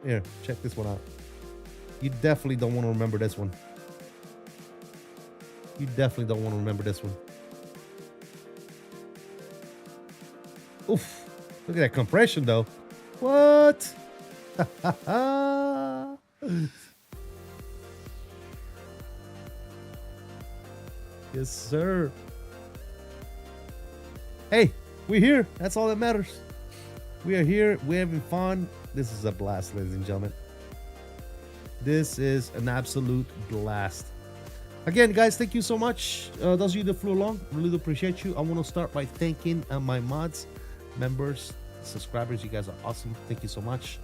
Here, check this one out. You definitely don't want to remember this one. You definitely don't want to remember this one. Oof. Look at that compression, though. What? Yes, sir. Hey, we're here. That's all that matters. We are here. We're having fun. This is a blast, ladies and gentlemen. This is an absolute blast. Again, guys, thank you so much. Those of you that flew along, really do appreciate you. I want to start by thanking my mods, members, subscribers. You guys are awesome. Thank you so much.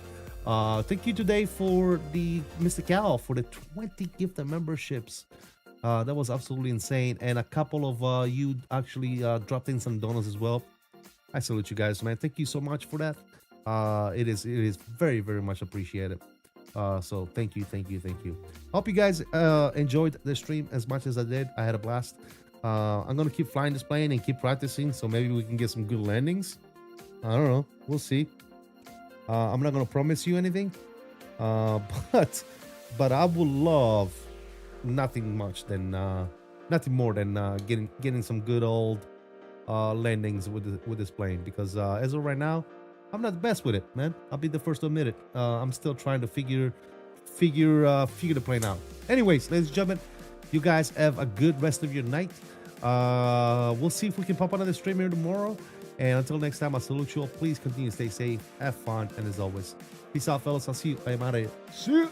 Thank you today for the Mr. Cal for the 20 gift memberships. That was absolutely insane. And a couple of you actually dropped in some donuts as well. I salute you guys, man. Thank you so much for that. It is very, very much appreciated. So thank you. Hope you guys enjoyed the stream as much as I did. I had a blast. I'm gonna keep flying this plane and keep practicing, so maybe we can get some good landings. I don't know. We'll see. I'm not gonna promise you anything, but I would love nothing more than getting some good old landings with this plane, because as of right now, I'm not the best with it, man. I'll be the first to admit it. I'm still trying to figure the plane out. Anyways, ladies and gentlemen, you guys have a good rest of your night. We'll see if we can pop another stream here tomorrow. And until next time, I salute you all. Please continue to stay safe, have fun, and as always, peace out, fellas. I'll see you. I'm out of here. See you.